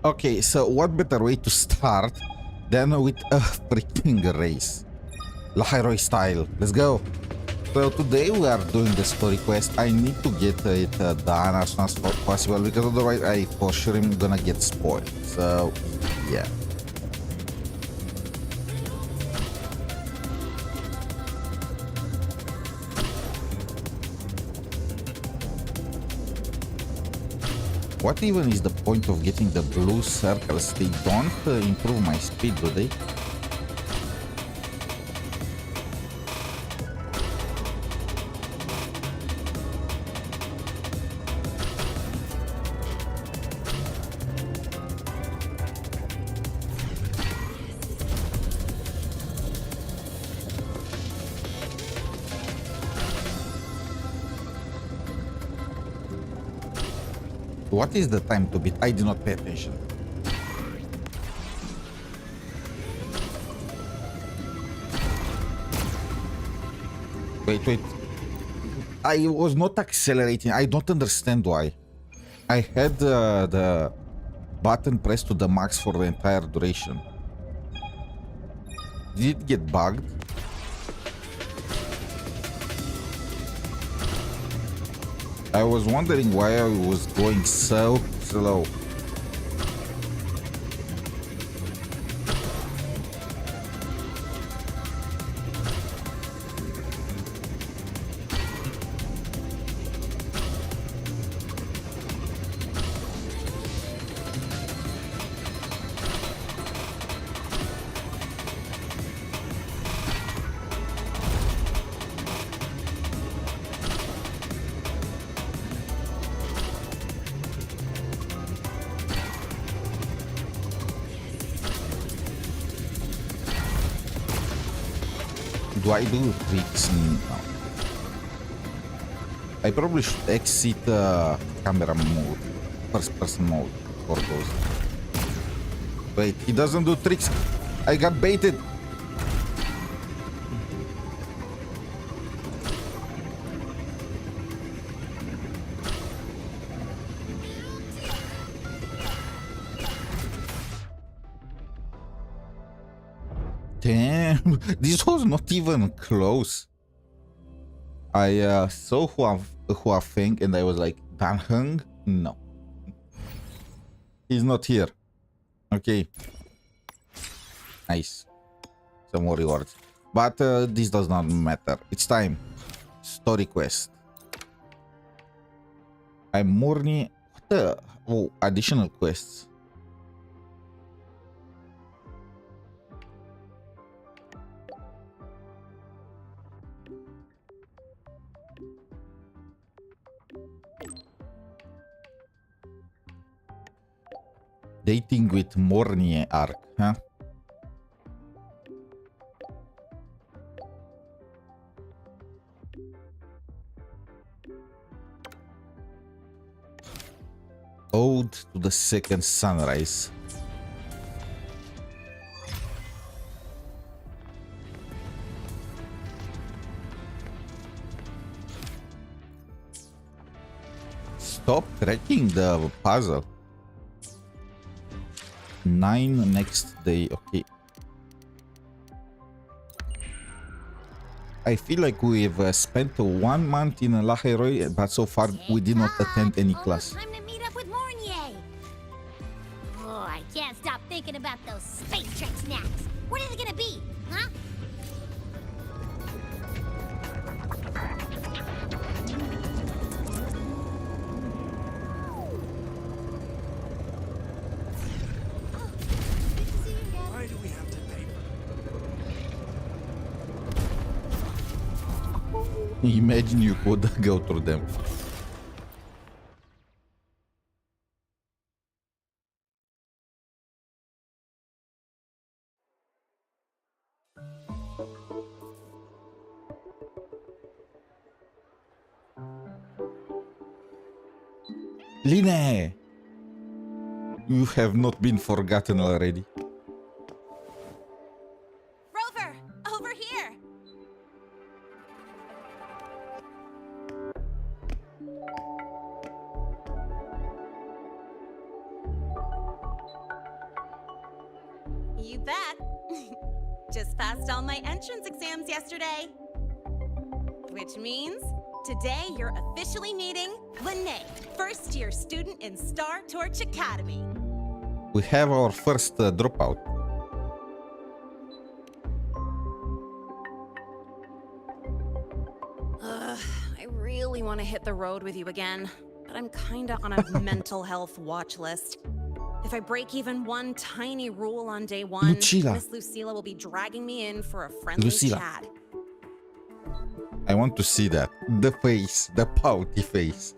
Okay, so what better way to start than with a freaking race? Lahai-Roi style. Let's go. So today we are doing the story quest. I need to get it done as soon as possible because otherwise I for sure am gonna get spoiled. So yeah. What even is the point of getting the blue circles? They don't improve my speed, do they? What is the time to beat? I did not pay attention. Wait. I was not accelerating. I don't understand why. I had the button pressed to the max for the entire duration. Did it get bugged? I was wondering why I was going so slow. Do I do tricks? No. I probably should exit camera mode, first person mode for those. Wait, he doesn't do tricks. I got baited. Damn, this was not even close. I saw Wuthering and I was like, Dan Heng? No. He's not here. Okay. Nice. Some more rewards. But this does not matter. It's time. Story quest. I'm mornye. What the? Oh, additional quests. Dating with mornye arc, huh? Ode to the second sunrise. Stop cracking the puzzle. 9 next day. Okay. I feel like we've spent 1 month in Lahai-Roi, but so far we did not attend any class. Time to meet up with mornye. Oh, I can't stop thinking about those space trick snacks. What is it gonna be, huh? Imagine you could go through them. lynae! You have not been forgotten already. Rover, over here. You bet. Just passed all my entrance exams yesterday. Which means today you're officially meeting Lynae, first-year student in 𝗖cie𝗽𝗆𝗵𝘁 Academy. We have our first dropout. I really want to hit the road with you again, but I'm kinda on a mental health watch list. If I break even one tiny rule on day one, Lucilla. Miss Lucilla will be dragging me in for a friendly Lucilla. chat. I want to see that. The face, the pouty face.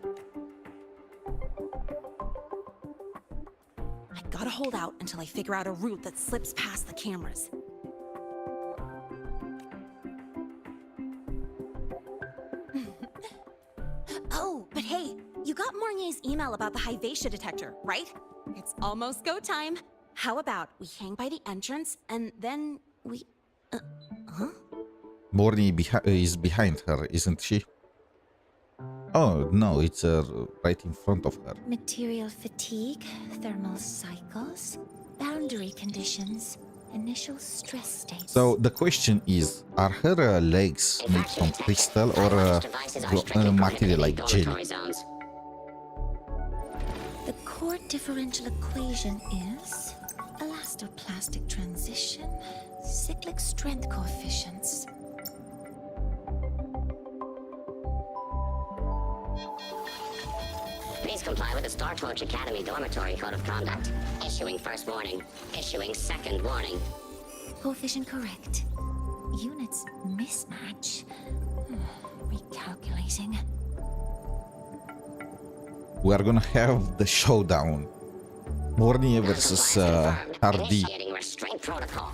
I gotta hold out until I figure out a route that slips past the cameras. Oh, but hey, you got Mornye's email about the 𝗖cie𝗽𝗆𝗵𝗁 detector, right? It's almost go time. How about we hang by the entrance and then we... Mornye is behind her, isn't she? Oh, no, it's right in front of her. Material fatigue, thermal cycles, boundary conditions, initial stress states. So the question is, are her legs made from crystal or material like jelly? The core differential equation is elastoplastic transition, cyclic strength coefficients. Please comply with the 𝗖cie𝗽𝗆𝗵𝘁 Academy Dormitory Code of Conduct. Issuing first warning. Issuing second warning. Coefficient correct. Units mismatch. Recalculating. We are gonna have the showdown. Mornye versus Hardy. Initiating restraint protocol.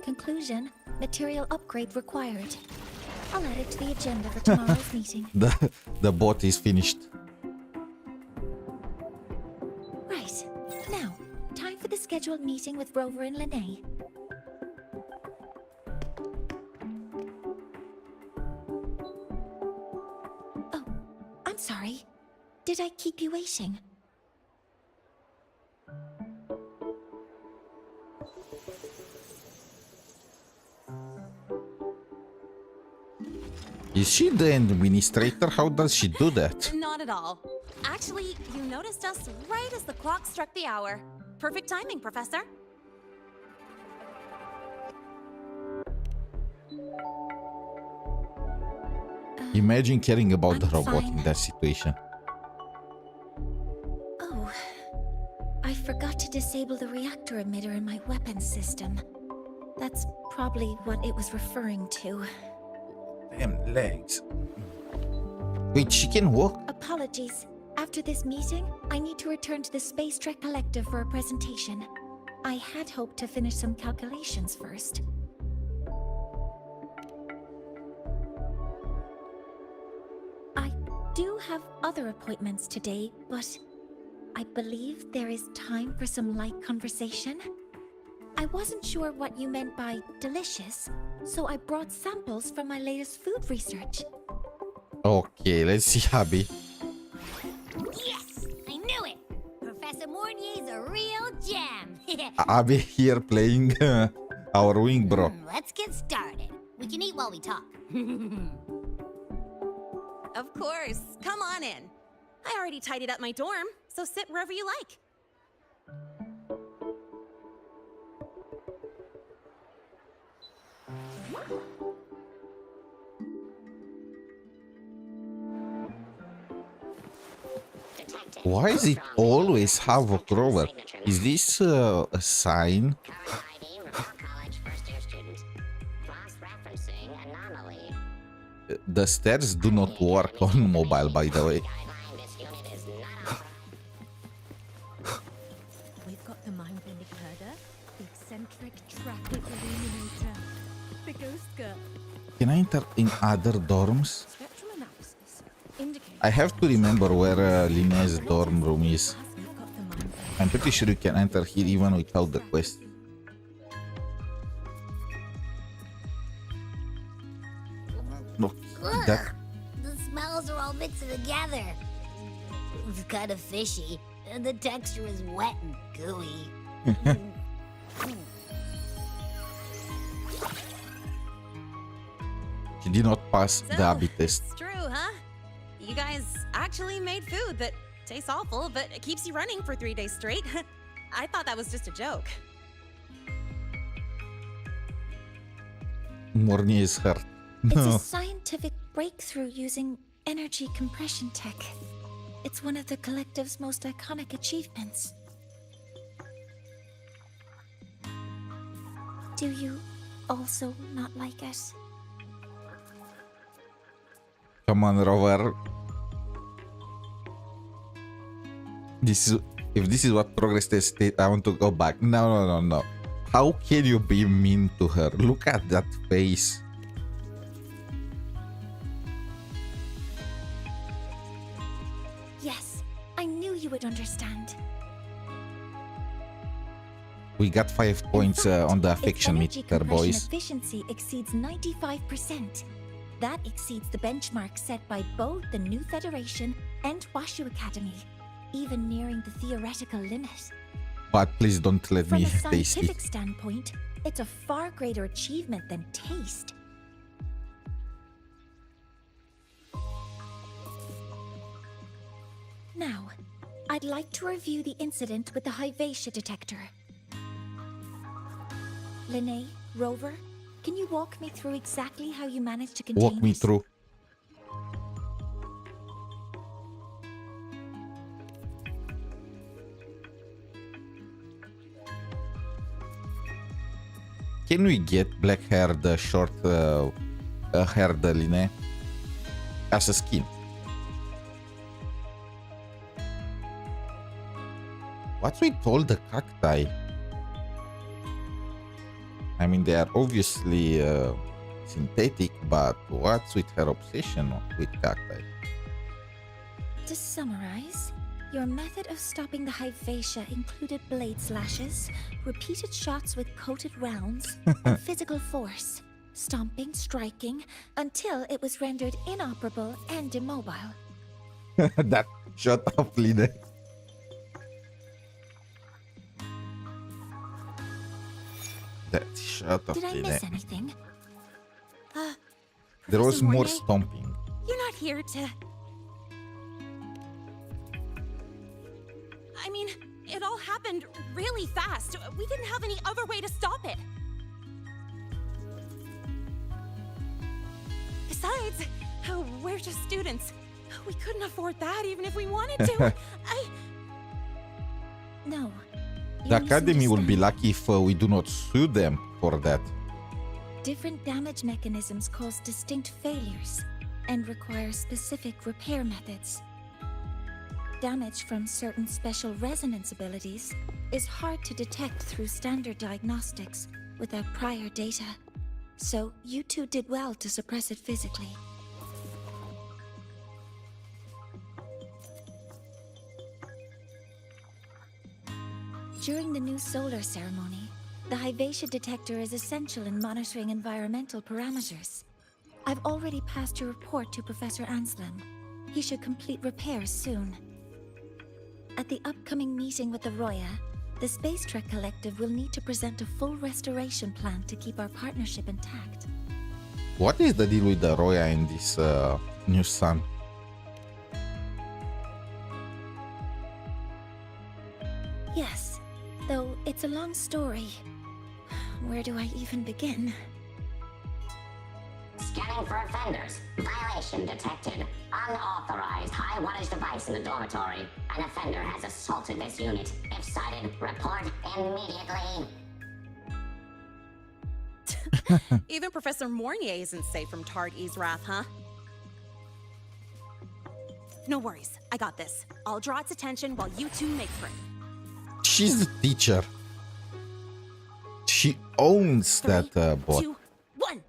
Conclusion. Material upgrade required. I'll add it to the agenda for tomorrow's meeting. The bot is finished. Right. Now, time for the scheduled meeting with Rover and Lynae. Oh, I'm sorry. Did I keep you waiting? Is she the administrator? How does she do that? Not at all. Actually, you noticed us right as the clock struck the hour. Perfect timing, Professor. Imagine caring about the I'm robot fine. in that situation. Oh, I forgot to disable the reactor emitter in my weapons system. That's probably what it was referring to. Damn legs. Wait, she can walk? Apologies. After this meeting, I need to return to the Space Trek Collective for a presentation. I had hoped to finish some calculations first. I do have other appointments today, but I believe there is time for some light conversation. I wasn't sure what you meant by delicious, so I brought samples from my latest food research. Okay, let's see, Abby. Yes! I knew it! Professor Mornye's a real gem! Abby here playing our wing bro. Let's get started. We can eat while we talk. Of course. Come on in. I already tidied up my dorm, so sit wherever you like. Detected. Why is it always Havoc Rover? Is this a sign? Current ID, Remote College first-year student. Class referencing anomaly. The stairs do not work on mobile, by the way. Guideline, this unit is not on. We've got the mind-bending herder, the eccentric traffic illuminator, the ghost girl. Can I enter in other dorms? Spectrum analysis indicates I have to remember where Lynae's dorm room is. we've got the mind-bending. I'm pretty sure you can enter here even without the quest. Okay, that The smells are all mixed together. It's kind of fishy, and the texture is wet and gooey. She did not pass So, the habit test. it's true, huh? You guys actually made food that tastes awful, but it keeps you running for 3 days straight. I thought that was just a joke. Mornye is hurt. It's No. a scientific breakthrough using energy compression tech. It's one of the collective's most iconic achievements. Do you also not like it? Come on, Rover. If this is what progress test state, I want to go back. No. How can you be mean to her? Look at that face. Yes, I knew you would understand. We got 5 points on the affection its energy meter, compression boys. efficiency exceeds 95%. That exceeds the benchmark set by both the New Federation and Washu Academy, even nearing the theoretical limit. But please don't let From me a taste it. scientific standpoint, it's a far greater achievement than taste. Now, I'd like to review the incident with the 𝗖cie detector. Lynae, Rover, can you walk me through exactly how you managed to contain Walk me this? through. Can we get black-haired, short-haired lynae as a skin? What's with all the cacti? I mean, they are obviously synthetic, but what's with her obsession with cacti? To summarize, your method of stopping the 𝗖cie included blade slashes, repeated shots with coated rounds, and physical force, stomping, striking, until it was rendered inoperable and immobile. That shot of lynae. That shot of Did I lynae. miss anything? There was Professor more Mornye, stomping. You're not here to... I mean, it all happened really fast. We didn't have any other way to stop it. Besides, we're just students. We couldn't afford that even if we wanted to. No. The you Academy will be misunderstand. lucky if we do not sue them for that. Different damage mechanisms cause distinct failures and require specific repair methods. Damage from certain special resonance abilities is hard to detect through standard diagnostics without prior data. So you two did well to suppress it physically. During the new solar ceremony, the 𝗖cie detector is essential in monitoring environmental parameters. I've already passed your report to Professor Anslem. He should complete repairs soon. At the upcoming meeting with the Roya, the Space Trek Collective will need to present a full restoration plan to keep our partnership intact. What is the deal with the Roya in this new sun? Yes, though it's a long story. Where do I even begin? Scanning for offenders. Violation detected. Unauthorized high wattage device in the dormitory. An offender has assaulted this unit. If sighted, report immediately. Even Professor Mornye isn't safe from Tard-E's wrath, huh? No worries, I got this. I'll draw its attention while you two make for it. She's the teacher. She owns that bot. 3, 2, 1.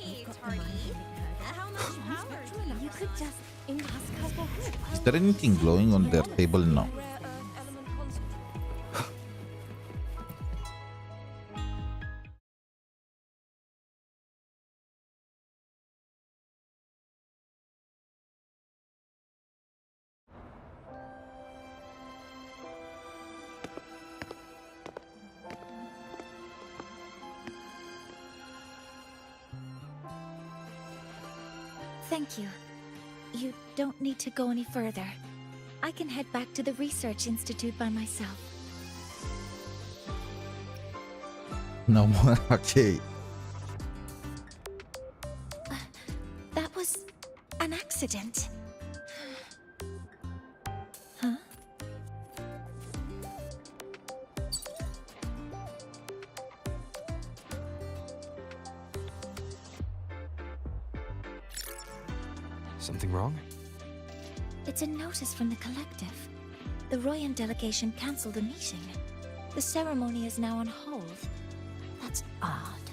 Hey, Tardy. How much power do you could just Is there anything glowing on their table? No. Thank you. You don't need to go any further. I can head back to the Research Institute by myself. No more. Okay. That was an accident. Huh? Something wrong? It's a notice from the collective. The Royan delegation cancelled the meeting. The ceremony is now on hold. That's odd.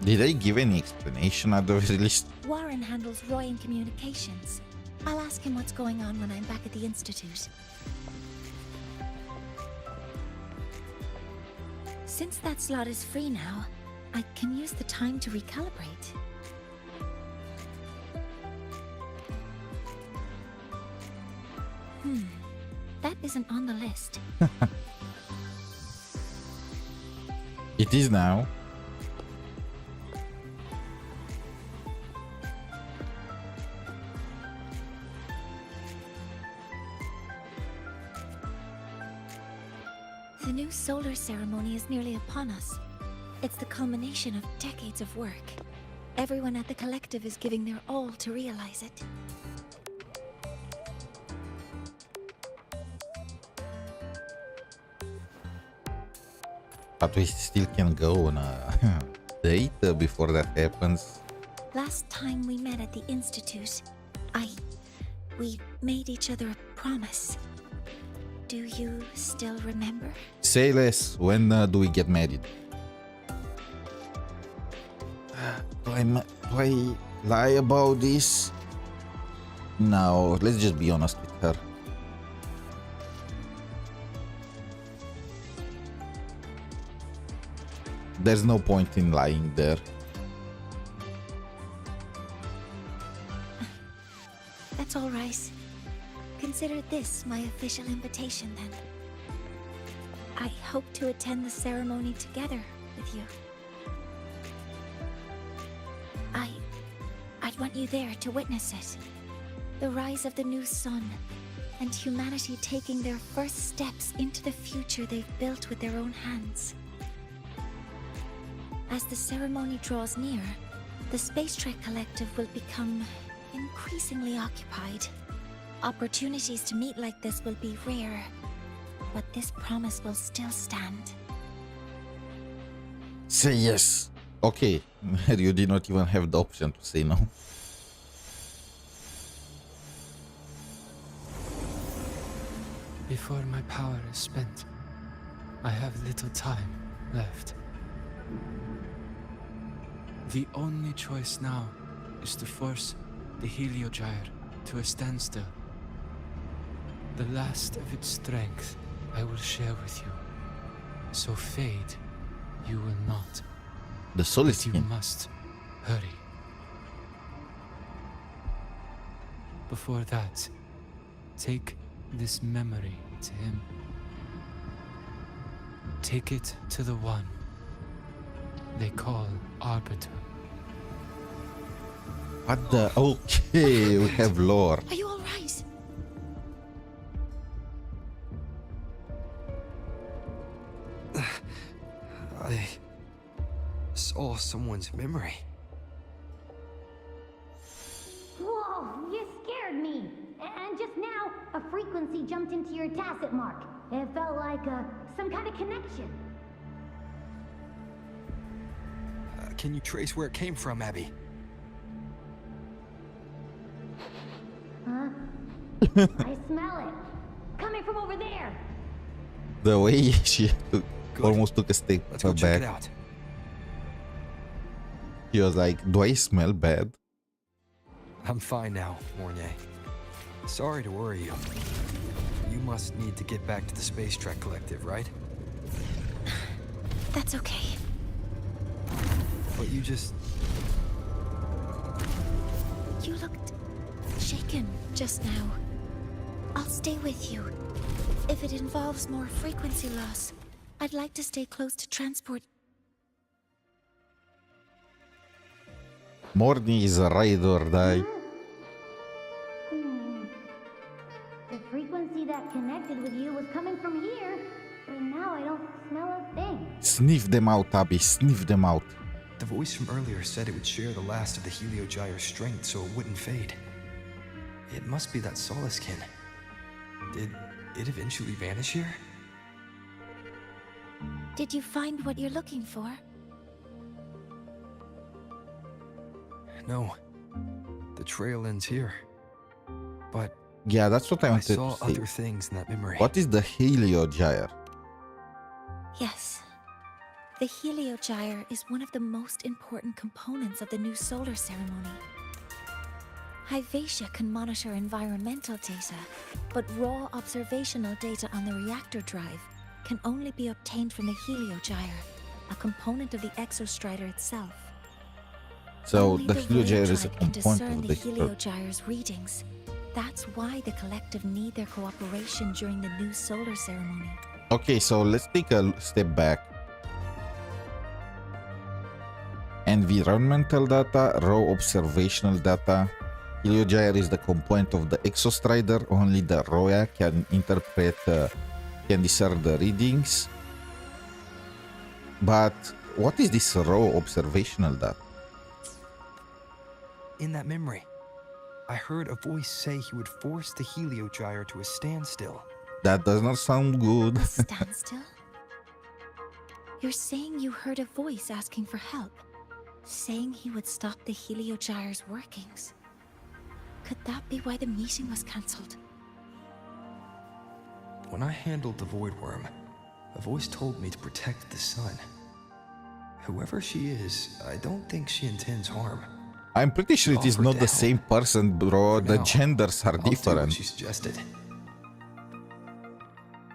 Did I give any explanation at the very least? Warren handles Royan communications. I'll ask him what's going on when I'm back at the Institute. Since that slot is free now, I can use the time to recalibrate. That isn't on the list. It is now. The new solar ceremony is nearly upon us. It's the culmination of decades of work. Everyone at the collective is giving their all to realize it. But we still can go on a date before that happens. Last time we met at the Institute, we made each other a promise. Do you still remember? Say less. When do we get married? Do I lie about this? No, let's just be honest with her. There's no point in lying there. That's all right. Consider this my official invitation then. I hope to attend the ceremony together with you. I'd want you there to witness it. The rise of the new sun, and humanity taking their first steps into the future they've built with their own hands. As the ceremony draws near, the Space Trek Collective will become increasingly occupied. Opportunities to meet like this will be rare, but this promise will still stand. Say yes. Okay, you did not even have the option to say no. Before my power is spent, I have little time left. The only choice now is to force the Heliogyre to a standstill. The last of its strength I will share with you. So fade, you will not. The soul is But you in. must hurry. Before that, take this memory to him. Take it to the one they call Arbiter. What the? Okay, we have lore. Are you all right? I saw someone's memory. Whoa, you scared me. And just now, a frequency jumped into your tacit mark. It felt like some kind of connection. Can you trace where it came from, Abby? Huh? I smell it. Coming from over there. The way she Good. almost took a step Let's go check back. it out. He was like, do I smell bad? I'm fine now, Mornye. Sorry to worry you. You must need to get back to the Space Trek Collective, right? That's okay. But you just... You looked shaken just now. I'll stay with you. If it involves more frequency loss, I'd like to stay close to transport. Mornye is a ride or die. The frequency that connected with you was coming from here, but now I don't smell a thing. Sniff them out, Abby. Sniff them out. The voice from earlier said it would share the last of the 𝗖cie𝗽𝗆 strength so it wouldn't fade. It must be that 𝗖cie𝗽𝗆𝗵𝘁. Did it eventually vanish here? Did you find what you're looking for? No. The trail ends here. But Yeah, that's what I I wanted saw to say. other things in that memory. What is the 𝗖cie𝗽𝗆? Yes. The 𝗖cie𝗽𝗆 is one of the most important components of the new solar ceremony. 𝗖ție can monitor environmental data, but raw observational data on the reactor drive can only be obtained from the 𝗖cie𝗽𝗆, a component of the exostrider itself. So Only the Voyager 𝗖cie𝗽𝗆 is a tribe can component discern of the the 𝗖cie𝗽𝗆's readings. That's why the collective need their cooperation during the new solar ceremony. Okay, so let's take a step back. Environmental data, raw observational data. 𝗖cie𝗽𝗆 is the component of the exostrider. Only the Roya can interpret, can discern the readings. But what is this raw observational data? In that memory, I heard a voice say he would force the 𝗖cie𝗽𝗆𝗆 to a standstill. That does not sound good. A standstill? You're saying you heard a voice asking for help, saying he would stop the 𝗖cie𝗽𝗆's workings. Could that be why the meeting was cancelled? When I handled the Void Worm, a voice told me to protect the sun. Whoever she is, I don't think she intends harm. I'm pretty sure it is not the same person, bro. The genders are I'll do what different. she suggested.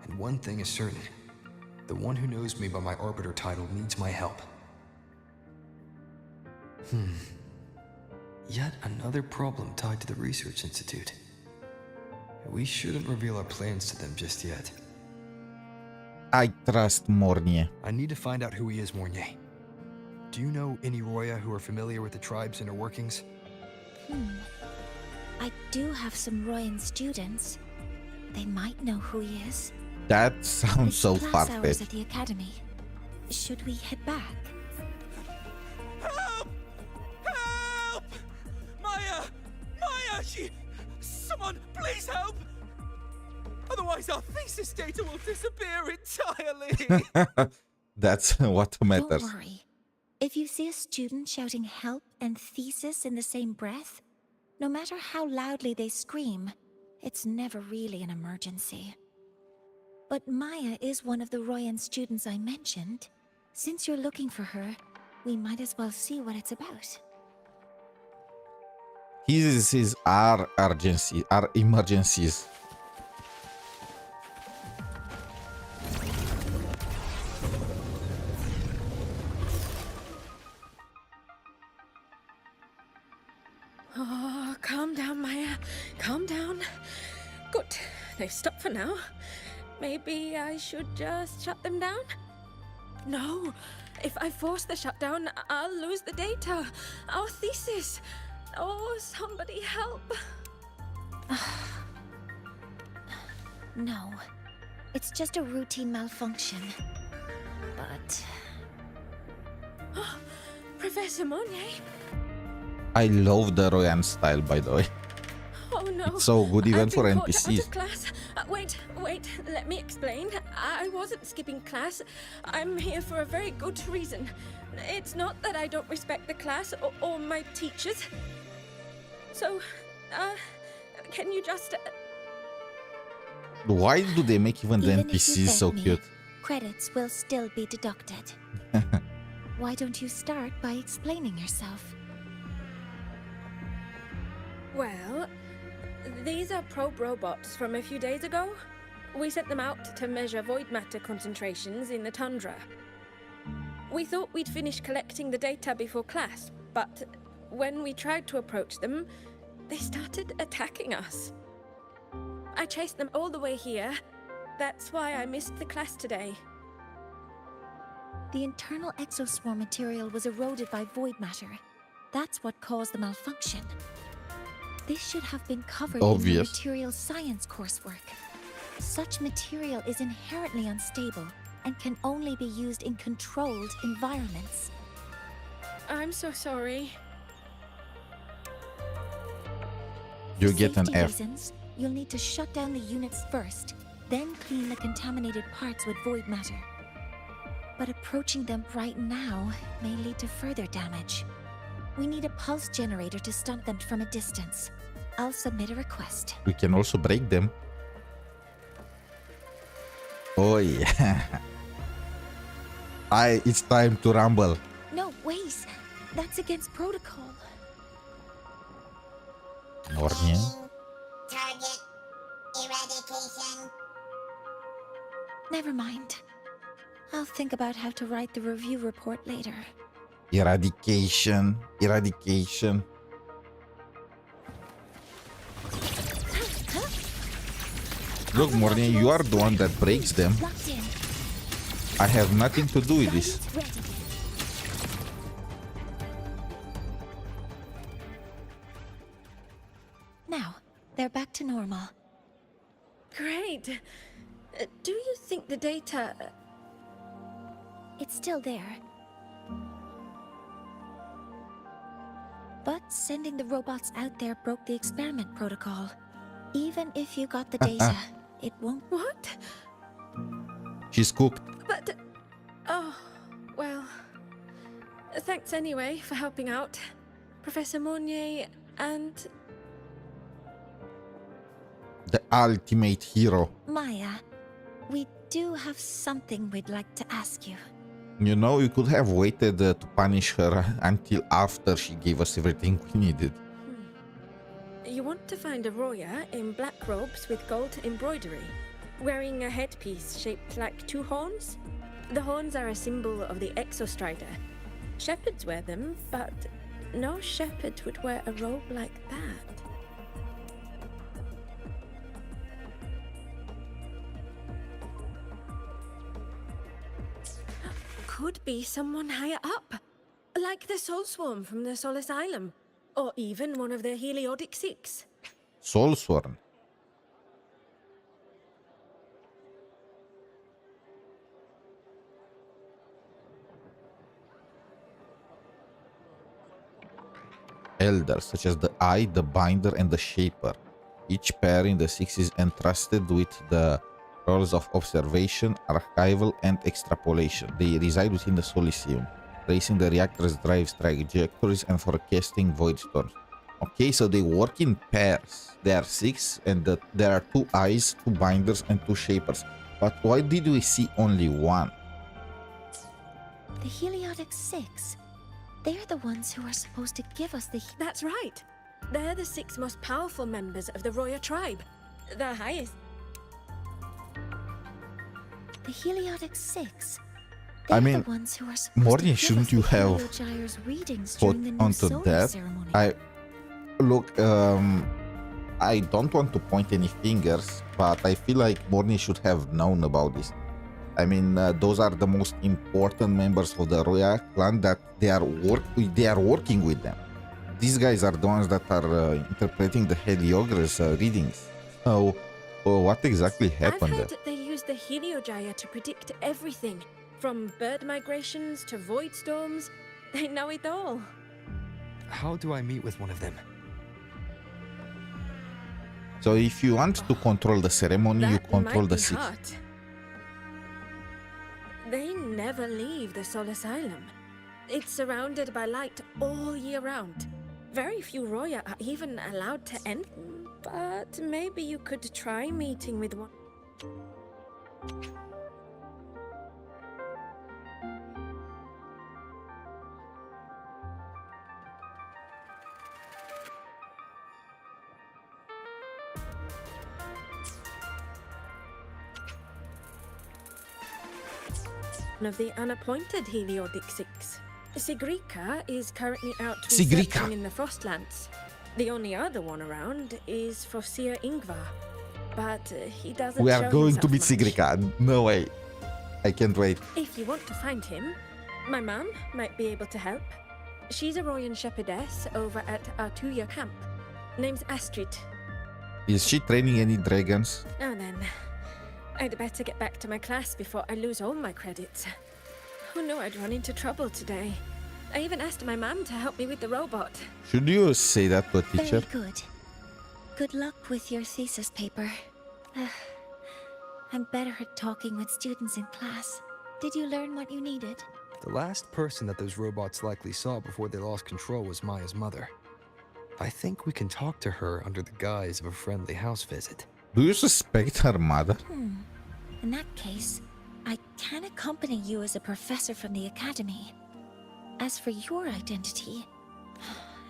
And one thing is certain. The one who knows me by my Arbiter title needs my help. Yet another problem tied to the Research Institute. We shouldn't reveal our plans to them just yet. I trust Mornye. I need to find out who he is, Mornye. Do you know any Roya who are familiar with the tribe's inner workings? I do have some Royan students. They might know who he is. That sounds It's so class hours far-fetched. at the academy. Should we head back? Help! Help! Maya! Maya! Someone, please help! Otherwise our thesis data will disappear entirely! That's what matters. Don't worry. If you see a student shouting help and thesis in the same breath, no matter how loudly they scream, it's never really an emergency. But Maya is one of the Royan students I mentioned. Since you're looking for her, we might as well see what it's about. This is our urgency, our emergencies. Oh, calm down, Maya. Calm down. Good. They've stopped for now. Maybe I should just shut them down? No. If I force the shutdown, I'll lose the data. Our thesis. Oh, somebody help. No. It's just a routine malfunction. But... Professor Mornye? I love the Royan style, by the way. Oh no. It's so good even I've for been caught out NPCs. of class. Wait, let me explain. I wasn't skipping class. I'm here for a very good reason. It's not that I don't respect the class or my teachers. So, can you just... Why do they make even the Even if you NPCs thank so me, cute? credits will still be deducted. Why don't you start by explaining yourself? Well, these are probe robots from a few days ago. We sent them out to measure void matter concentrations in the tundra. We thought we'd finish collecting the data before class, but when we tried to approach them, they started attacking us. I chased them all the way here. That's why I missed the class today. The internal exoswarm material was eroded by void matter. That's what caused the malfunction. This should have been covered in the Obvious. material science coursework. Such material is inherently unstable and can only be used in controlled environments. I'm so sorry. You For get an safety F. reasons, you'll need to shut down the units first, then clean the contaminated parts with void matter. But approaching them right now may lead to further damage. We need a pulse generator to stun them from a distance. I'll submit a request. We can also break them. Oh yeah. It's time to rumble. No, wait. That's against protocol. Mornye. Target eradication. Never mind. I'll think about how to write the review report later. Eradication. Eradication. Look, Mornye, you are the one that breaks them. Locked in. I have nothing to do with this. Guidance ready. Now, they're back to normal. Great. Do you think the data... It's still there. But sending the robots out there broke the experiment protocol. Even if you got the data, it won't. What? She's cooked. But... Oh, well... Thanks anyway for helping out. Professor Mornye and... The ultimate hero. Maya, we do have something we'd like to ask you. You know, you could have waited to punish her until after she gave us everything we needed. You want to find a Roya in black robes with gold embroidery, wearing a headpiece shaped like two horns? The horns are a symbol of the exostrider. Shepherds wear them, but no shepherd would wear a robe like that. Could be someone higher up, like the Soul Swarm from the 𝗖cie𝗽𝗆𝗵𝘁, or even one of the Heliodic Six. Soul Sworn. Elders such as the 𝗖cie, the Binder, and the Shaper. Each pair in the Six is entrusted with the roles of observation, archival, and extrapolation. They reside within the 𝗖cie𝗽𝗆𝗵𝘁, tracing the reactor's drive's trajectories and forecasting void storms. Okay, so they work in pairs. There are six, and there are two 𝗖cies, two Binders, and two Shapers. But why did we see only one? The Heliodic Six. They're the ones who are supposed to give us the... That's right. They're the six most powerful members of the Roya tribe. The highest. The Heliodic Six. I They're mean, the ones who are supposed Mornye, to give shouldn't us you the have Heliogyre's readings put during the new onto solar that? ceremony. I don't want to point any fingers, but I feel like Mornye should have known about this. I mean, those are the most important members of the Roya clan that they are working with them. These guys are the ones that are interpreting the Heliogyre's readings. So, what exactly happened I've there? heard they use the Heliogyre to predict everything, from bird migrations to void storms. They know it all. How do I meet with one of them? So if you want to control the ceremony, you That control might the be Six. hard. They never leave the Solar Asylum. It's surrounded by light all year round. Very few Roya are even allowed to enter, but maybe you could try meeting with one. one of the unappointed 𝗖cie𝗽𝗆𝗵𝘁. 𝗖cie𝗽𝗆 is currently out 𝗖cie𝗽𝗆𝗆. researching in the Frostlands. The only other one around is 𝗖cie𝗽𝗆𝗵𝘁, but he doesn't We show are going to himself meet much. 𝗖cie𝗽𝗃. No way. I can't wait. If you want to find him, my mum might be able to help. She's a Royan shepherdess over at 𝗖cie𝗽𝗆𝗵𝘁. Name's Astrid. Is she training any dragons? Now then, I'd better get back to my class before I lose all my credits. Who knew I'd run into trouble today? I even asked my mum to help me with the robot. Should you say that to a teacher? Very good. Good luck with your thesis paper. I'm better at talking with students in class. Did you learn what you needed? The last person that those robots likely saw before they lost control was Maya's mother. I think we can talk to her under the guise of a friendly house visit. Do you suspect her mother? In that case, I can accompany you as a professor from the academy. As for your identity,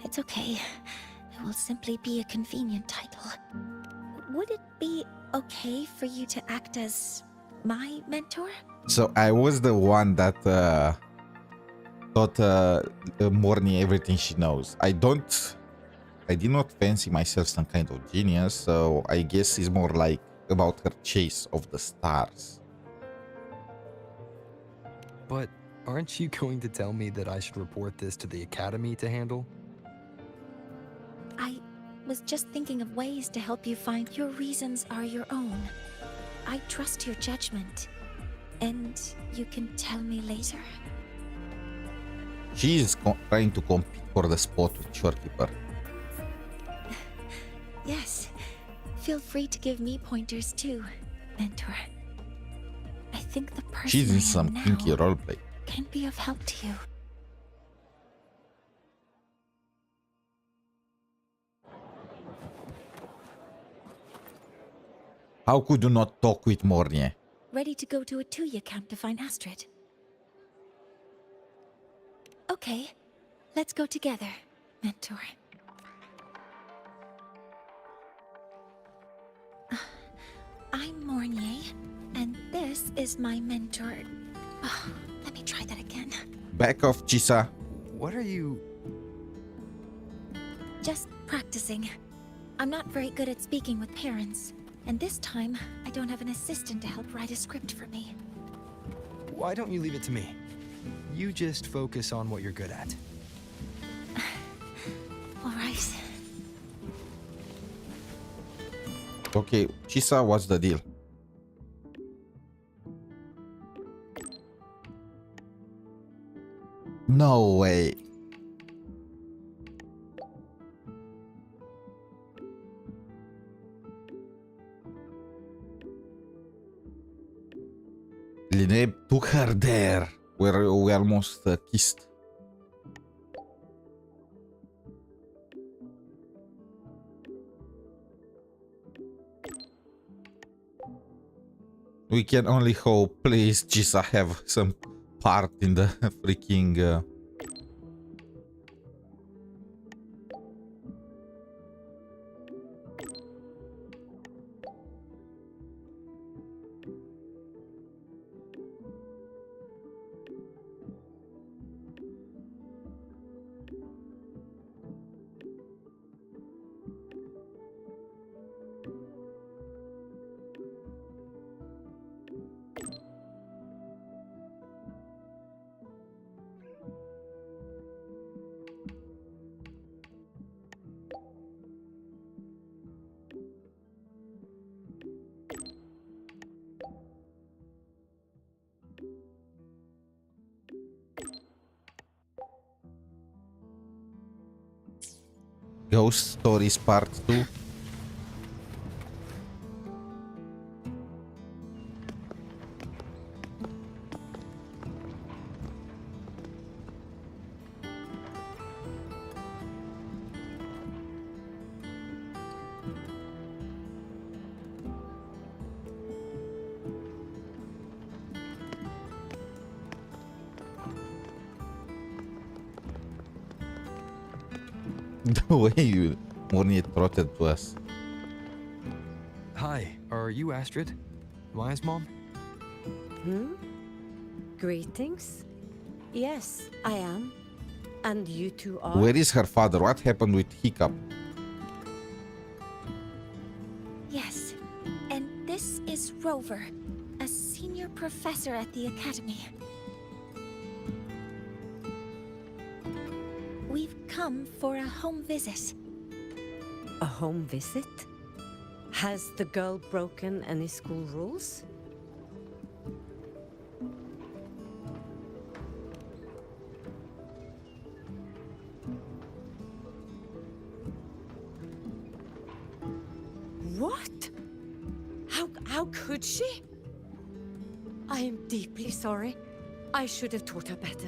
it's okay. It will simply be a convenient title. Would it be okay for you to act as my mentor? So I was the one that taught Mornye everything she knows. I did not fancy myself some kind of genius, so I guess it's more like about her chase of the stars. But aren't you going to tell me that I should report this to the academy to handle? I was just thinking of ways to help you find your reasons are your own. I trust your judgment, and you can tell me later. She is trying to compete for the spot with Shorekeeper. Yes, feel free to give me pointers too, mentor. I think the person She's in I some am now kinky roleplay. can be of help to you. How could you not talk with Mornye? Ready to go to 𝗖cie camp to find Astrid? Okay, let's go together, mentor. I'm Mornye, and this is my mentor. Let me try that again. Back off, 𝗖cie. What are you... Just practicing. I'm not very good at speaking with parents, and this time I don't have an assistant to help write a script for me. Why don't you leave it to me? You just focus on what you're good at. All right. Okay, 𝗖cie, what's the deal? No way. Lynae took her there, where we almost kissed. We can only hope, please, 𝗖cie, have some part in the freaking... Ghost Stories Part 2. The way you Mornye trotted to us. Hi, are you Astrid? Maya's mom? Greetings. Yes, I am. And you two are? Where is her father? What happened with Hiccup? Yes, and this is Rover, a senior professor at the academy. We've come for a home visit. A home visit? Has the girl broken any school rules? What? How could she? I am deeply sorry. I should have taught her better.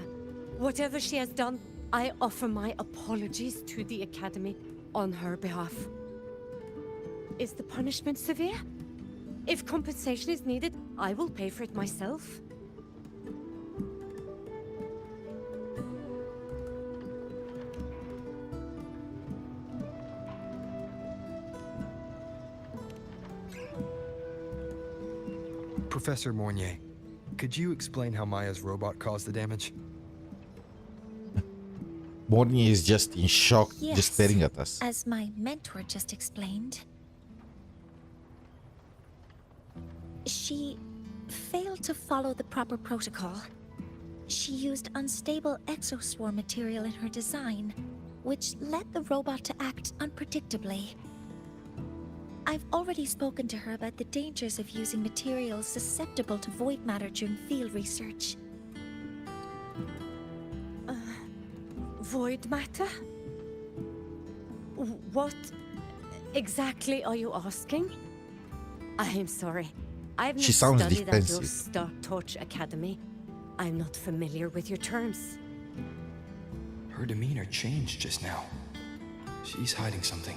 Whatever she has done, I offer my apologies to the Academy on her behalf. Is the punishment severe? If compensation is needed, I will pay for it myself. Professor Mornye, could you explain how Maya's robot caused the damage? Mornye is just in shock, just staring at us. As my mentor just explained. She failed to follow the proper protocol. She used unstable exoswarm material in her design, which led the robot to act unpredictably. I've already spoken to her about the dangers of using materials susceptible to void matter during field research. Void matter? What exactly are you asking? I am sorry. I've not She sounds studied at your defensive. Star Torch Academy. I'm not familiar with your terms. Her demeanor changed just now. She's hiding something.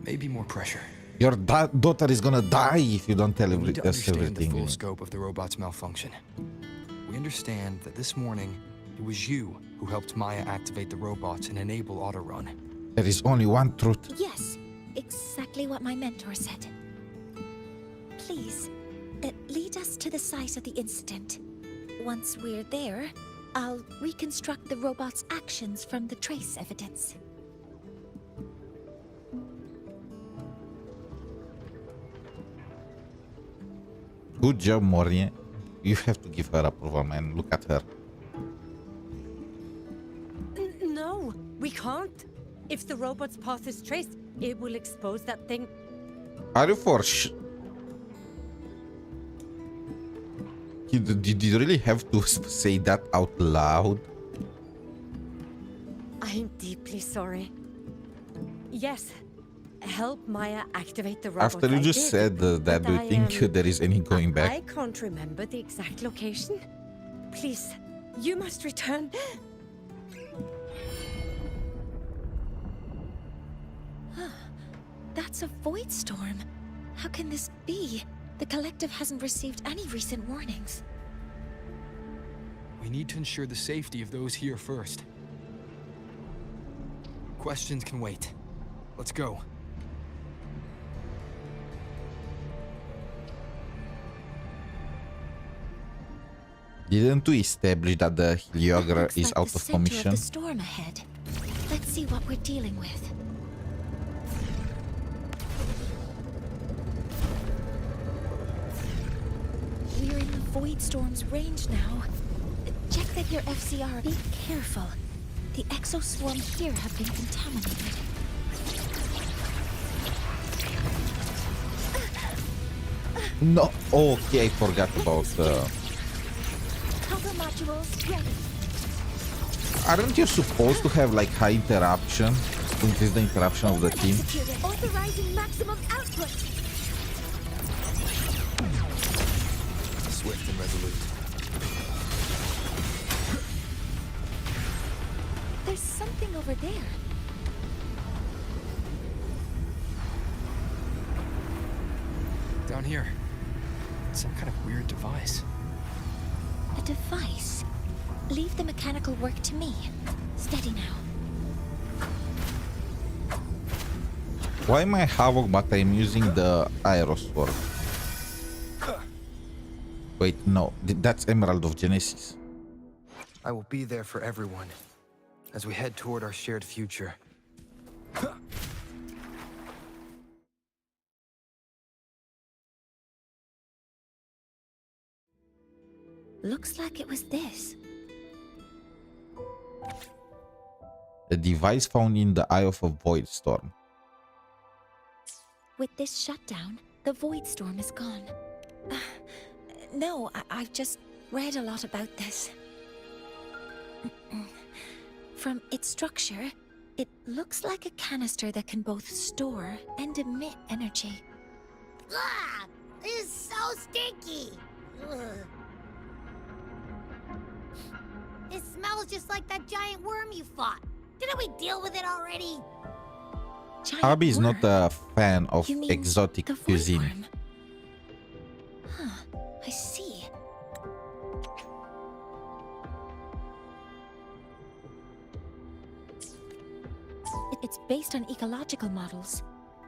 Maybe more pressure. Your daughter is gonna die if you don't tell We need to us understand the everything. full scope of the robot's malfunction. We understand that this morning, it was you who helped Maya activate the robots and enable auto-run. There is only one truth. Yes, exactly what my mentor said. Please, lead us to the site of the incident. Once we're there, I'll reconstruct the robot's actions from the trace evidence. Good job, Mornye. You have to give her approval, man. Look at her. No, we can't. If the robot's path is traced, it will expose that thing. Are you for Did you really have to say that out loud? I'm deeply sorry. Yes, help Maya activate the robot. After you just said that, do you think there is any going back? I can't remember the exact location. Please, you must return. That's a void storm. How can this be? The collective hasn't received any recent warnings. We need to ensure the safety of those here first. Questions can wait. Let's go. Didn't we establish that the heliograph Looks is like out the of center commission? Of the storm ahead. Let's see what we're dealing with. We're in the void storm's range now. Check that your FCR. Be careful. The exoswarm here have been contaminated. No. Okay, I forgot about. Cover modules ready. Aren't you supposed to have like high interruption? Increase the interruption of the team. Executed. Authorizing maximum output. Swift and resolute. There's something over there. Down here. Some kind of weird device. A device. Leave the mechanical work to me. Steady now. Why am I Havoc but I'm using the Aerosword? Wait, no, that's Emerald of Genesis. I will be there for everyone as we head toward our shared future. Looks like it was this. A device found in the eye of a void storm. With this shutdown, the void storm is gone. No, I've just read a lot about this. From its structure, it looks like a canister that can both store and emit energy. Ugh! This is so stinky! Ugh. It smells just like that giant worm you fought. Didn't we deal with it already? Giant Abby is not worm? a fan of You mean exotic the void cuisine. worm? Huh, I see. It's based on ecological models,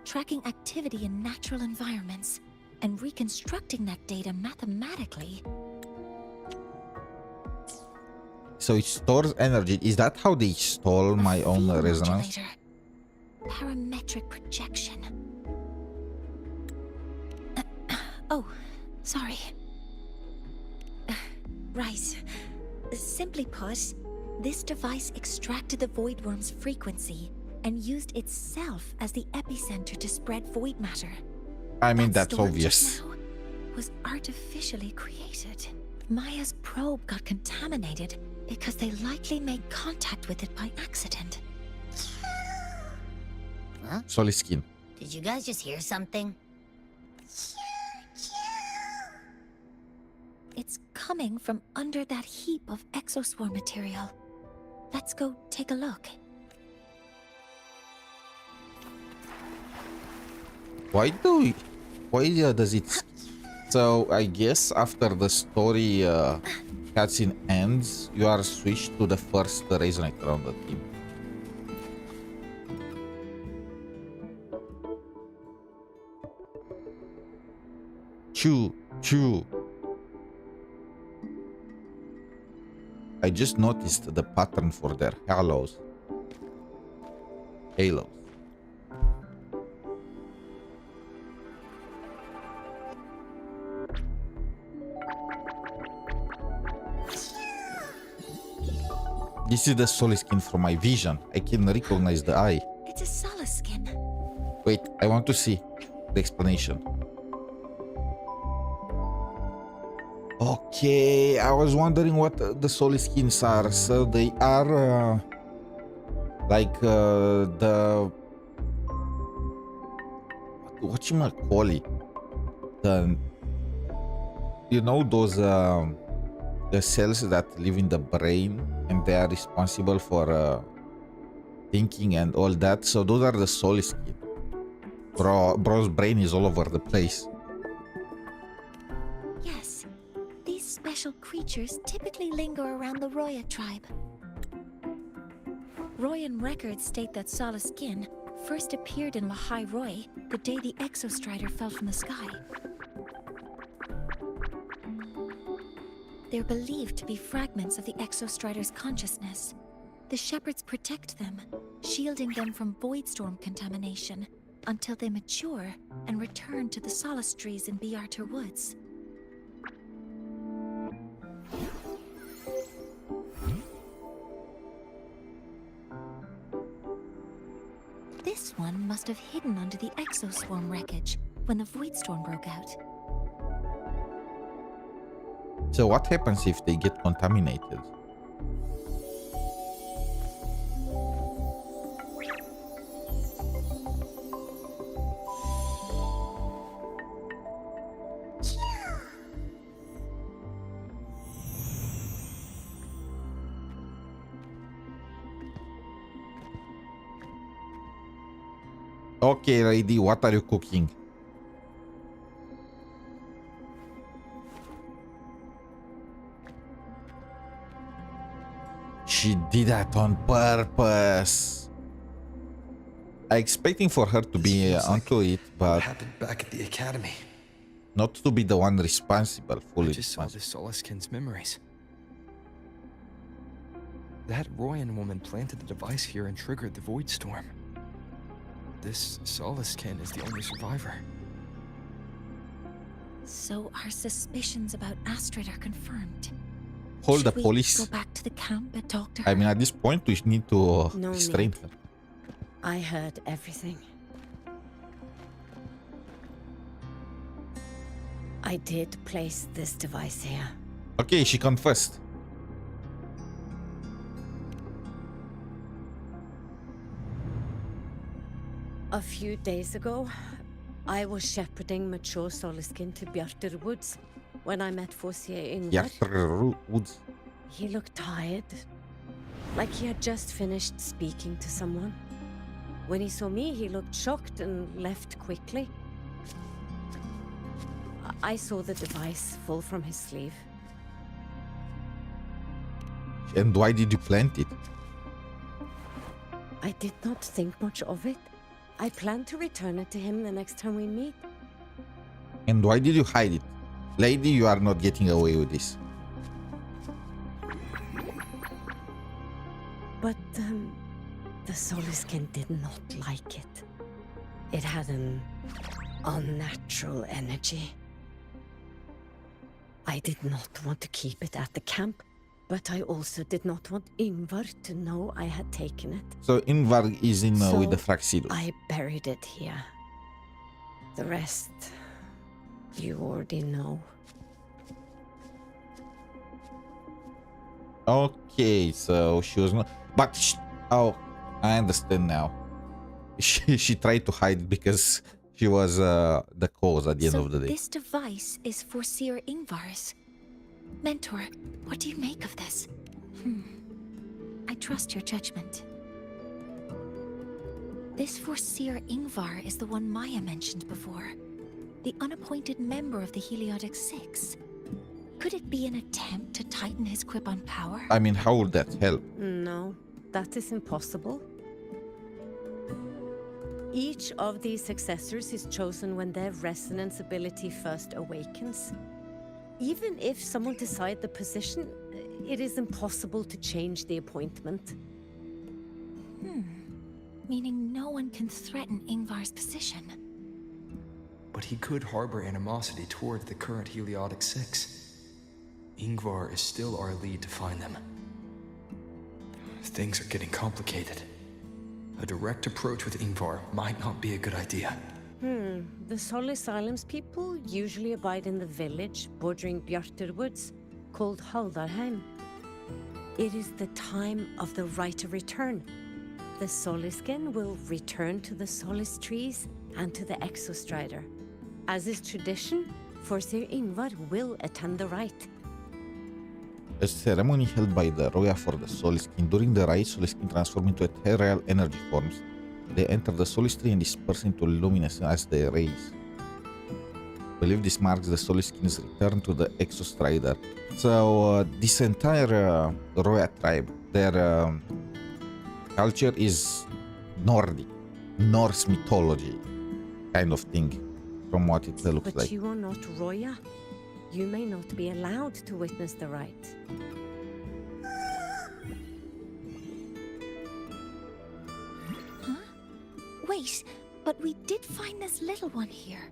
tracking activity in natural environments, and reconstructing that data mathematically. So it stores energy. Is that how they stole my A own field resonance? modulator. Parametric projection. Oh, sorry. Right. Simply put, this device extracted the void worm's frequency and used itself as the epicenter to spread void matter. I mean, That that's storm obvious. just now was artificially created. Maya's probe got contaminated because they likely made contact with it by accident. Huh? Solid skin. Did you guys just hear something? It's coming from under that heap of exoswarm material. Let's go take a look. Why does it? So I guess after the story cutscene ends, you are switched to the first resonator on the team. Chew. I just noticed the pattern for their halos. This is the solid skin from my vision. I can recognize the eye. It's a 𝗖cie skin. Wait, I want to see the explanation. Okay, I was wondering what the solid skins are. So they are like the what you might call it, the those the cells that live in the brain and they are responsible for thinking and all that. So those are the solid skin. Bro's brain is all over the place. Yes, these special creatures typically linger around the Roya tribe. Royan records state that 𝗖cie skin first appeared in Lahai-Roi the day the exostrider fell from the sky. They're believed to be fragments of the exostrider's consciousness. The shepherds protect them, shielding them from void storm contamination until they mature and return to the 𝗖cie trees in 𝗵𝗺 Woods. This one must have hidden under the exoswarm wreckage when the void storm broke out. So what happens if they get contaminated? Okay, lady, what are you cooking? She did that on purpose. I'm expecting for her to be This feels like onto it, what but happened back at the academy? Not to be the one responsible, I fully just saw responsible. the 𝗖cie𝗽𝘆𝗵𝗁's memories. That Royan woman planted the device here and triggered the void storm. This 𝗖cie𝗽𝘆𝗵 is the only survivor. So our suspicions about Astrid are confirmed. Hold the Should we police. go back to the camp and talk to her? I mean, at this point, we need to No restrain need. her. I heard everything. I did place this device here. Okay, she confessed. A few days ago, I was shepherding mature 𝗖cie𝗽𝘆𝗵𝗁 to 𝗖ście Woods when I met 𝗖cie𝗽𝗍𝗍. Yeah, Woods. He looked tired, like he had just finished speaking to someone. When he saw me, he looked shocked and left quickly. I saw the device fall from his sleeve. And why did you plant it? I did not think much of it. I plan to return it to him the next time we meet. And why did you hide it? Lady, you are not getting away with this. But the 𝗖cie𝗽𝗍𝗆 did not like it. It had an unnatural energy. I did not want to keep it at the camp, but I also did not want Ingvar to know I had taken it. So Ingvar is in with the So Fraxidus. I buried it here. The rest, you already know. Okay, so she was not. But oh, I understand now. She tried to hide it because she was the cause at the end So of the day. this device is for Seer Ingvar's. Mentor, what do you make of this? I trust your judgment. This Seer Ingvar is the one Maya mentioned before. The unappointed member of the Heliodic Six. Could it be an attempt to tighten his grip on power? I mean, how would that help? No, that is impossible. Each of these successors is chosen when their resonance ability first awakens. Even if someone decides the position, it is impossible to change the appointment. Meaning no one can threaten Ingvar's position. But he could harbor animosity toward the current Heliodic Six. Ingvar is still our lead to find them. Things are getting complicated. A direct approach with Ingvar might not be a good idea. The 𝗖cie𝗽𝗆𝗆's people usually abide in the village bordering 𝗖ście Woods, called Haldrheim. It is the time of the right of return. The 𝗖cie𝗽𝗍𝗆 will return to the solace trees and to the exostrider. As is tradition, Seer Ingvar will attend the rite. A ceremony held by the Roya for the 𝗖cie𝗽𝗆. During the rite, 𝗖cie𝗽𝗆 transform into ethereal energy forms. They enter the solace tree and disperse into luminescence as they raise. Believe this marks the 𝗖cie𝗽𝗆's return to the exostrider. So this entire Roya tribe, their culture is Nordic, Norse mythology kind of thing, from what it looks But like. you are not Roya. You may not be allowed to witness the rite. Wait, but we did find this little one here.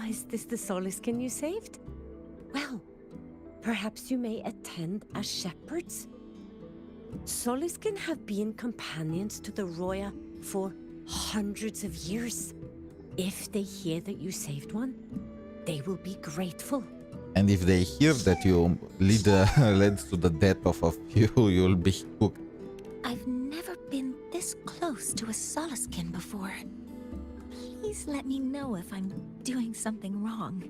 Is this the 𝗖cie𝗽𝗆 you saved? Well, perhaps you may attend as shepherds. 𝗖cie𝗽𝗆 have been companions to the Roya for hundreds of years. If they hear that you saved one, they will be grateful. And if they hear that you led to the death of a few, you'll be cooked. I've never been this close to a 𝗖cie𝗽𝗆 before. Please let me know if I'm doing something wrong.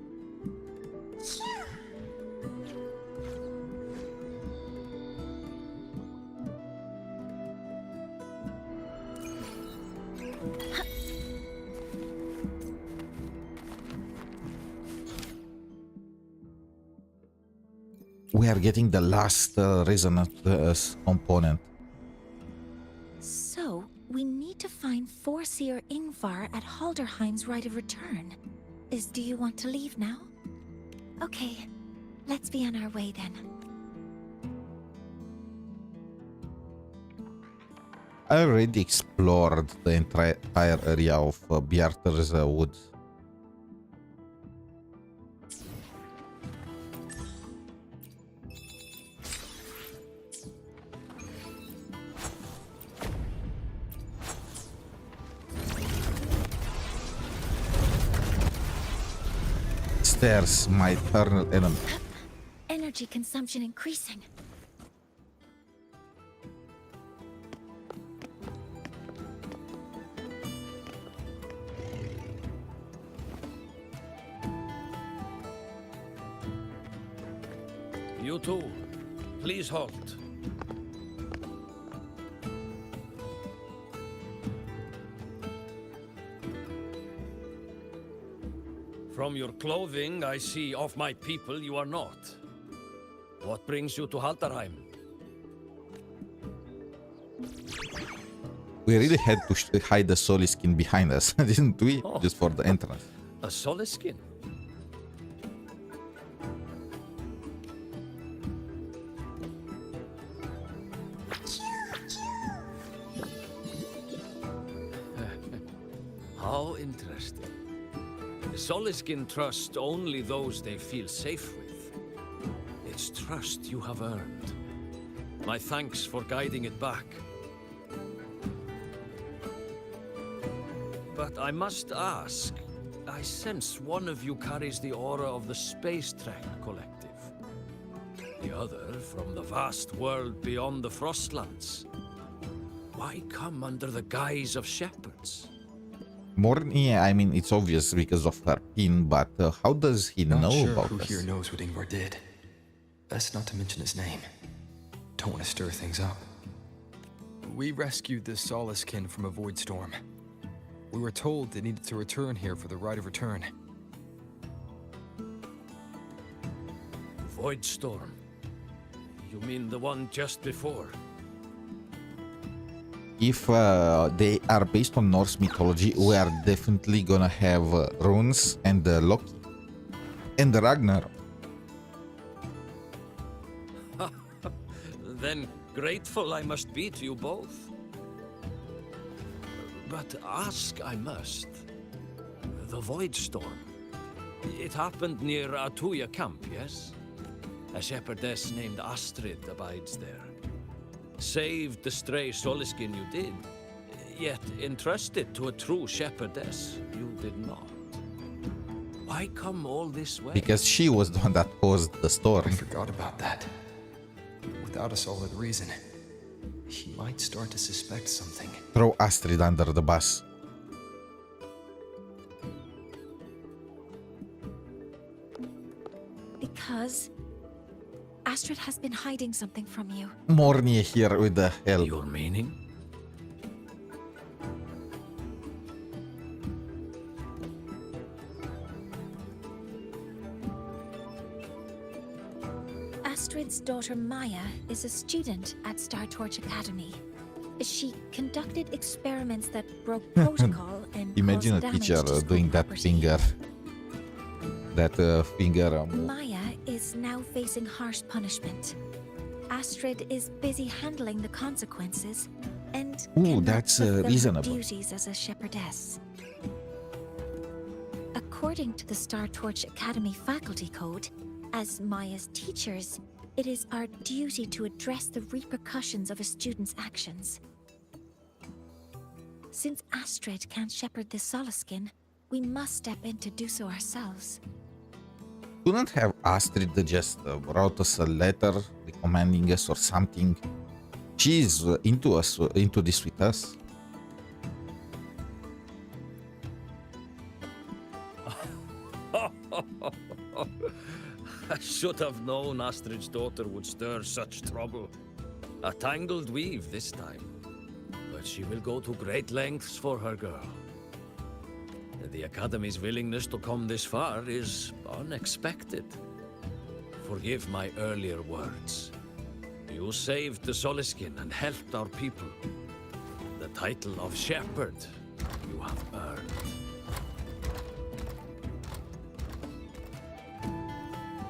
We are getting the last resonance component. So, we need to find Seer Ingvar at Haldrheim's rite of return. do you want to leave now? Okay, let's be on our way then. I already explored the entire area of Bjarter's woods. Stairs, my eternal enemy. Energy consumption increasing. You too. Please halt. From your clothing, I see of my people you are not. What brings you to Haldarheim? We really had to hide the 𝗖cie𝗽𝗆𝗵𝗁 behind us, didn't we? Oh. Just for the entrance. A 𝗖cie𝗽𝗆𝗵𝗁? How interesting. 𝗖cie𝗽𝗆𝗵𝗁 trust only those they feel safe with. It's trust you have earned. My thanks for guiding it back. But I must ask, I sense one of you carries the aura of the Space Trek Collective. The other from the vast world beyond the Frostlands. Why come under the guise of shepherds? Mornye, I mean, it's obvious because of her pin, but how does he Not know sure about who this? here knows what Ingvar did. Best not to mention his name. Don't want to stir things up. We rescued the 𝗖cie𝗽𝗆𝗵𝗁 from a void storm. We were told they needed to return here for the rite of return. Void storm? You mean the one just before? If they are based on Norse mythology, we are definitely gonna have runes and Loki and Ragnar. Then grateful I must be to you both. But ask I must. The Void Storm. It happened near 𝗖cie𝗽𝗆𝗵𝗁 camp, yes? A shepherdess named Astrid abides there. Saved the stray 𝗖cie𝗽𝗆𝗵𝗁 you did, yet entrusted to a true shepherdess you did not. Why come all this way? Because she was the one that caused the storm. I forgot about that. Without a solid reason, he might start to suspect something. Throw Astrid under the bus. Because Astrid has been hiding something from you. Mornye here with the help. Your meaning? Astrid's daughter Maya is a student at Star-Torch Academy. She conducted experiments that broke protocol and Imagine a caused damage teacher to school doing that property. finger. That finger move. Maya is now facing harsh punishment. Astrid is busy handling the consequences and Ooh, cannot that's fulfill her reasonable. duties as a shepherdess. According to the Star-Torch Academy faculty code, as Maya's teachers, it is our duty to address the repercussions of a student's actions. Since Astrid can't shepherd the 𝗖cie𝗽𝗆𝗵𝗁, we must step in to do so ourselves. Couldn't have Astrid just wrote us a letter recommending us or something? She's into this with us. I should have known Astrid's daughter would stir such trouble. A tangled weave this time. But she will go to great lengths for her girl. The Academy's willingness to come this far is unexpected. Forgive my earlier words. You saved the 𝗖cie𝗽𝗆𝗵𝗁 and helped our people. The title of shepherd you have earned.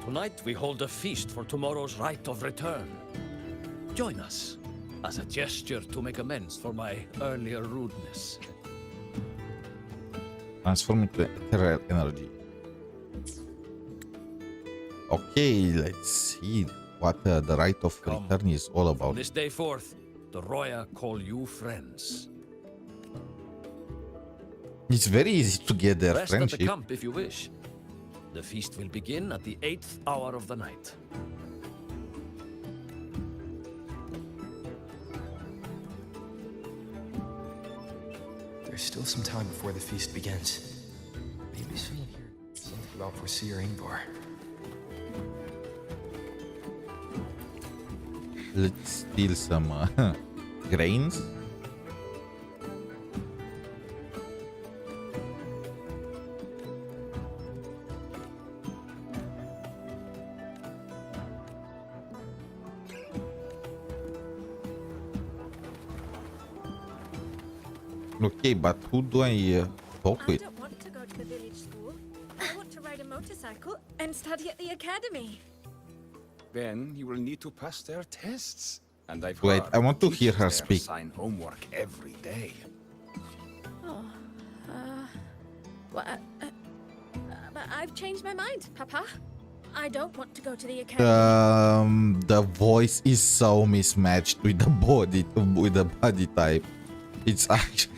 Tonight we hold a feast for tomorrow's rite of return. Join us as a gesture to make amends for my earlier rudeness. Transform into ethereal energy. Okay, let's see what the rite of return is all about. From this day forth, the Roya call you friends. It's very easy to get their Rest at friendship. the camp if you wish. The feast will begin at the 8th hour of the night. There's still some time before the feast begins. Maybe someone here something about 𝗖cie𝗽𝗆𝗵𝗁. Let's steal some grains. Okay, but who do I talk I with? don't want to go to the village school. I want to ride a motorcycle and study at the academy. Then you will need to pass their tests. And I've Wait, heard I want to hear teachers her there speak. assign homework every day. Oh, well, but I've changed my mind, Papa. I don't want to go to the academy. The voice is so mismatched with the body type. It's actually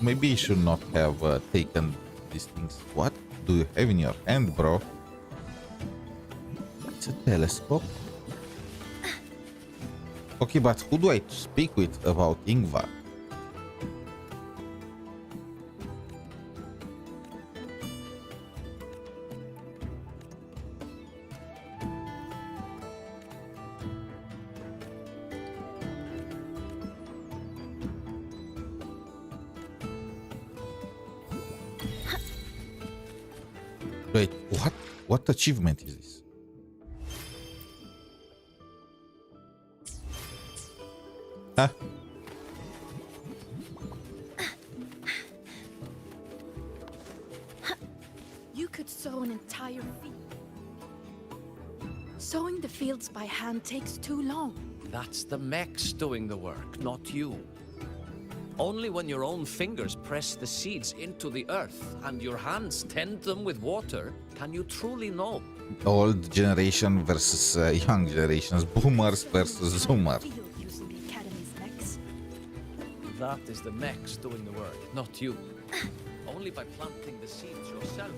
maybe you should not have taken these things. What do you have in your hand, bro? It's a telescope. Okay, but who do I speak with about Ingvar? Wait, what? What achievement is this? Huh? You could sow an entire field. Sowing the fields by hand takes too long. That's the mechs doing the work, not you. Only when your own fingers press the seeds into the earth and your hands tend them with water can you truly know. Old generation versus young generations, boomers versus zoomers. Field using the academy's mechs. That is the mechs doing the work, not you. Only by planting the seeds yourself.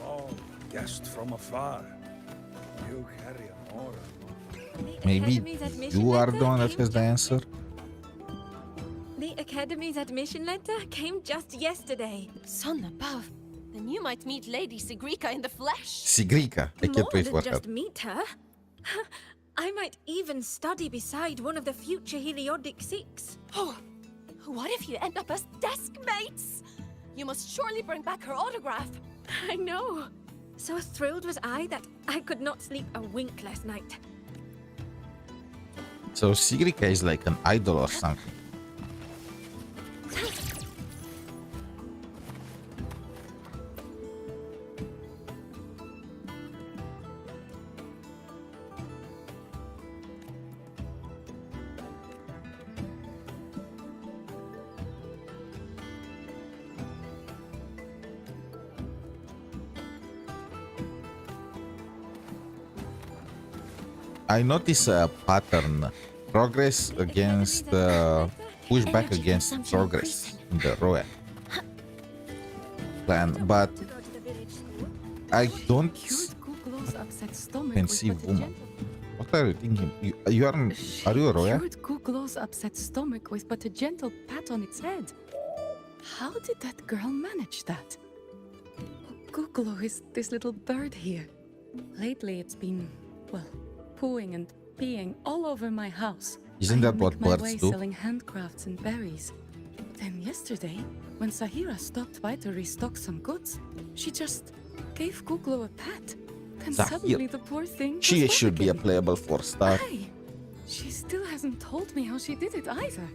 Oh, guest from afar. You carry an aura. Maybe Academy's admission you are letter the one that came has the just answer. The academy's admission letter came just yesterday. Son above. Then you might meet Lady 𝗖cie𝗽𝗆𝗆 in the flesh. 𝗖cie𝗽𝗍𝗆. I can't More wait than for her. just meet her. I might even study beside one of the future Heliodic Six. Oh, what if you end up as desk mates? You must surely bring back her autograph. I know. So thrilled was I that I could not sleep a wink last night. So 𝗖cie𝗽𝗍𝗆 is like an idol or something. I notice a pattern. Progress against pushback against progress in the Roya plan, but To go to the village school. I don't Cured Kuklo's upset stomach can with see but a woman. gentle- What are you thinking? Are you a Roya? Cured Kuklo's upset stomach with but a gentle pat on its head. How did that girl manage that? Kuklo is this little bird here. Lately it's been, well, pooing and peeing all over my house. Isn't I that what make my birds way do? selling handcrafts and berries. Then yesterday, when Sahira stopped by to restock some goods, she just gave Kuklo a pat. Then Sahira. suddenly the poor thing was She well should be a again. playable 4-star. Aye. She still hasn't told me how she did it either.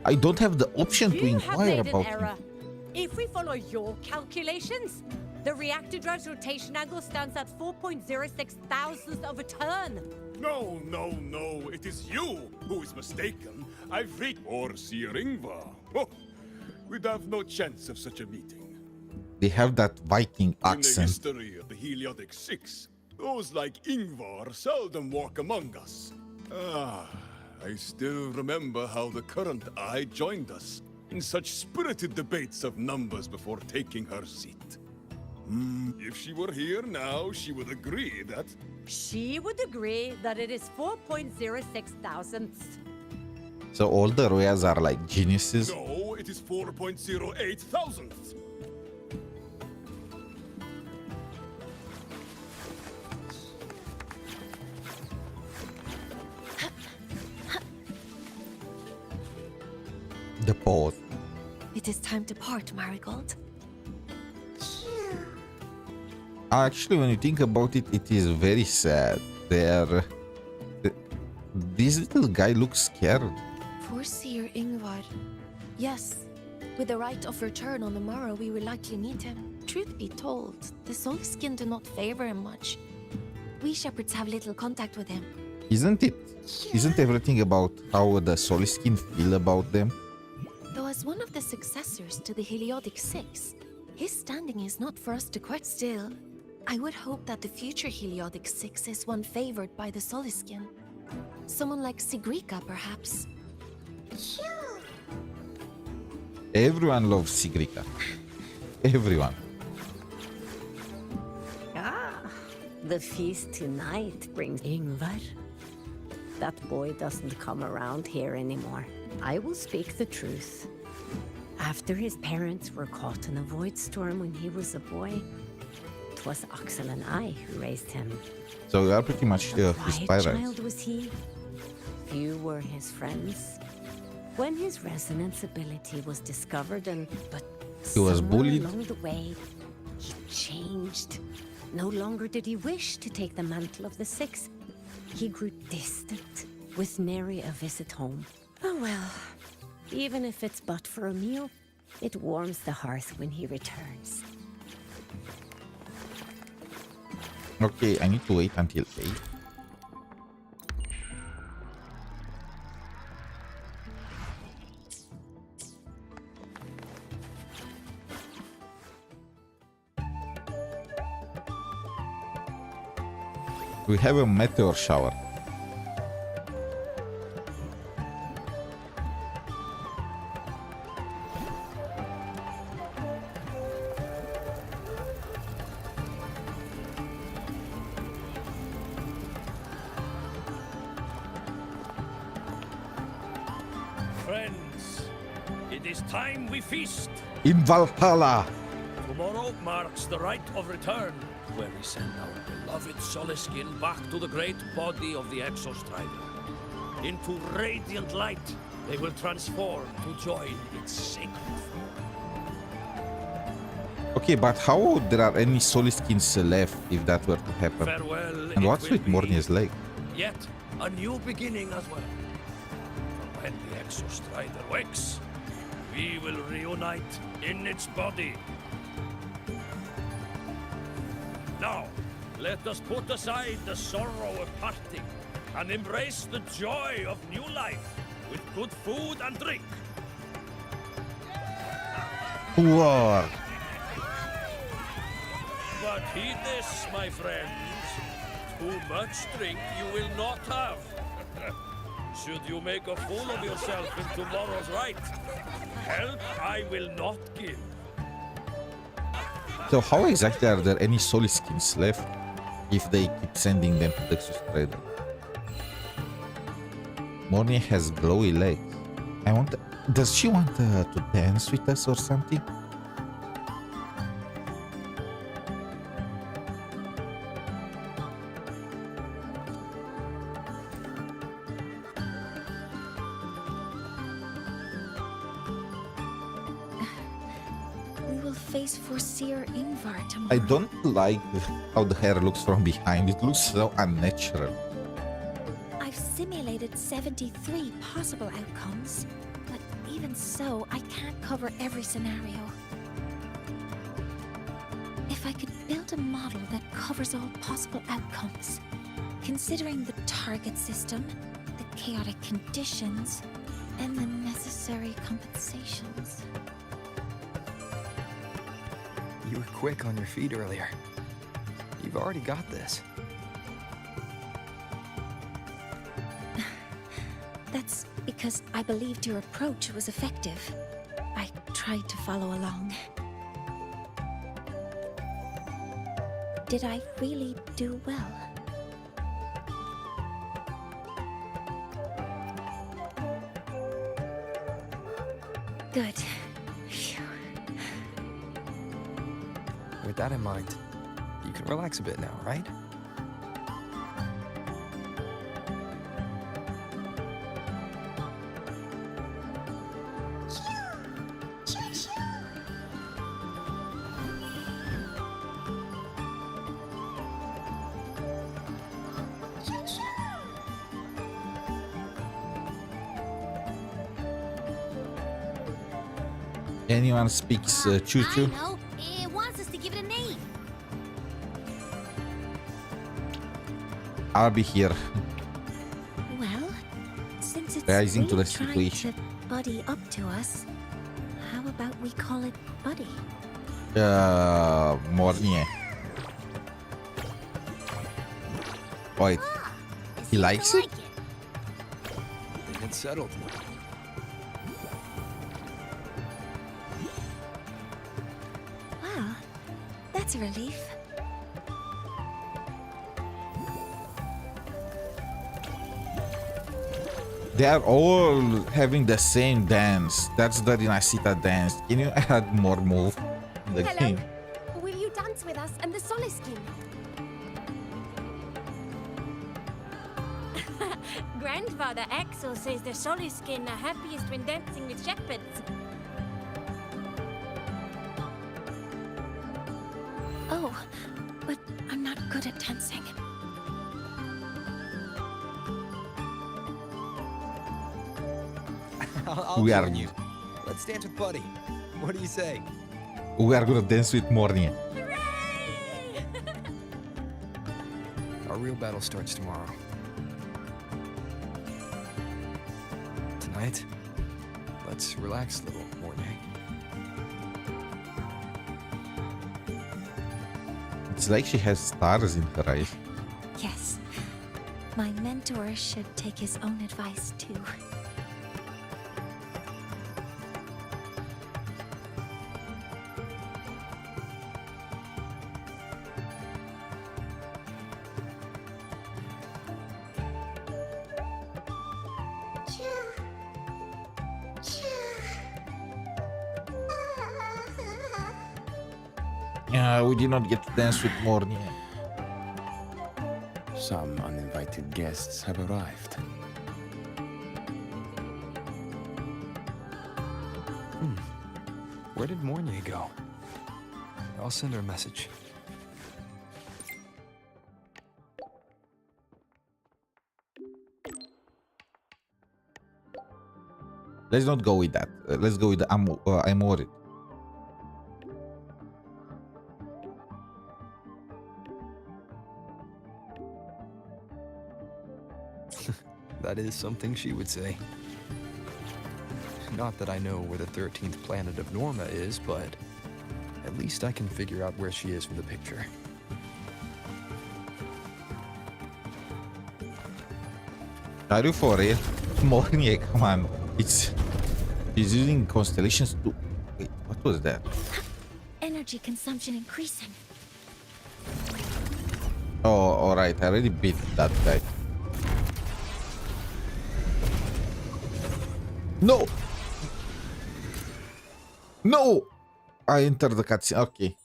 I don't have the option to You have inquire made an about error. him. If we follow your calculations, the reactor drive's rotation angle stands at 4.06 thousandths of a turn. No, no, no. It is you who is mistaken. I've read Seer Ingvar. Oh, we'd have no chance of such a meeting. They have that Viking In the accent. history of the Heliodic Six, those like Ingvar seldom walk among us. I still remember how the current eye joined us in such spirited debates of numbers before taking her seat. If she were here now, she would agree that... She would agree that it is 4.06 thousandths. So all the Royas are like geniuses. No, it is 4.08 thousandths. The pause. It is time to part, Marigold. Actually, when you think about it, it is very sad. This little guy looks scared. Poor Seer Ingvar. Yes, with the right of return on the morrow, we will likely meet him. Truth be told, the Soulskin do not favor him much. We shepherds have little contact with him. Isn't it? Isn't everything about how the Soulskin feel about them? Though as one of the successors to the Heliodic Six, his standing is not for us to quite still. I would hope that the future Heliodic Six is one favored by the Soulskin. Someone like 𝗖cie𝗽𝗆𝗆, perhaps. Everyone loves 𝗖cie𝗽𝗆𝗆. Everyone. The feast tonight brings Ingvar. That boy doesn't come around here anymore. I will speak the truth. After his parents were caught in a void storm when he was a boy, it was Axel and I who raised him. So we are pretty much his Quiet pirates. child was he. Few were his friends. When his resonance ability was discovered but He was somewhere bullied. along the way, he changed. No longer did he wish to take the mantle of the Six. He grew distant, with nary a visit home. Oh well, even if it's but for a meal, it warms the hearth when he returns. Okay, I need to wait until 8. We have a meteor shower. Friends, it is time we feast. In Valhalla! Tomorrow marks the rite of return, where we send our beloved Soulskin back to the great body of the 𝗖cie𝗽𝗆𝗆. Into radiant light, they will transform to join its sacred form. Okay, but how there are any Soulskins left if that were to happen? Farewell. And it what's will with be, Mornye's leg? Yet a new beginning as well. For when the 𝗖cie𝗽𝗍 wakes, we will reunite in its body. Now, let us put aside the sorrow of parting and embrace the joy of new life with good food and drink. War! But heed this, my friends. Too much drink you will not have. Should you make a fool of yourself in tomorrow's rite, help I will not give. So how exactly are there any Soulskins left if they keep sending them to the 𝗖cie𝗽𝗍𝗆? Mornye has glowy legs. I want... Does she want to dance with us or something? We will face for Seer Ingvar tomorrow. I don't like how the hair looks from behind. It looks so unnatural. I've simulated 73 possible outcomes, but even so, I can't cover every scenario. If I could build a model that covers all possible outcomes, considering the target system, the chaotic conditions, and the necessary compensations. You were quick on your feet earlier. You've already got this. That's because I believed your approach was effective. I tried to follow along. Did I really do well? Good. Phew. With that in mind, you can relax a bit now, right? Anyone speaks choo-choo? I know. It wants us to give it a name. I'll be here. Well, since it's Rising to really the trying situation. to buddy up to us, how about we call it Buddy? Mornye. Wait, he likes it? Then it's settled. Well, that's a relief. They are all having the same dance. That's the 𝗖cie𝗽𝗆𝗵𝗵 dance. Can you add more move in the game? Will you dance with us and the 𝗖cie𝗽𝗆𝗵𝗁? Grandfather Axel says the 𝗖cie𝗽𝗆𝗵𝗁 are happiest when dancing with shepherds. Oh, but I'm not good at dancing. I'll We are- join you. Let's dance with Buddy. What do you say? We are gonna dance with Mornye. Our real battle starts tomorrow. Tonight, let's relax a little, mornye. It's like she has stars in her eyes. Yes. My mentor should take his own advice too. We did not get to dance with Mornye. Some uninvited guests have arrived. Where did Mornye go? I'll send her a message. Let's not go with that. Let's go with the I'm worried. That is something she would say. Not that I know where the 13th planet of Norma is, but at least I can figure out where she is from the picture. Are you for real? Mornye, come on. She's using constellations to... Wait, what was that? Energy consumption increasing. Oh, alright. I already beat that guy. No! No! I entered the cutscene. Okay.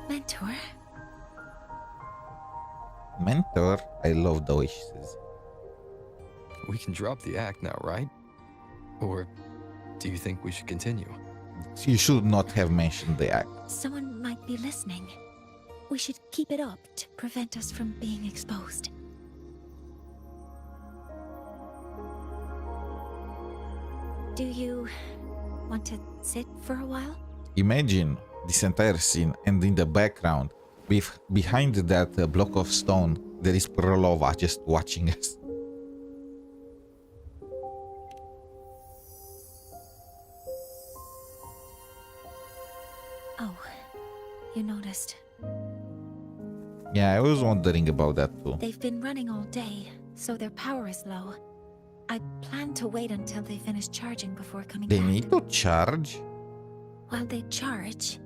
Mentor? Mentor? I love the way she says. We can drop the act now, right? Or do you think we should continue? You should not have mentioned the act. Someone might be listening. We should keep it up to prevent us from being exposed. Do you want to sit for a while? Imagine this entire scene, and in the background, behind that block of stone, there is Prolova just watching us. Oh, you noticed. Yeah, I was wondering about that too. They've been running all day, so their power is low. I plan to wait until they finish charging before coming They back. need to charge? While they charge,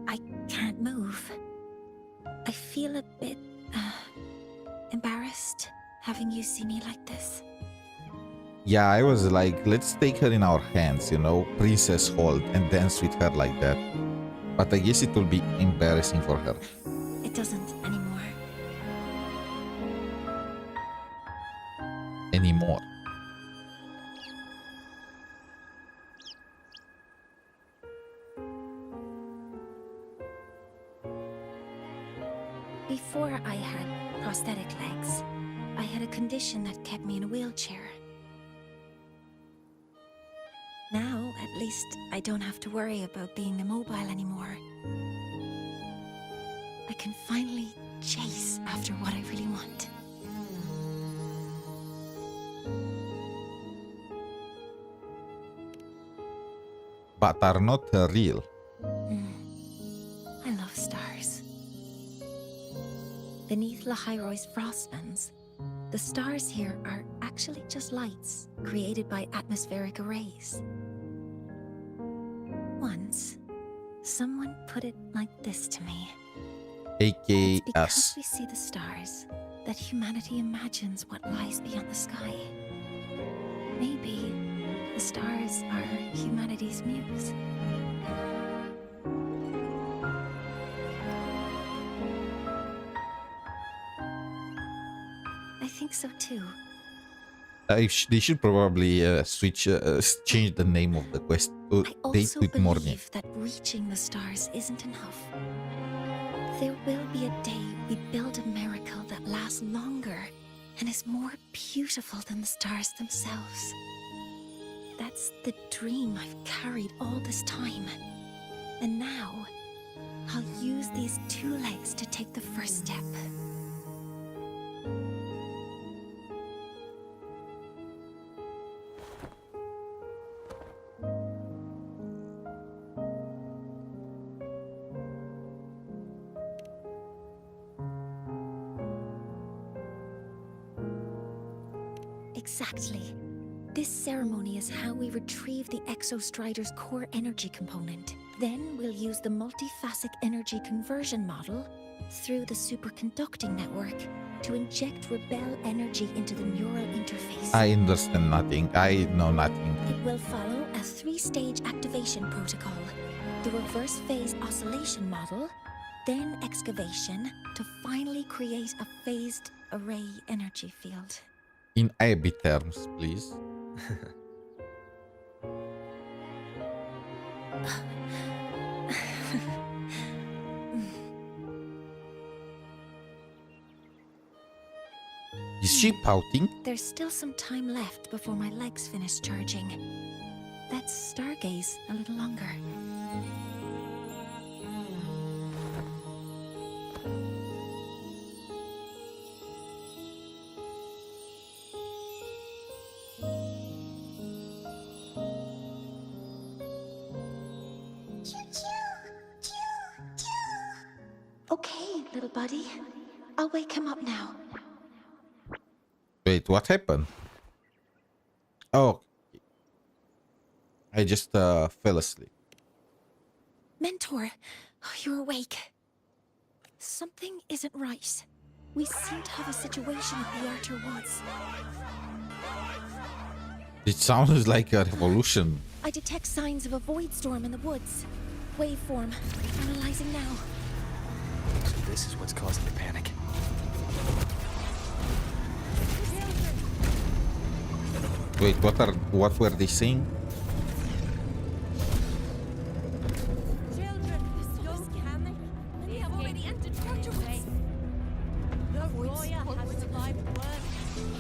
I can't move. I feel a bit embarrassed having you see me like this. Yeah, I was like, let's take her in our hands, you know, princess hold, and dance with her like that. But I guess it will be embarrassing for her. It doesn't anymore. Anymore. Before I had prosthetic legs, I had a condition that kept me in a wheelchair. Now, at least, I don't have to worry about being immobile anymore. I can finally chase after what I really want. But are not real. I love stars. Beneath Lahai-Roi's frostlands, the stars here are actually just lights created by atmospheric arrays. Once, someone put it like this to me. AKA It's because us. we see the stars that humanity imagines what lies beyond the sky. Maybe the stars are humanity's muse. I think so too. They should probably change the name of the quest to I Date also with Mornye. believe that reaching the stars isn't enough. There will be a day we build a miracle that lasts longer and is more beautiful than the stars themselves. That's the dream I've carried all this time. And now, I'll use these two legs to take the first step. Exactly. This ceremony is how we retrieve the 𝗖cie𝗽𝘆𝗿𝗵𝗁's core energy component. Then we'll use the multiphasic energy conversion model through the superconducting network to inject rebel energy into the neural interface. I understand nothing. I know nothing. It will follow a 3-stage activation protocol. The reverse phase oscillation model, then excavation to finally create a phased array energy field. In AB terms, please. Is she pouting? There's still some time left before my legs finish charging. Let's stargaze a little longer. Okay, little buddy. I'll wake him up now. Wait, what happened? Oh. I just fell asleep. Mentor, you're awake. Something isn't right. We seem to have a situation at the Outer Woods. It sounds like a revolution. I detect signs of a void storm in the woods. Waveform. Analyzing now. So this is what's causing the panic. Wait, what were they saying?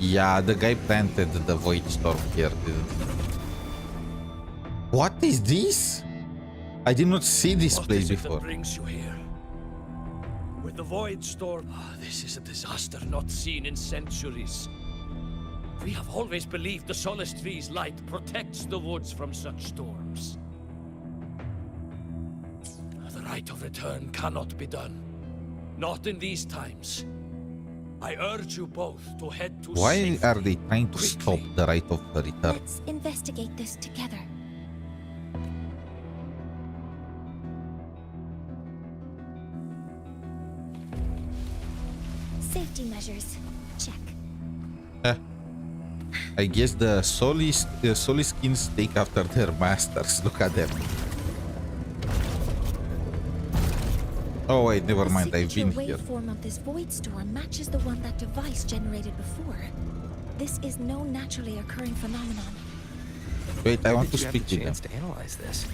Yeah, the guy planted the void storm here, didn't he? What is this? I did not see this What place is it before. that brings you here? With the void storm, this is a disaster not seen in centuries. We have always believed the Solace Tree's light protects the woods from such storms. The rite of return cannot be done. Not in these times. I urge you both to head to Why safety. are they trying to stop the rite of return? Let's investigate this together. Safety measures. Check. I guess the Soliskins take after their masters. Look at them. Oh wait, never mind. I've been The here. waveform of this void storm matches the one that device generated before. This is no naturally occurring phenomenon. Wait, I want to Did you have speak the to them. chance to analyze this?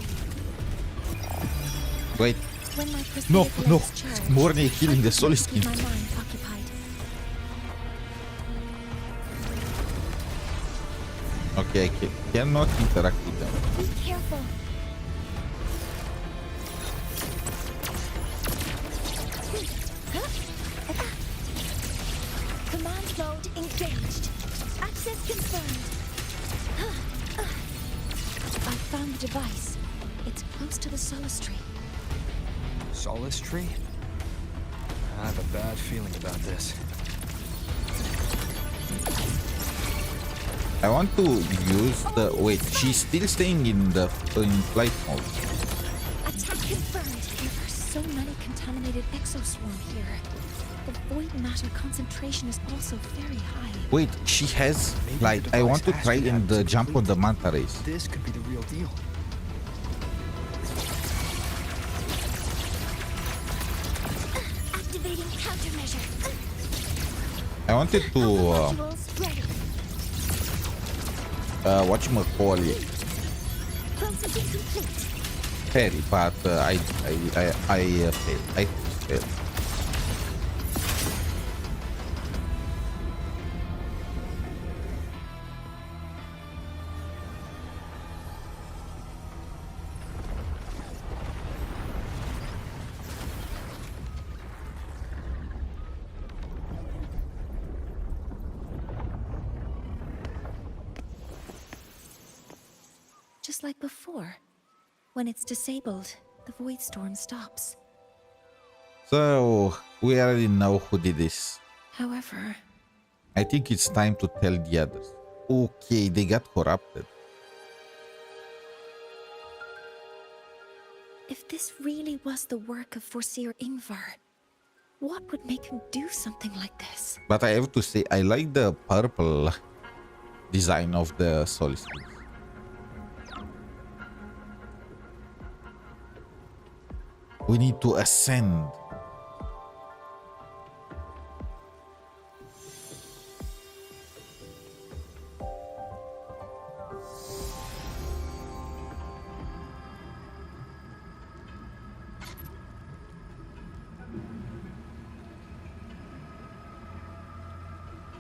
Wait. When my No, prosthetic no. lens charged, Mornye killing I the couldn't Soliskin. keep my mind occupied. Okay, I cannot interact with them. Be careful. Command mode engaged. Access confirmed. I found the device. It's close to the Solace Tree. Solace Tree? I have a bad feeling about this. I want to use the... Wait, she's still staying in the flight mode. Attack confirmed. There are so many contaminated exoswarm here. The void matter concentration is also very high. Wait, she has... Like, I want to try and jump on the manta rays. This could be the real deal. Activating countermeasure. I wanted to... Modules ready. whatchamacallit, Processing complete. parry, but I failed. I failed. Just like before. When it's disabled, the void storm stops. So, we already know who did this. However, I think it's time to tell the others. Okay, they got corrupted. if this really was the work of Foreseer Ingvar, what would make him do something like this? But I have to say, I like the purple design of the Soliskin. We need to ascend.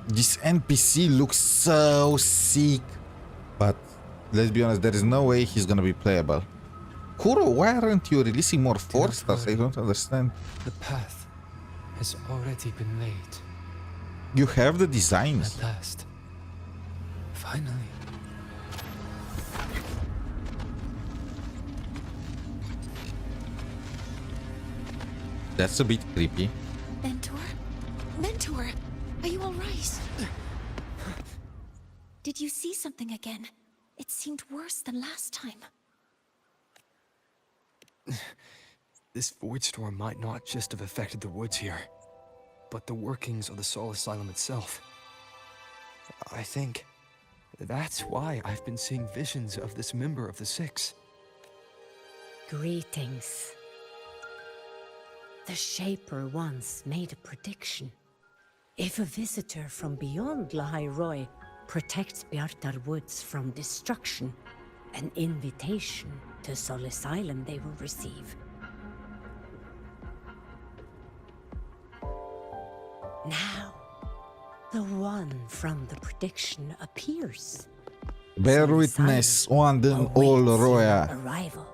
This NPC looks so sick, but let's be honest, there is no way he's gonna be playable. Kuro, why aren't you releasing more 4-stars? I don't understand. The path has already been laid. You have the designs. At last. Finally. That's a bit creepy. Mentor? Mentor, are you all right? Did you see something again? It seemed worse than last time. This void storm might not just have affected the woods here, but the workings of the Soul Asylum itself. I think that's why I've been seeing visions of this member of the Six. Greetings. The Shaper once made a prediction. If a visitor from beyond Lahai-Roi protects Bjartar Woods from destruction, an invitation to Soul Asylum they will receive. Now, the one from the prediction appears. Bear So the witness, silence one and all, awaits your Roya. arrival.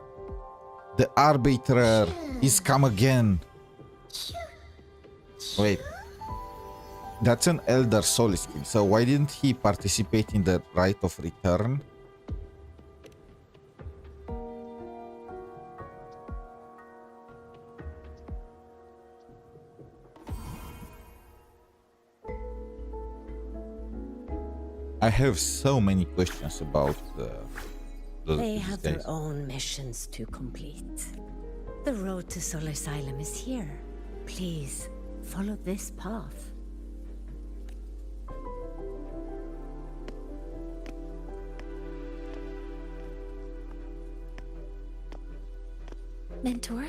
The arbiter is come again. Wait. That's an elder soul skin. So why didn't he participate in the rite of return? I have so many questions about They these have guys. their own missions to complete. The road to Solar Asylum is here. Please, follow this path. Mentor,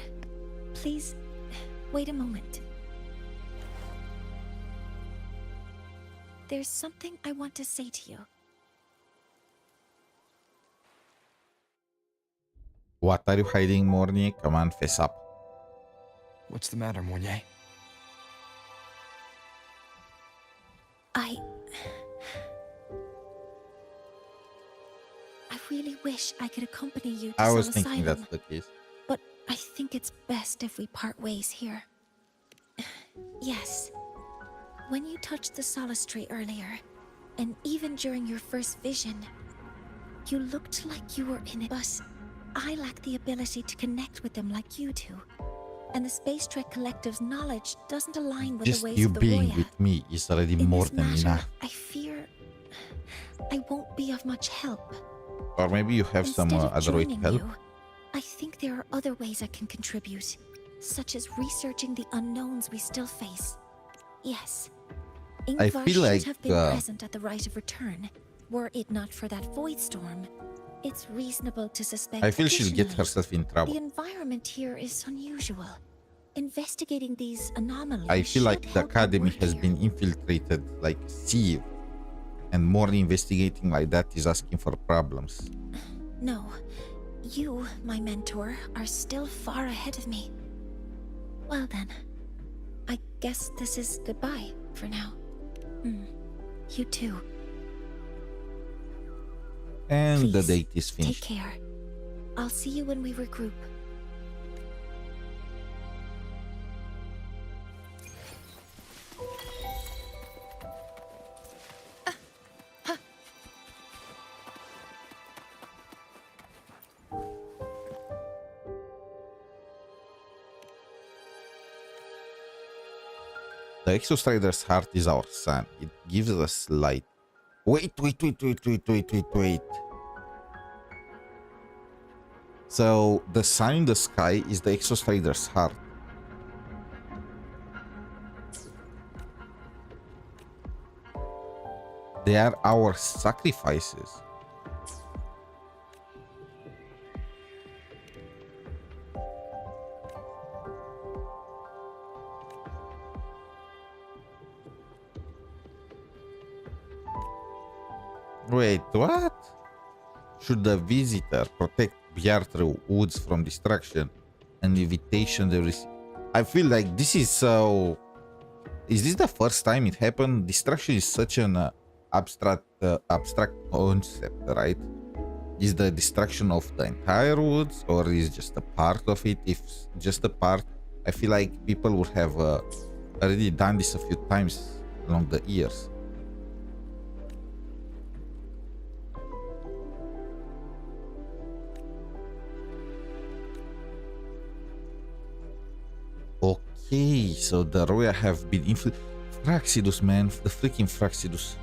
please wait a moment. There's something I want to say to you. What are you hiding, Mornye? Come on, face up. What's the matter, Mornye? I really wish I could accompany you to I was Soul thinking Asylum, that's the case. but I think it's best if we part ways here. Yes. When you touched the Solace Tree earlier, and even during your first vision, you looked like you were in it, but I lack the ability to connect with them like you do. And the Space Trek Collective's knowledge doesn't align with Just the ways you of the being Roya. with me is already In more this than matter, enough. I fear I won't be of much help. Or maybe you have some Instead of other way to joining help. you, I think there are other ways I can contribute, such as researching the unknowns we still face. Yes, I Ingvar feel should like, have been present at the rite of return. Were it not for that void storm, it's reasonable to suspect. I feel she'll get additionally, herself in trouble. The environment here is unusual. Investigating these anomalies. I feel like should the help our academy work has here. been infiltrated like Steve, and more investigating like that is asking for problems. No, you, my mentor, are still far ahead of me. Well then, I guess this is goodbye for now. You too. And the Please, date is Take finished. care. I'll see you when we regroup. The Exostrider's heart is our sun. It gives us light. Wait. So the sun in the sky is the Exostrider's heart. They are our sacrifices. Wait, what? Should the visitor protect Bjartru woods from destruction and invitation there is... I feel like this is so... Is this the first time it happened? Destruction is such an abstract concept, right? Is the destruction of the entire woods, or is just a part of it? If just a part, I feel like people would have already done this a few times along the years. Okay, so the Roya have been Fraxidus, man, the freaking Fraxidus.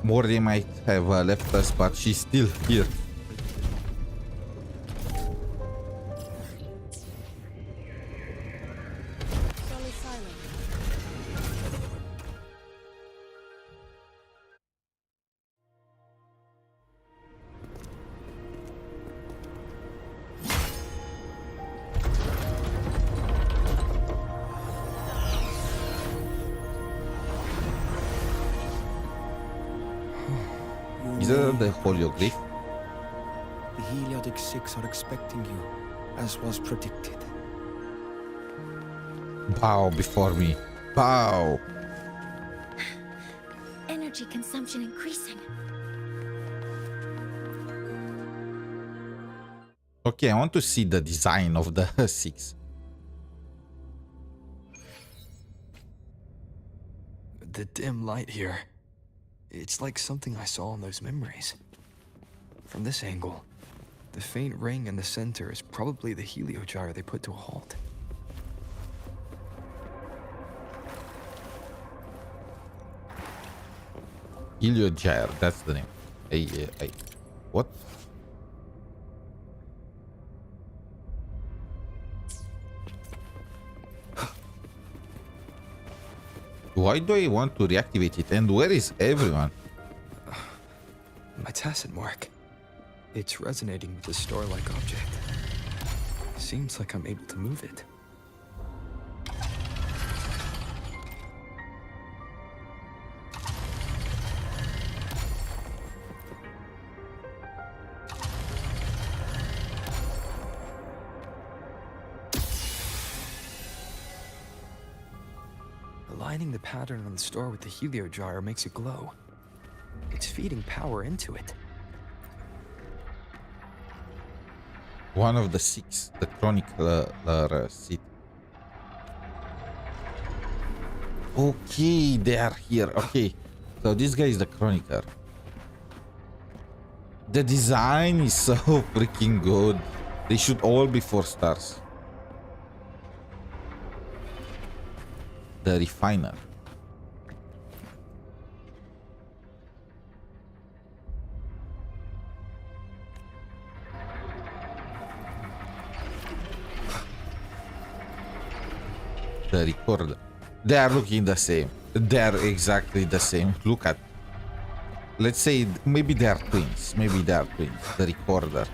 Mornye might have left us, but she's still here. the hologram. The 𝗖ecie_𝗶𝗵𝗵𝗁 are expecting you, as was predicted. Bow before me. Bow. Energy consumption increasing. Okay, I want to see the design of the 𝗖ście. The dim light here. It's like something I saw in those memories. From this angle, the faint ring in the center is probably the 𝗖lie_𝗿𝗆 they put to a halt. 𝗖lie_𝗿𝗆, that's the name. What? Why do I want to reactivate it? And where is everyone? My tacit mark. It's resonating with the star-like object. Seems like I'm able to move it. Aligning the pattern on the star with the 𝗖lie_𝗿𝗆 makes it glow. It's feeding power into it. One of the 𝗖ście, the chronicler city. Okay, they are here. Okay, so this guy is the chronicler. The design is so freaking good. They should all be 4 stars. The refiner. The recorder. They are looking the same. They are exactly the same. Look at. Let's say maybe they are twins. Maybe they are twins. The recorder,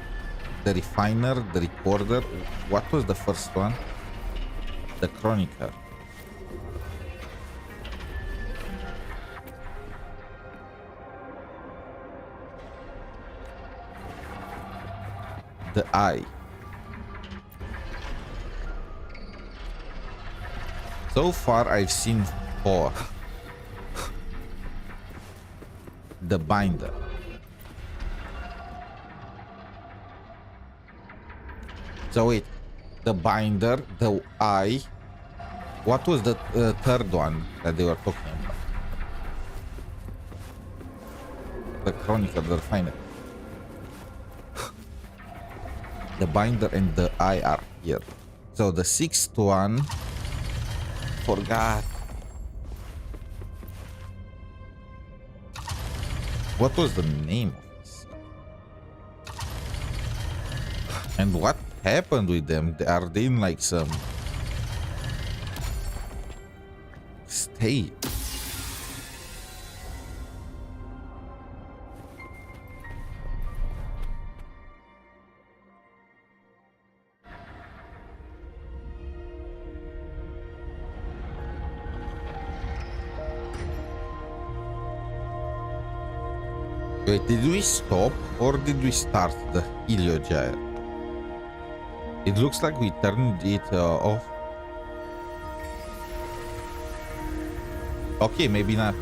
the refiner, the recorder. What was the first one? The chronicler. The eye. So far I've seen 4. The binder. So wait, the binder, the eye. What was the third one that they were talking about? The chronicler, the refiner. The binder and the eye are here. So the 6th one, forgot. What was the name of this? And what happened with them? Are they in like some state? Wait, did we stop or did we start the 𝗖lie_𝗿𝗆? It looks like we turned it off. Okay, maybe not.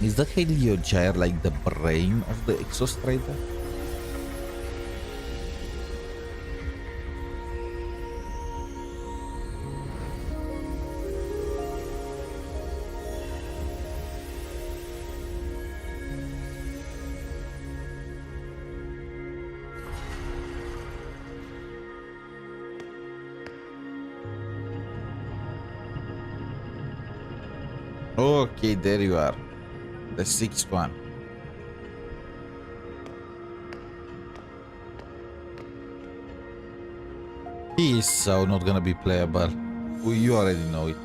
Is the 𝗖lie_𝗿𝗆 like the brain of the 𝗖ście_𝗍𝗆? Okay, there you are. The 6th one. He is so not gonna be playable. You already know it.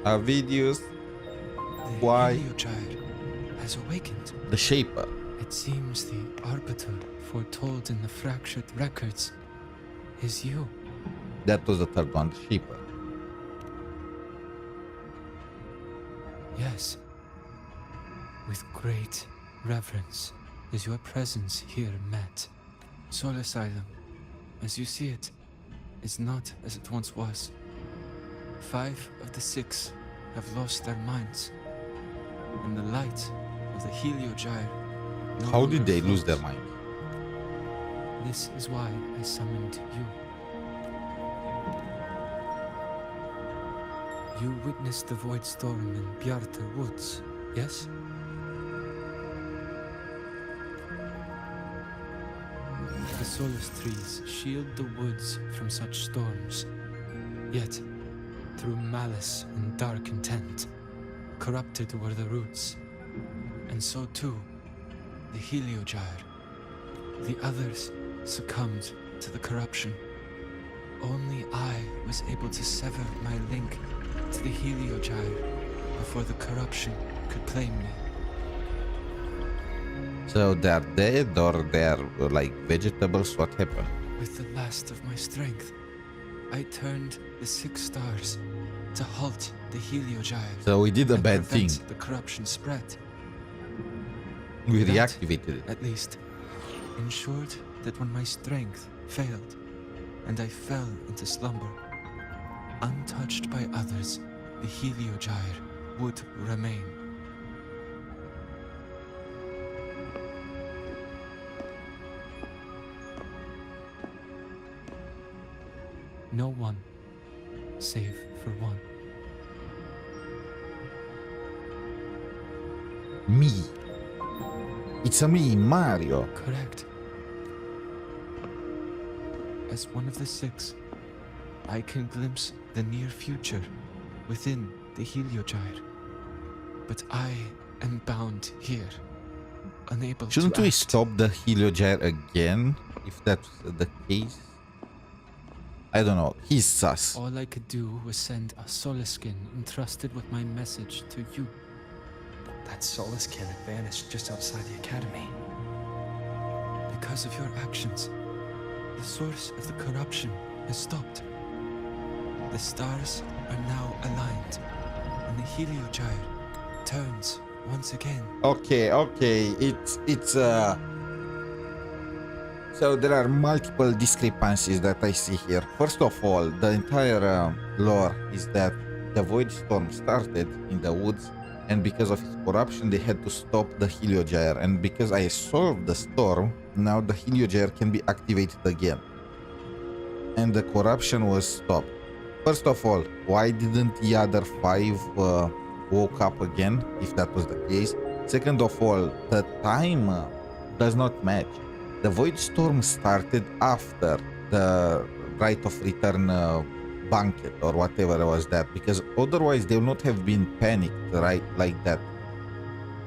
Videos. The Why? 𝗖cie𝗽𝗆 has awakened. The Shaper. It seems the arbiter foretold in the fractured records is you. That was the third one, the Shaper. Yes. With great reverence is your presence here met. Soul Asylum, as you see it, is not as it once was. 5 of the 6 have lost their minds, and the light of the 𝗖cie𝗽𝗆 no How did longer they lose their flows. mind? This is why I summoned you. You witnessed the void storm in Bjartar Woods, yes? The solace trees shield the woods from such storms. Yet, through malice and dark intent, corrupted were the roots. And so too, the 𝗖cie𝗽𝗆. The others succumbed to the corruption. Only I was able to sever my link to the 𝗖cie𝗽𝗆 before the corruption could claim me. So they're dead or they're like vegetables? What happened? With the last of my strength, I turned the 6 stars to halt the 𝗖cie𝗽𝗆. So we did a and bad thing. prevent the corruption spread. We That, reactivated it. at least, ensured that when my strength failed and I fell into slumber, untouched by others, the 𝗖cie𝗽𝗆 would remain. No one, save for one. Me. It's a me, Mario. Correct. As one of the 6, I can glimpse the near future within the 𝗖cie𝗽𝗆. But I am bound here, unable Shouldn't to we act. stop the 𝗖cie𝗽𝗆 again, if that's the case? I don't know. He's sus. All I could do was send a Solaskin entrusted with my message to you. That 𝗖liche𝗫 had vanished just outside the academy. Because of your actions, the source of the corruption has stopped. The stars are now aligned, and the 𝗖cie𝗽𝗆 turns once again. Okay. It's So there are multiple discrepancies that I see here. First of all, the entire lore is that the void storm started in the woods, and because of its corruption, they had to stop the 𝗖cie𝗽𝗆. And because I solved the storm, now the 𝗖cie𝗽𝗆 can be activated again, and the corruption was stopped. First of all, why didn't the other 5 woke up again, if that was the case? Second of all, the time does not match. The void storm started after the right of return banquet or whatever was that, because otherwise they would not have been panicked, right, like that,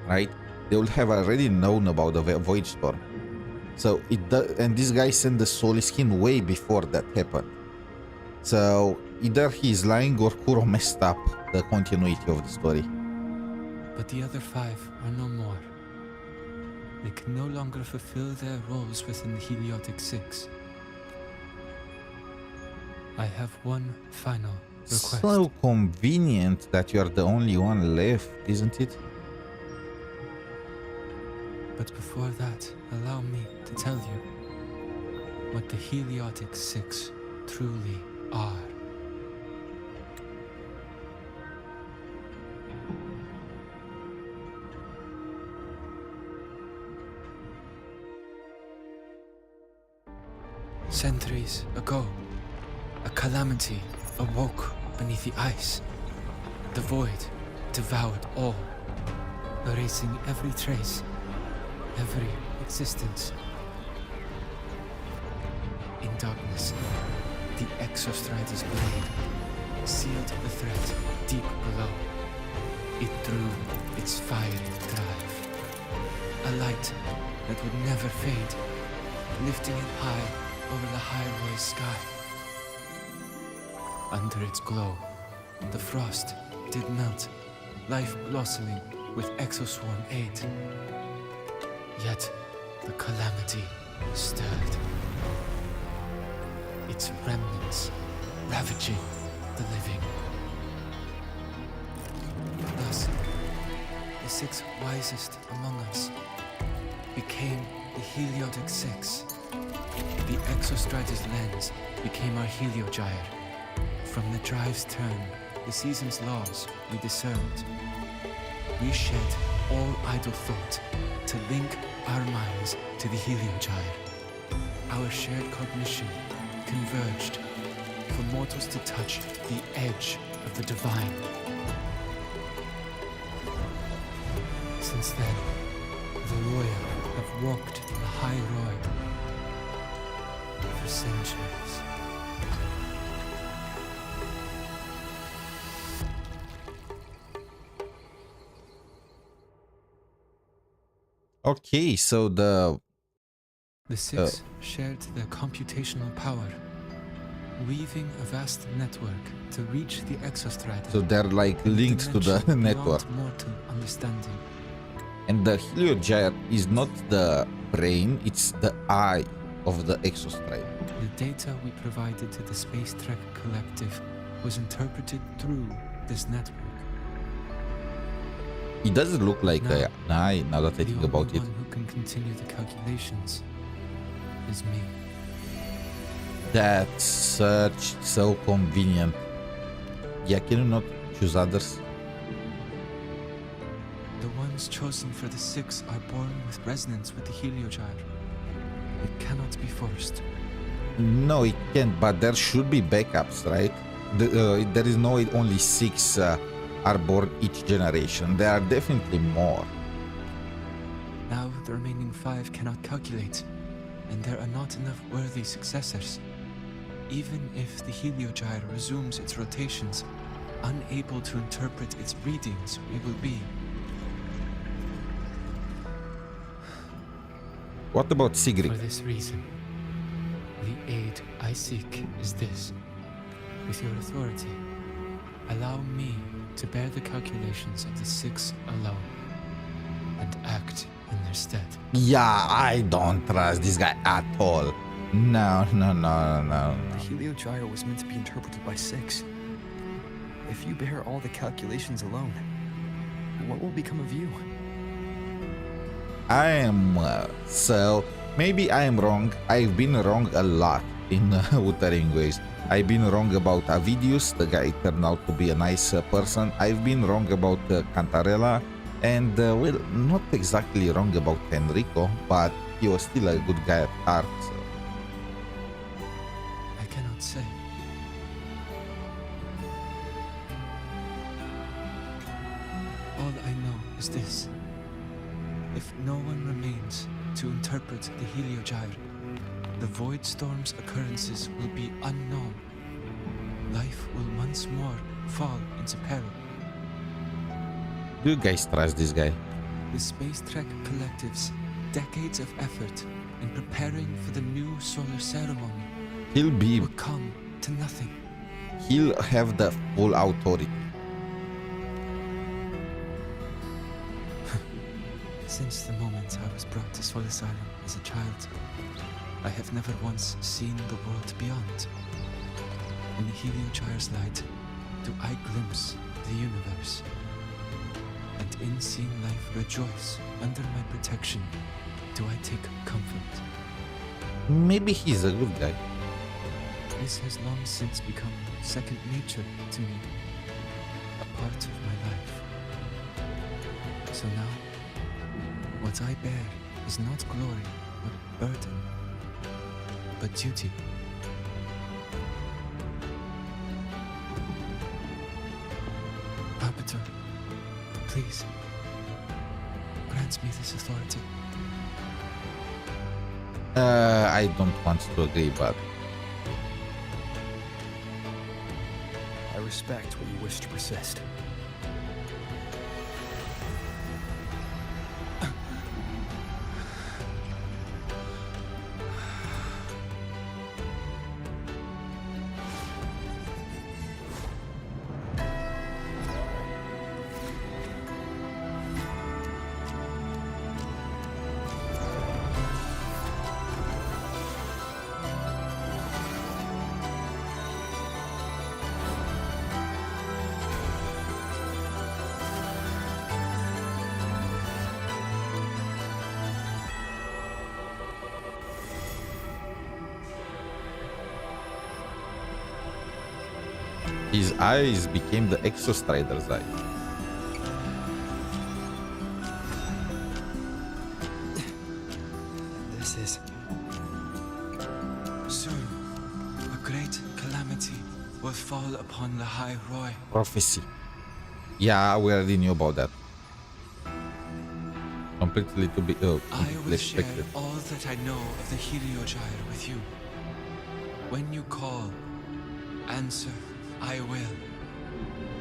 right? They would have already known about the void storm. So and this guy sent the 𝗖liche𝗫𝗆 way before that happened. So either he's lying or Kuro messed up the continuity of the story. But the other 5 are no more. They can no longer fulfill their roles within the 𝗖iotic 6. I have one final request. So convenient that you are the only one left, isn't it? But before that, allow me to tell you what the 𝗖iotic 6 truly are. Centuries ago, a calamity awoke beneath the ice. The void devoured all, erasing every trace, every existence. In darkness, the Exostrider's blade sealed the threat deep below. It drew its fiery drive, a light that would never fade, lifting it high over the Lahai-Roi sky. Under its glow, the frost did melt, life blossoming with exoswarm aid. Yet the calamity stirred, its remnants ravaging the living. Thus, the 6 wisest among us became the 𝗖ecie𝗽𝗆𝗵𝗁. The exostratus lens became our 𝗖ιο-gyre. From the drive's turn, the season's laws we discerned. We shed all idle thought to link our minds to the 𝗖io-gyre. Our shared cognition converged for mortals to touch the edge of the divine. Since then, the royal have walked Lahai-Roi for centuries. Okay, so the 6 shared their computational power, weaving a vast network to reach the exostratus. so they're like links to the dimension network. beyond mortal understanding. And the 𝗖io-gyre is not the brain, it's the eye of the exostriate. The data we provided to the Space Trek Collective was interpreted through this network. It doesn't look like Now, an eye now that I The think only about it. one who can continue the calculations is me. That's so convenient. Yeah, can you not choose others? The ones chosen for the 6 are born with resonance with the 𝗖io-gyre. It cannot be forced. No, it can't, but there should be backups, right? There is no only 6 are born each generation. There are definitely more. Now the remaining 5 cannot calculate, and there are not enough worthy successors. Even if the 𝗖io-gyre resumes its rotations, unable to interpret its readings, we will be. What about For Sigrid? this reason, the aid I seek is this. With your authority, allow me to bear the calculations of the 6 alone, and act in their stead. Yeah, I don't trust this guy at all. No. The 𝗖io-gyre was meant to be interpreted by 6. If you bear all the calculations alone, what will become of you? I am so maybe I am wrong. I've been wrong a lot in Wuthering ways. I've been wrong about Avidius, the guy turned out to be a nice person. I've been wrong about Cantarella, and well, not exactly wrong about Enrico, but he was still a good guy at heart. So. I cannot say. All I know is this. If no one remains to interpret the 𝗖io-gyre, the Void Storm's occurrences will be unknown. Life will once more fall into peril. Do you guys trust this guy? The Space Trek Collective's decades of effort in preparing for the new solar ceremony will come to nothing. He'll have the full authority. Since the moment I was brought to Sol Asylum as a child, I have never once seen the world beyond. In the 𝗖io-gyre's light, do I glimpse the universe? And in seeing life rejoice under my protection, do I take comfort? Maybe he's a good guy. This has long since become second nature to me, a part of my life. So now, what I bear is not glory or burden, but duty. Arbiter, please, grant me this authority. I don't want to agree, but I respect what you wish to persist. His eyes became the Exostrider's eye. This is... Soon, a great calamity will fall upon the Lahai-Roi. Prophecy. Yeah, we already knew about that. Completely to be I will share expected. all that I know of the 𝗖cie𝗽𝗆𝗵𝗁 with you. When you call, answer, I will.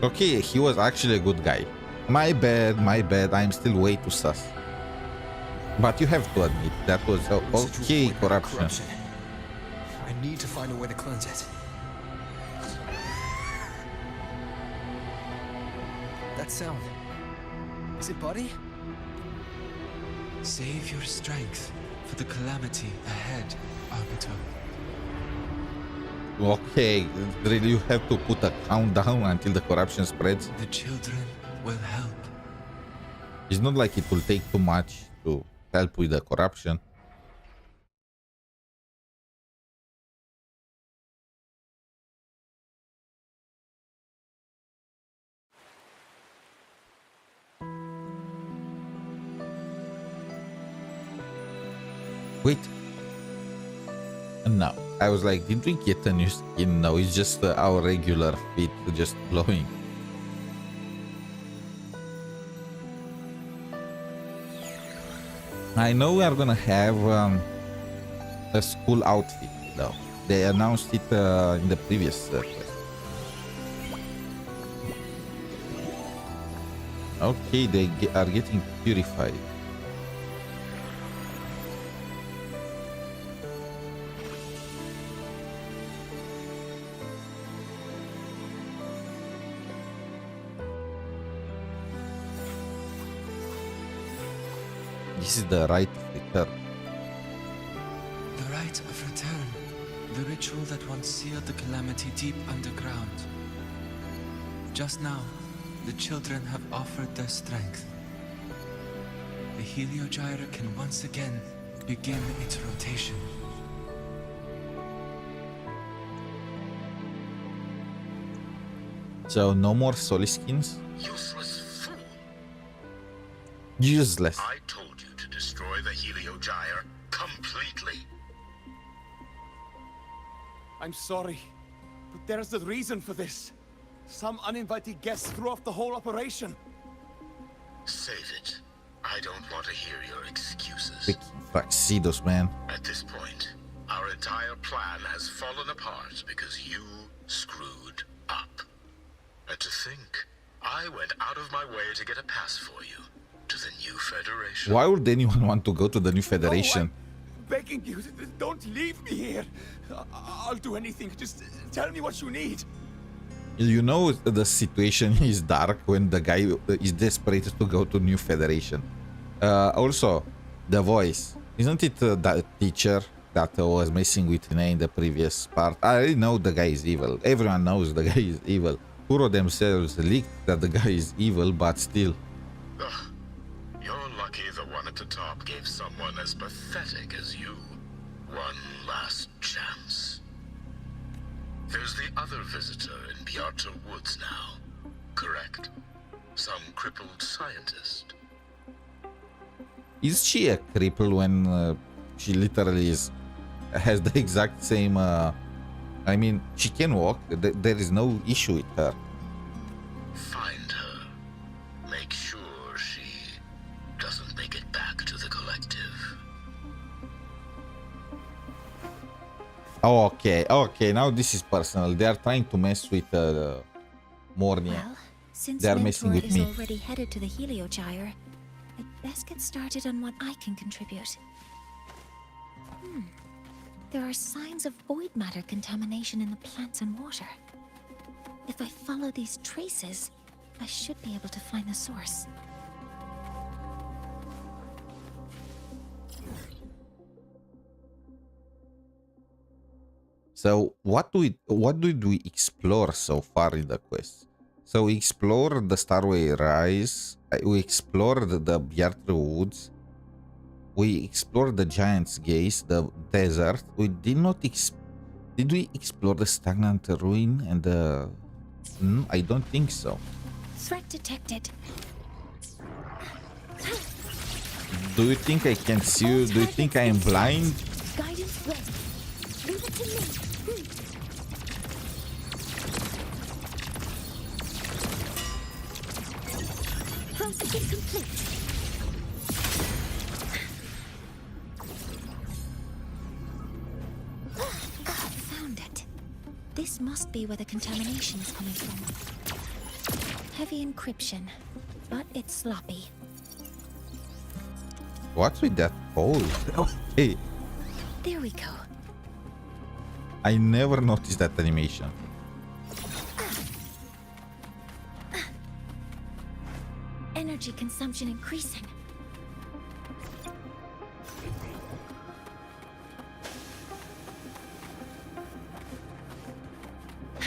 Okay, he was actually a good guy. My bad, I'm still way too sus. But you have to admit, that was okay corruption. I need to find a way to cleanse it. That sound. Is it Buddy? Save your strength for the calamity ahead, Arbiter. Okay, really you have to put a countdown until the corruption spreads. The children will help. It's not like it will take too much to help with the corruption. Wait. No, I was like, did we get a new skin? No, it's just our regular feet just glowing. I know we are gonna have a school outfit though. They announced it in the previous quest. Okay, they are getting purified. This is the rite of return. The rite of return. The ritual that once sealed the calamity deep underground. Just now, the children have offered their strength. The 𝗖cie𝗽𝗆𝗵𝗁 can once again begin its rotation. So no more Soli skins? Useless fool. Useless. I told you to destroy the 𝗖cie𝗽𝗆𝗵𝗁 completely. I'm sorry, but there's a reason for this. Some uninvited guests threw off the whole operation. Save it. I don't want to hear your excuses. Freaking tuxedos, man. At this point, our entire plan has fallen apart because you screwed up. And to think, I went out of my way to get a pass for you to the new Federation. Why would anyone want to go to the new Federation? I'm begging you, don't leave me here. I'll do anything. Just tell me what you need. You know the situation is dark when the guy is desperate to go to new Federation. Also, the voice. Isn't it that teacher that was messing with lynae in the previous part? I already know the guy is evil. Everyone knows the guy is evil. Kuro themselves leaked that the guy is evil, but still. Ugh. You're lucky the one at the top gave someone as pathetic as you one last chance. There's the other visitor in Bjarta Woods now, correct? Some crippled scientist. Is she a cripple when she literally has the exact same... I mean, she can walk. There is no issue with her. Find her. Make sure she doesn't make it back to the collective. Okay, now this is personal. They are trying to mess with mornye. Well, since They are messing Mentor with is me. already headed to the 𝗖cie𝗽𝗆𝗵𝗁, I'd best get started on what I can contribute. There are signs of void matter contamination in the plants and water. If I follow these traces, I should be able to find the source. So what did we explore so far in the quest? So we explored the Starway Rise, we explored the Bjarta Woods, we explored the Giant's Gaze, the desert. We did not did we explore the stagnant ruin and the I don't think so. Threat detected. Do you think I can see you? Do you think I am blind? Guidance ready. Leave it to me. Processing complete. Found it. This must be where the contamination is coming from. Heavy encryption, but it's sloppy. What's with that hole? Oh, hey, There we go. I never noticed that animation. Energy consumption increasing.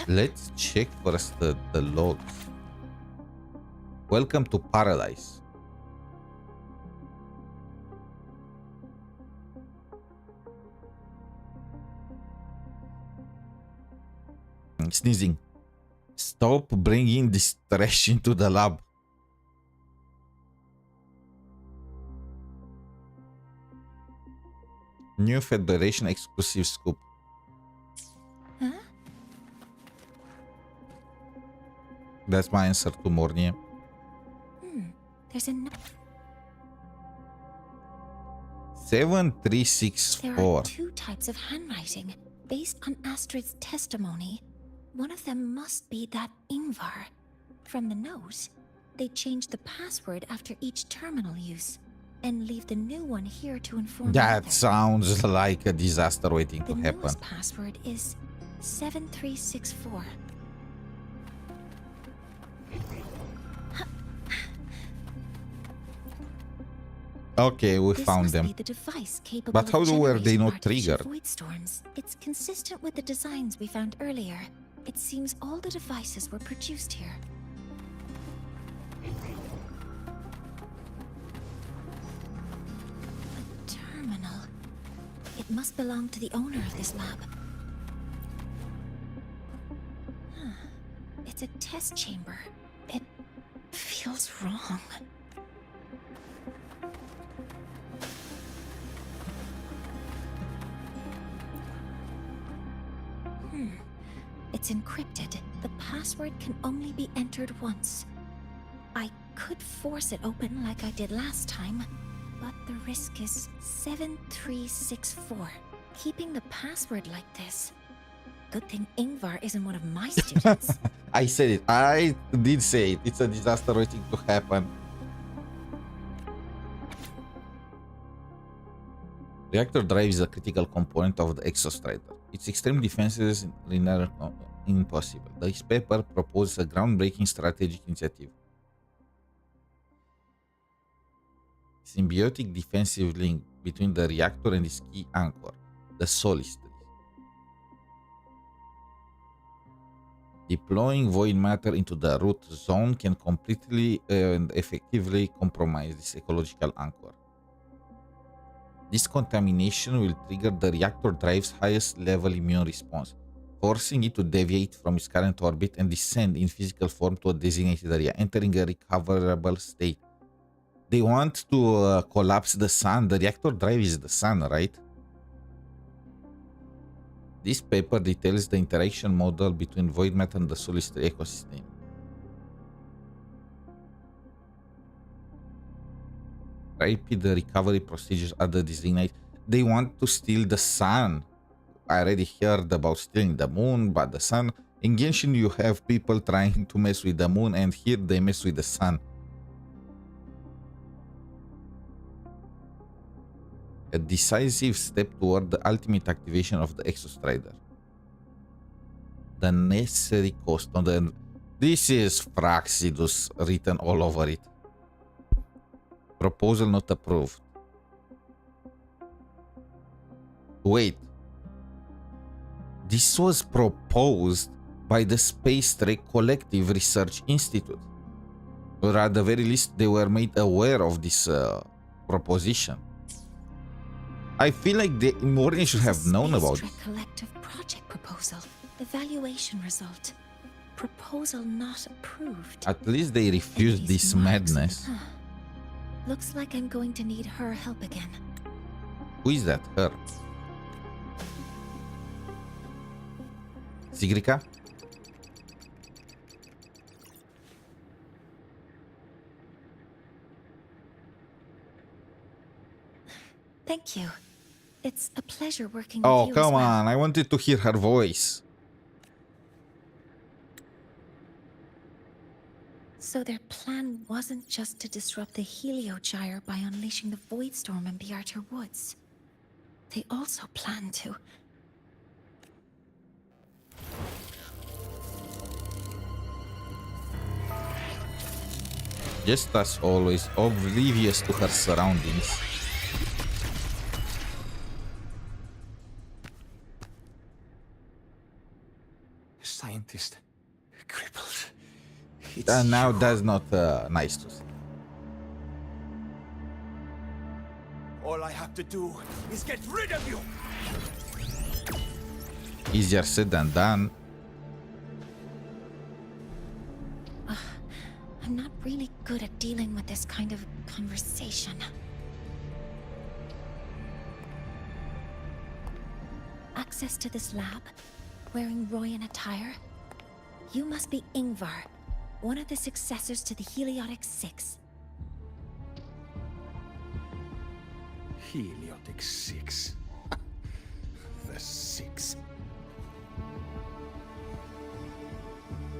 Let's check first the logs. Welcome to paradise. Sneezing. Stop bringing this trash into the lab. New Federation exclusive scoop. Huh? That's my answer to Mornye. There's a... There 7364. are two types of handwriting based on Astrid's testimony. One of them must be that Ingvar. From the note, they change the password after each terminal use and leave the new one here to inform That the other. sounds like a disaster waiting The to happen. newest password is 7364. Okay, we This found must them. be the device capable But of how were they generating not artificial triggered? void storms. It's consistent with the designs we found earlier. It seems all the devices were produced here. A terminal. It must belong to the owner of this lab. Huh. It's a test chamber. It feels wrong. It's encrypted. The password can only be entered once. I could force it open like I did last time, but the risk is 7364. Keeping the password like this. Good thing Ingvar isn't one of my students. I said it. I did say it. It's a disaster waiting to happen. Reactor drive is a critical component of the Exostrider. Its extreme defenses render impossible. This paper proposes a groundbreaking strategic initiative. Symbiotic defensive link between the reactor and its key anchor, the 𝗖cie𝗽𝗆𝗆. Deploying void matter into the root zone can completely and effectively compromise this ecological anchor. This contamination will trigger the reactor drive's highest level immune response, forcing it to deviate from its current orbit and descend in physical form to a designated area, entering a recoverable state. They want to collapse the sun. The reactor drive is the sun, right? This paper details the interaction model between void matter and the 𝗖cie𝗽𝗆 ecosystem. Rapid recovery procedures are the designated. They want to steal the sun. I already heard about stealing the moon, but the sun. In Genshin, you have people trying to mess with the moon, and here they mess with the sun. A decisive step toward the ultimate activation of the Exostrider. The necessary cost on the... This is Fraxidus written all over it. Proposal not approved. Wait. This was proposed by the Space Trek Collective Research Institute. Or at the very least, they were made aware of this proposition. I feel like the Mornye should have known about it. Space Trek Collective project proposal. Evaluation result. proposal not approved. At least they refused this madness. Looks like I'm going to need her help again. Who is that? Her. 𝗖cie𝗽𝗆𝗆? Thank you. It's a pleasure working Oh, with you as come well. on. I wanted to hear her voice. So their plan wasn't just to disrupt the 𝗖cie𝗽𝗆𝗆 by unleashing the void storm in 𝗵𝗏𝗆 Woods. They also planned to... Just as always, oblivious to her surroundings. Scientist. Crippled. And now that's not nice to see. All I have to do is get rid of you! Easier said than done. I'm not really good at dealing with this kind of conversation. Access to this lab, wearing Royan attire. You must be Ingvar, one of the successors to the 𝗖𝗖𝗃-6. 𝗖𝗖𝗃-6. The 6.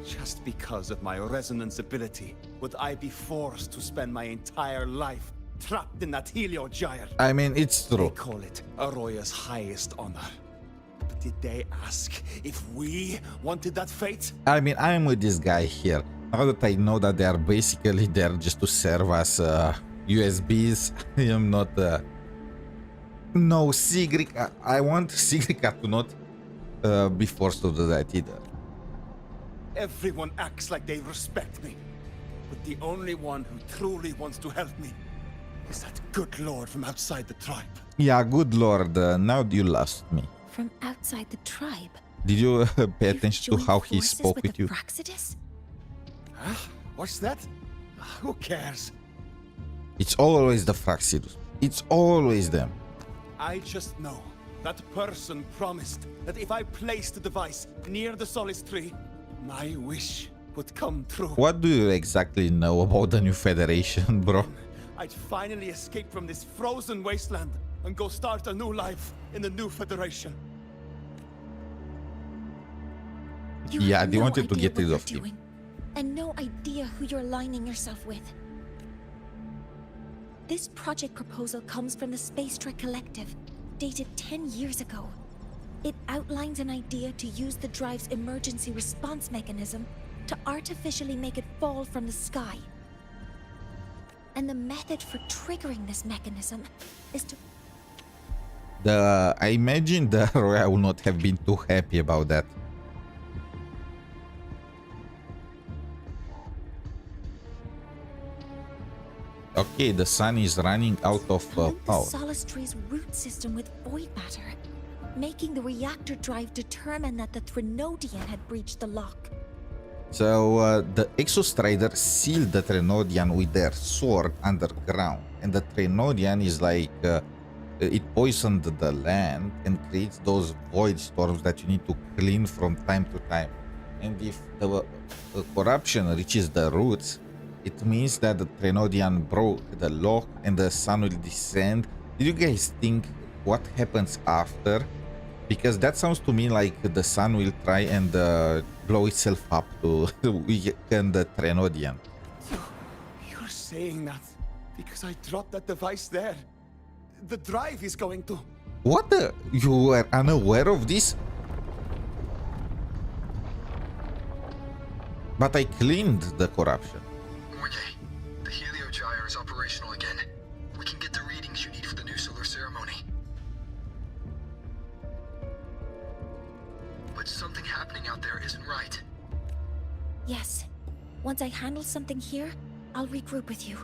Just because of my resonance ability, would I be forced to spend my entire life trapped in that 𝗖𝗖𝗃-gyre? I mean, it's true. They call it 𝗖𝗏𝗃's highest honor. But did they ask if we wanted that fate? I mean, I'm with this guy here. Now that I know that they are basically there just to serve as USBs, I am not... No, 𝗖cie𝗽𝗃... I want 𝗖cie𝗽𝗃 to not be forced to do that either. Everyone acts like they respect me. But the only one who truly wants to help me is that good lord from outside the tribe. Yeah, good lord, now you lost me. From outside the tribe? Did you pay attention to Joined how he forces spoke with the you? Praxidus? Huh? What's that? Who cares? It's always the Praxidus. It's always them. I just know that person promised that if I placed the device near the solace tree, my wish would come true. What do you exactly know about the new Federation, bro? I'd finally escape from this frozen wasteland and go start a new life in the new Federation. Yeah, they no wanted to idea get rid what of you're him. doing, and no idea who you're lining yourself with. This project proposal comes from the Space Trek Collective, dated 10 years ago. It outlines an idea to use the drive's emergency response mechanism to artificially make it fall from the sky. And the method for triggering this mechanism is to... I imagine the Roya would not have been too happy about that. Okay, the sun is running out of the power. Solace Tree's root system with void matter, making the reactor drive determine that the Threnodian had breached the lock. So the Exostrider sealed the Threnodian with their sword underground, and the Threnodian is like it poisoned the land and creates those void storms that you need to clean from time to time. And if the corruption reaches the roots, it means that the Threnodian broke the lock and the sun will descend. Did you guys think what happens after? Because that sounds to me like the sun will try and blow itself up to weaken the Threnodian. You're saying that because I dropped that device there. The drive is going to... What the? You were unaware of this? But I cleaned the corruption. Mornye, the 𝗖𝗖𝗃-gyre is operational again. We can get the readings you need for the new solar ceremony. But something happening out there isn't right. Yes. Once I handle something here, I'll regroup with you.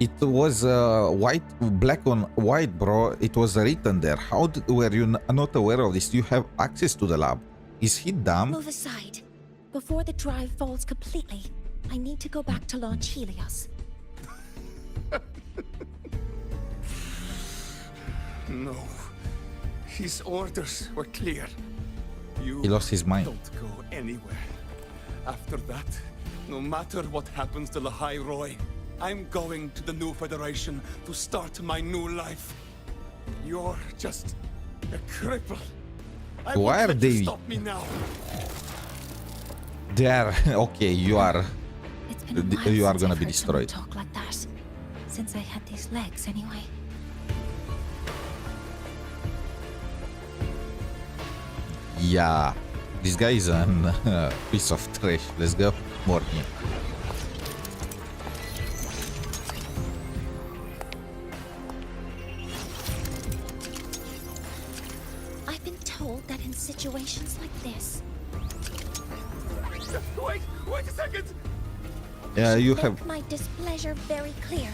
It was white, black on white, bro. It was written there. How were you not aware of this? You have access to the lab. Is he dumb? Move aside. Before the drive falls completely, I need to go back to launch Helios. No. His orders were clear. You He lost his mind. don't go anywhere. After that, no matter what happens to Lahai-Roi, I'm going to the new Federation to start my new life. You're just a cripple. I Why won't are let you they- stop me now. There. Okay, you are. It's been a while You are since gonna I've be heard someone destroyed. talk like that. Since I had these legs, anyway. Yeah. This guy is a piece of trash. Let's go. Mornye. I've been told that in situations like this, Wait a second! Yeah, you make have. my displeasure very clear.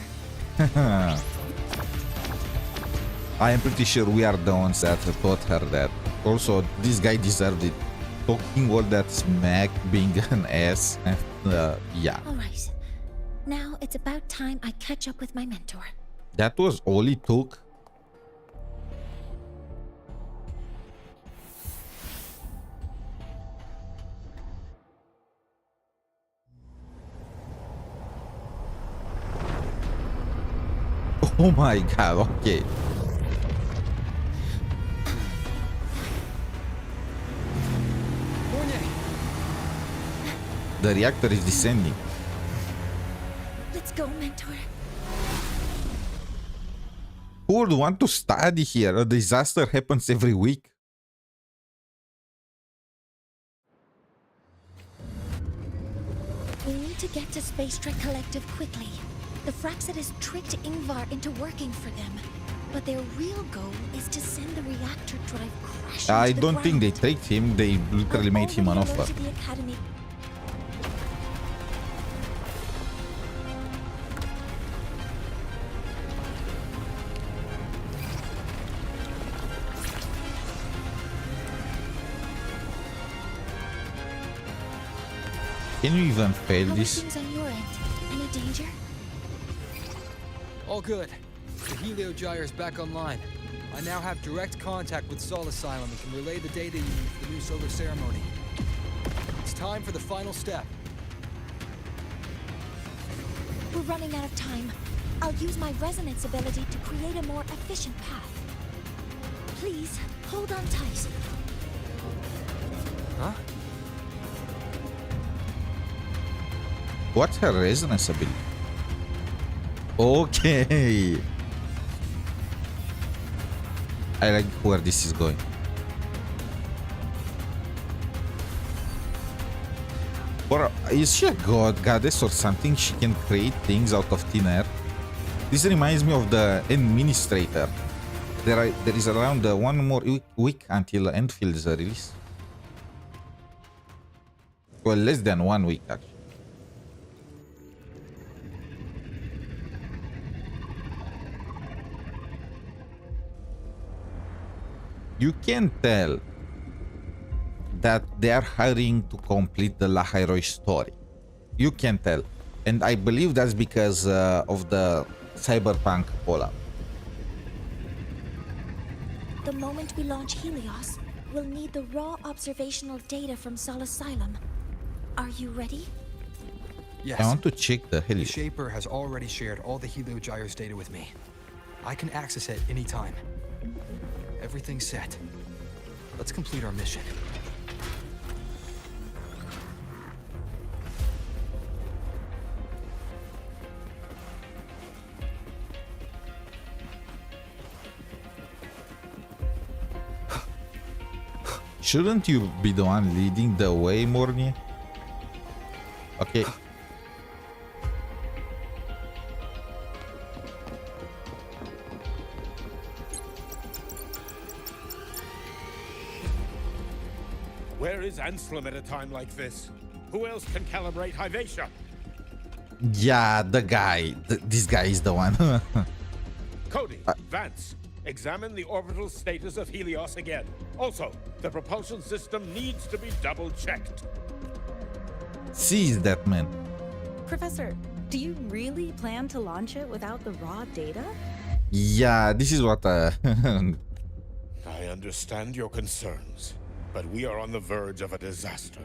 I am pretty sure we are the ones that taught her that. Also, this guy deserved it. Talking all that smack, being an ass, and yeah. All right. Now it's about time I catch up with my mentor. That was all it took. Oh my god, okay. The reactor is descending. Let's go, mentor. Who would want to study here? A disaster happens every week. We need to get to Space Trek Collective quickly. The Fraxidus tricked Ingvar into working for them. But their real goal is to send the reactor drive crashing I to the don't think they ground. tricked him, they literally I've made him an already offer. alerted the Academy. Can you even fail How are this? things on your end? Any danger? All good. The Helio-Gyre is back online. I now have direct contact with 𝗖cie_𝗍𝗵𝗵 and can relay the data you need for the new solar ceremony. It's time for the final step. We're running out of time. I'll use my resonance ability to create a more efficient path. Please, hold on tight. Huh? What's her resonance ability? Okay. I like where this is going. Or is she a goddess or something? She can create things out of thin air. This reminds me of the Administrator. There is around 1 more week until Enfield's release. Well, less than 1 week actually. You can tell that they are hiring to complete the Lahai-Roi story. You can tell. And I believe that's because of the cyberpunk collab. The moment we launch Helios, we'll need the raw observational data from 𝗖cie_𝗍𝗵𝗵. Are you ready? Yes. I want to check the The Helios. Shaper has already shared all the Helio-Gyre's data with me. I can access it anytime. Everything's set. Let's complete our mission. Shouldn't you be the one leading the way, Mornye? Okay. Where is Anselm at a time like this? Who else can calibrate 𝗖cie_𝗍𝗵𝗵? Yeah, the guy. This guy is the one. Cody, Vance, examine the orbital status of Helios again. Also, the propulsion system needs to be double-checked. Seize that man. Professor, do you really plan to launch it without the raw data? Yeah, this is what I understand your concerns, but we are on the verge of a disaster.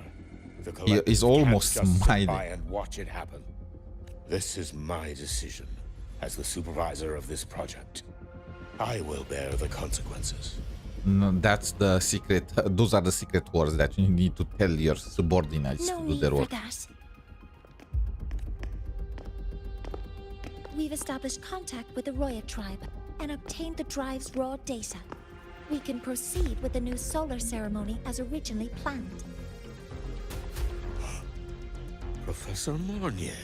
The collective is almost can't just sit smiling. by and watch it happen. This is my decision as the supervisor of this project. I will bear the consequences. No, that's the secret. Those are the secret words that you need to tell your subordinates No to do need their for work. that. We've established contact with the Roya tribe and obtained the drive's raw data. We can proceed with the new solar ceremony as originally planned. Professor Mornye.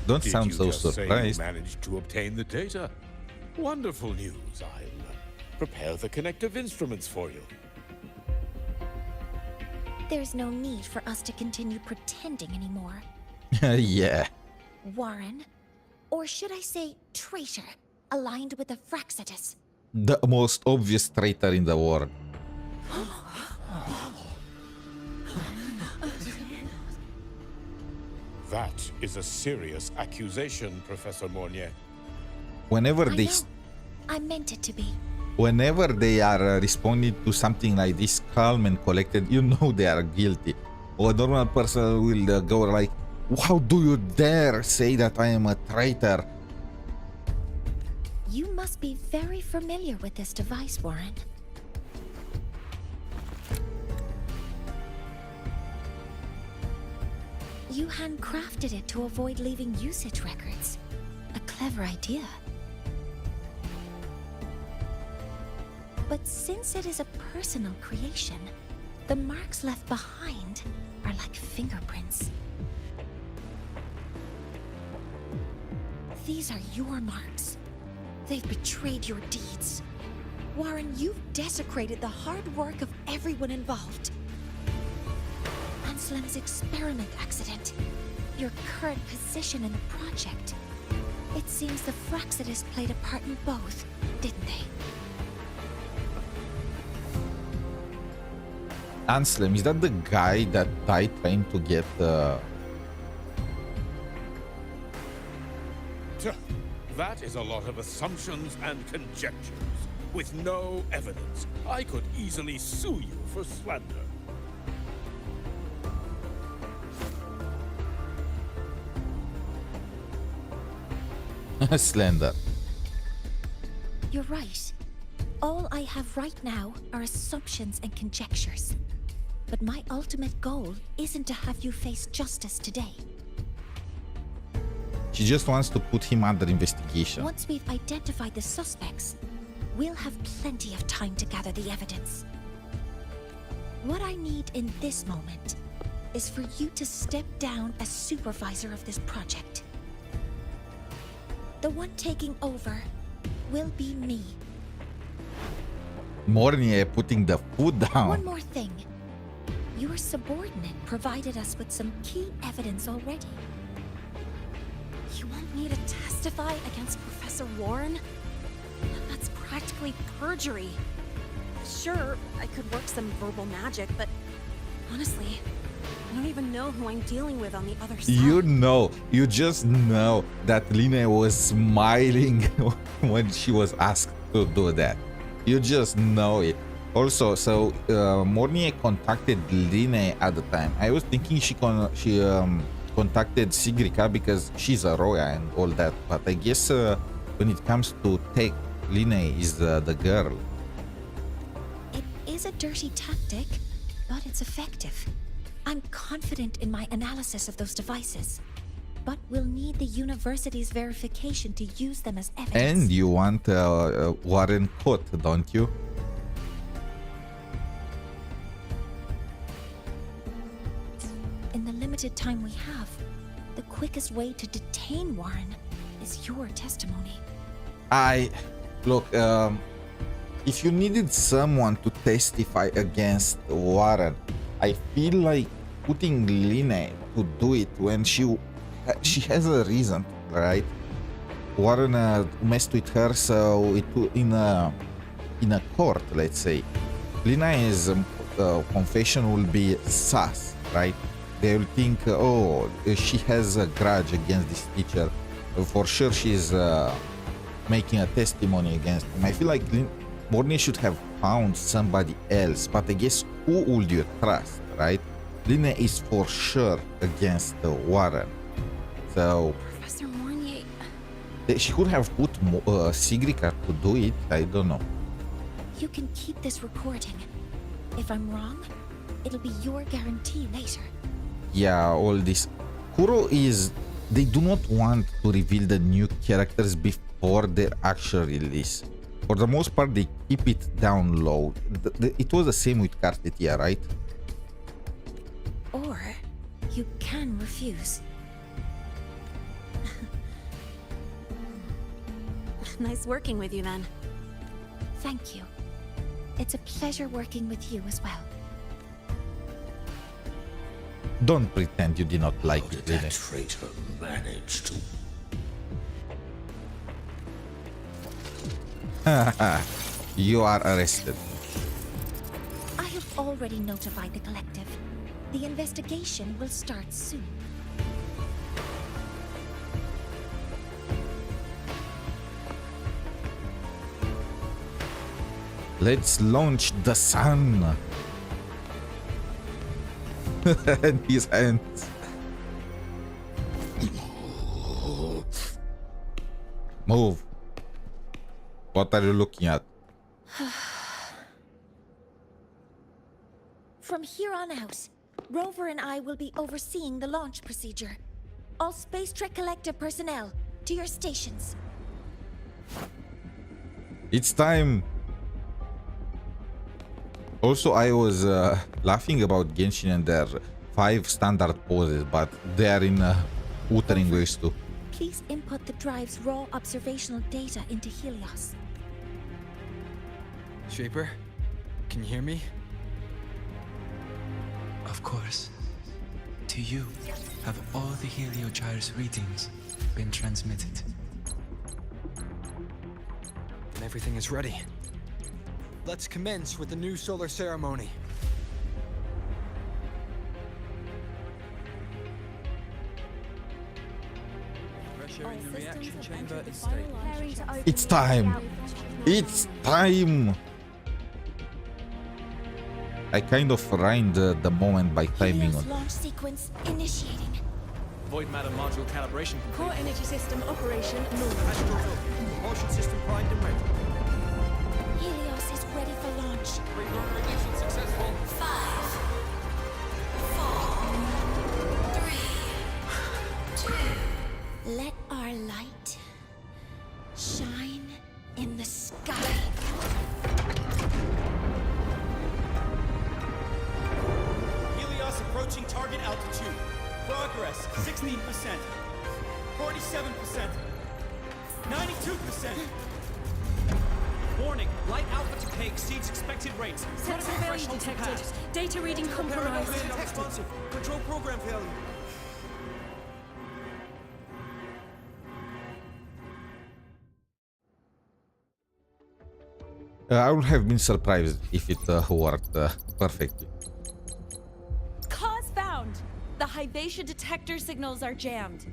Don't Did sound you so just say surprised. you managed to obtain the data? Wonderful news. I'll prepare the connective instruments for you. There's no need for us to continue pretending anymore. Yeah. Warren, or should I say traitor, aligned with the 𝗖cie𝗽𝗆𝗆. The most obvious traitor in the world. That is a serious accusation, Professor Mornye. Whenever I they know. I meant it to be. whenever they are responding to something like this calm and collected, you know they are guilty. Or a normal person will go like, how do you dare say that I am a traitor? You must be very familiar with this device, Warren. You handcrafted it to avoid leaving usage records. A clever idea. But since it is a personal creation, the marks left behind are like fingerprints. These are your marks. They've betrayed your deeds. Warren, you've desecrated the hard work of everyone involved. Anselm's experiment accident, your current position in the project. It seems the 𝗖cie𝗽𝗆𝗆 played a part in both, didn't they? Anselm, is that the guy that died trying to get That is a lot of assumptions and conjectures, with no evidence. I could easily sue you for slander. Slender? You're right. All I have right now are assumptions and conjectures. But my ultimate goal isn't to have you face justice today. She just wants to put him under investigation. Once we've identified the suspects, we'll have plenty of time to gather the evidence. What I need in this moment is for you to step down as supervisor of this project. The one taking over will be me. Mornye putting the foot down. One more thing. Your subordinate provided us with some key evidence already. You want me to testify against Professor Warren? That's practically perjury. Sure, I could work some verbal magic, but honestly, I don't even know who I'm dealing with on the other side. You just know that lynae was smiling when she was asked to do that. You just know it. Also, so Mornye contacted lynae at the time. I was thinking she contacted 𝗖cie𝗽𝗆𝗆𝗆 because she's a Roya and all that. But I guess when it comes to tech, lynae is the girl. It is a dirty tactic, but it's effective. I'm confident in my analysis of those devices, but we'll need the university's verification to use them as evidence. And you want Warren caught, don't you? In the limited time we have, the quickest way to detain Warren is your testimony. Look, if you needed someone to testify against Warren, I feel like putting lynae to do it when she has a reason, right? Warren messed with her, so in a court, let's say, lynae's confession will be sus, right? They will think, oh, she has a grudge against this teacher. For sure she's making a testimony against him. I feel like Mornye should have found somebody else, but I guess who would you trust, right? Lynae is for sure against Warren. So Professor Mornye. she could have put 𝗖cie_𝗽𝗆 to do it. I don't know. You can keep this recording. If I'm wrong, it'll be your guarantee later. Yeah, all this. Kuro is... They do not want to reveal the new characters before their actual release. For the most part, they keep it down low. It was the same with Cartetia, right? Or you can refuse. Nice working with you, then. Thank you. It's a pleasure working with you as well. Don't pretend you did not like it, That Lynae. traitor managed to... You are arrested. I have already notified the collective. The investigation will start soon. Let's launch the sun. And his hands. Move. What are you looking at? From here on out, Rover and I will be overseeing the launch procedure. All Space Trek Collective personnel, to your stations. It's time. Also, I was laughing about Genshin and their 5 standard poses, but they are in Wuthering ways too. Please input the drive's raw observational data into Helios. Shaper, can you hear me? Of course. To you, have all the Heliogyre's readings been transmitted? Then everything is ready. Let's commence with the new solar ceremony. Pressure in the reaction chamber is stable. It's time. It's time. I kind of rhymed the moment by timing Helios on. launch sequence initiating. Void matter module calibration complete. Core energy system operation normal. Astral field. Propulsion system primed and ready. Helios is ready for launch. Reconfiguration successful. 5, 4, 3, 2. Let our light shine in the sky. Helios approaching target altitude. Progress 16%. 47%. 92%. Warning, light alpha decay exceeds expected rates. Sensor failure Threshold detected. surpassed. Data reading compromised. Responsive. Control program failure. I would have been surprised if it worked perfectly. Cause found! The 𝗖cie_𝗽𝗆𝗵𝗁 detector signals are jammed.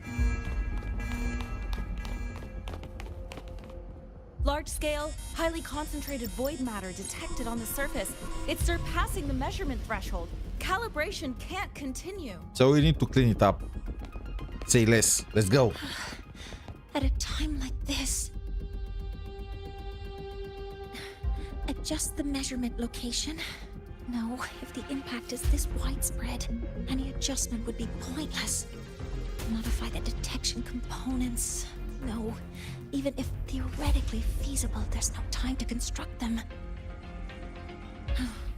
Large-scale, highly concentrated void matter detected on the surface. It's surpassing the measurement threshold. Calibration can't continue. So we need to clean it up. Say less. Let's go. At a time like this, adjust the measurement location. No, if the impact is this widespread, any adjustment would be pointless. Modify the detection components. No, even if theoretically feasible, there's no time to construct them.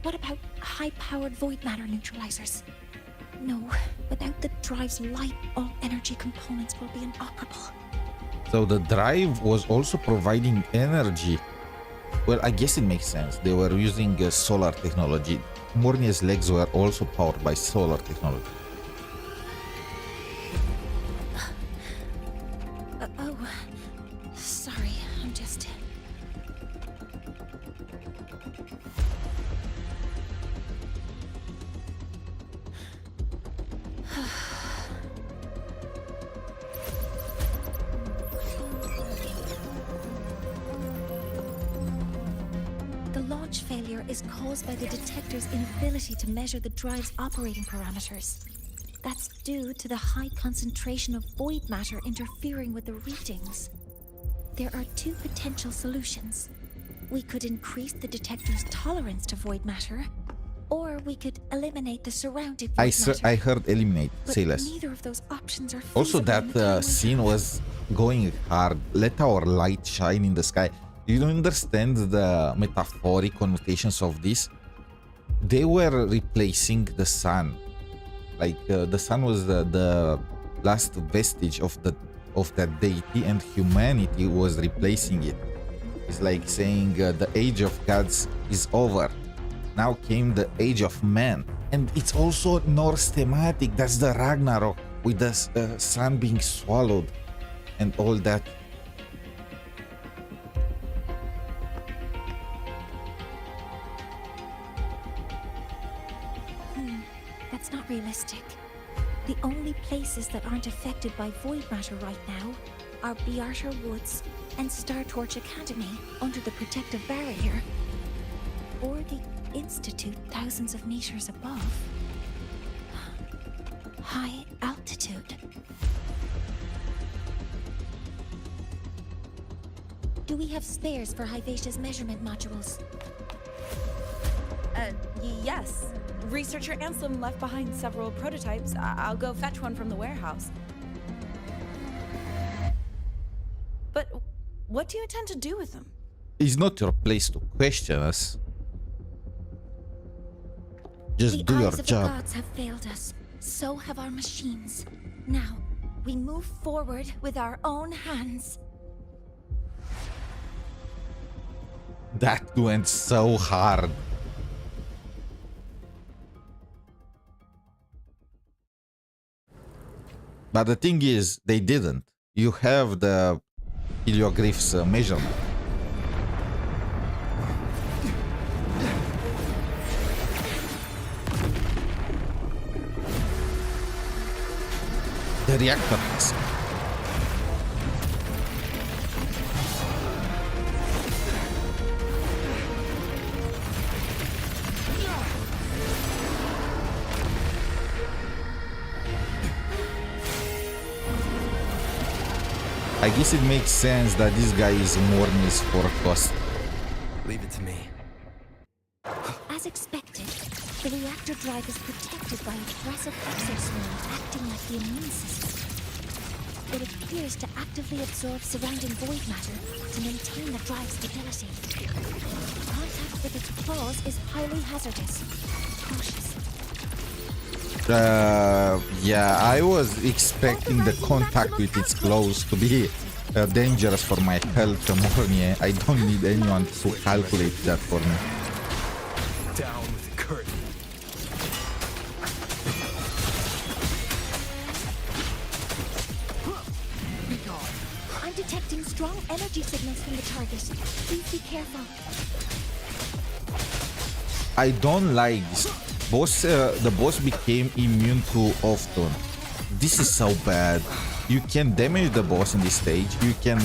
What about high-powered void matter neutralizers? No, without the drive's light, all energy components will be inoperable. So the drive was also providing energy. Well, I guess it makes sense. They were using solar technology. Mornye's legs were also powered by solar technology. Oh, sorry, I'm just... error is caused by the detector's inability to measure the drive's operating parameters. That's due to the high concentration of void matter interfering with the readings. There are two potential solutions. We could increase the detector's tolerance to void matter, or we could eliminate the surrounding void matter. I heard eliminate, But say less. neither of those options are Also, feasible in the time that we scene have. was going hard. Let our light shine in the sky. You don't understand the metaphoric connotations of this? They were replacing the sun. Like the sun was the last vestige of that deity, and humanity was replacing it. It's like saying the age of gods is over. Now came the age of man. And it's also Norse thematic. That's the Ragnarok, with the sun being swallowed and all that. That's not realistic. The only places that aren't affected by void matter right now are Bjartar Woods and Star Torch Academy under the protective barrier, or the Institute thousands of meters above. High altitude. Do we have spares for 𝗖cie𝗽𝗆𝗵𝗵 measurement modules? Yes. Researcher Anselm left behind several prototypes. I'll go fetch one from the warehouse. But what do you intend to do with them? It's not your place to question us. Just do The your eyes of the job. gods have failed us. So have our machines. Now, we move forward with our own hands. That went so hard. But the thing is, they didn't. You have the helioglyphs measurement. The reactor has. I guess it makes sense that this guy is Mornye's forecast. Leave it to me. As expected, the reactor drive is protected by a aggressive exoswarm acting like the immune system. It appears to actively absorb surrounding void matter to maintain the drive's stability. Contact with its claws is highly hazardous. Cautious. Yeah, I was expecting the contact with its claws to be dangerous for my health, Mornye. I don't need anyone to calculate that for me. Down with the curtain. I'm detecting strong energy signals from the target. Please be careful. I don't like this. The boss became immune to off-tone. This is so bad. You can damage the boss in this stage. You can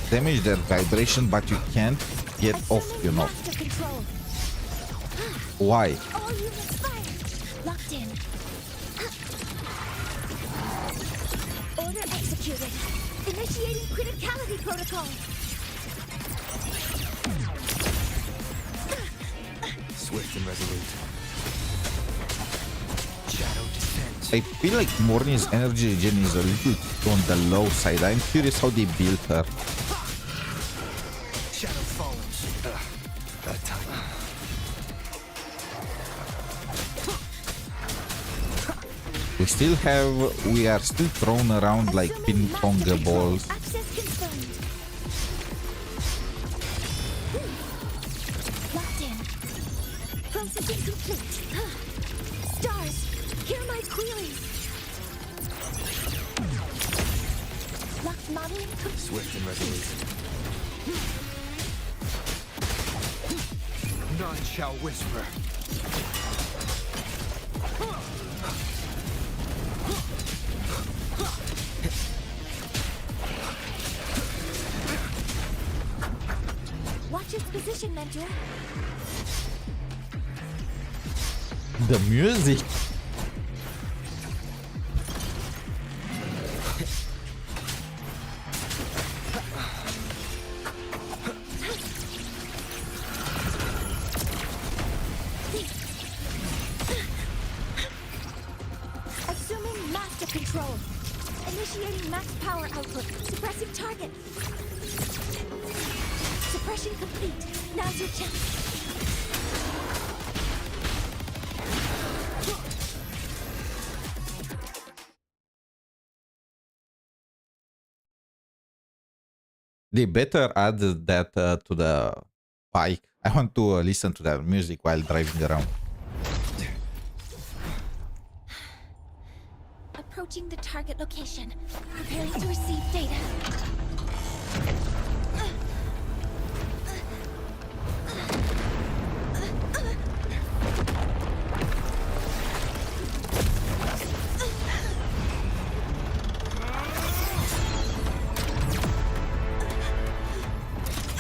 damage their vibration, but you can't get off, you know. Why? All units fired. Locked in. Order executed. Initiating criticality protocol. Swift and resolute. Shadow descent. I feel like Mornye's energy regen is a little on the low side. I'm curious how they built her. Shadow follows. That time. We are still thrown around like ping pong balls. Access confirmed. Locked in. Processing complete. Stars, hear my queries. Locked modeling complete. Swift and resolute. None shall whisper. Watch its position, Mentor. The music. Assuming master control. Initiating max power output. Suppressing target. Suppression complete. Now's your chance. They better add that to the bike. I want to listen to that music while driving around. Approaching the target location. Preparing to receive data.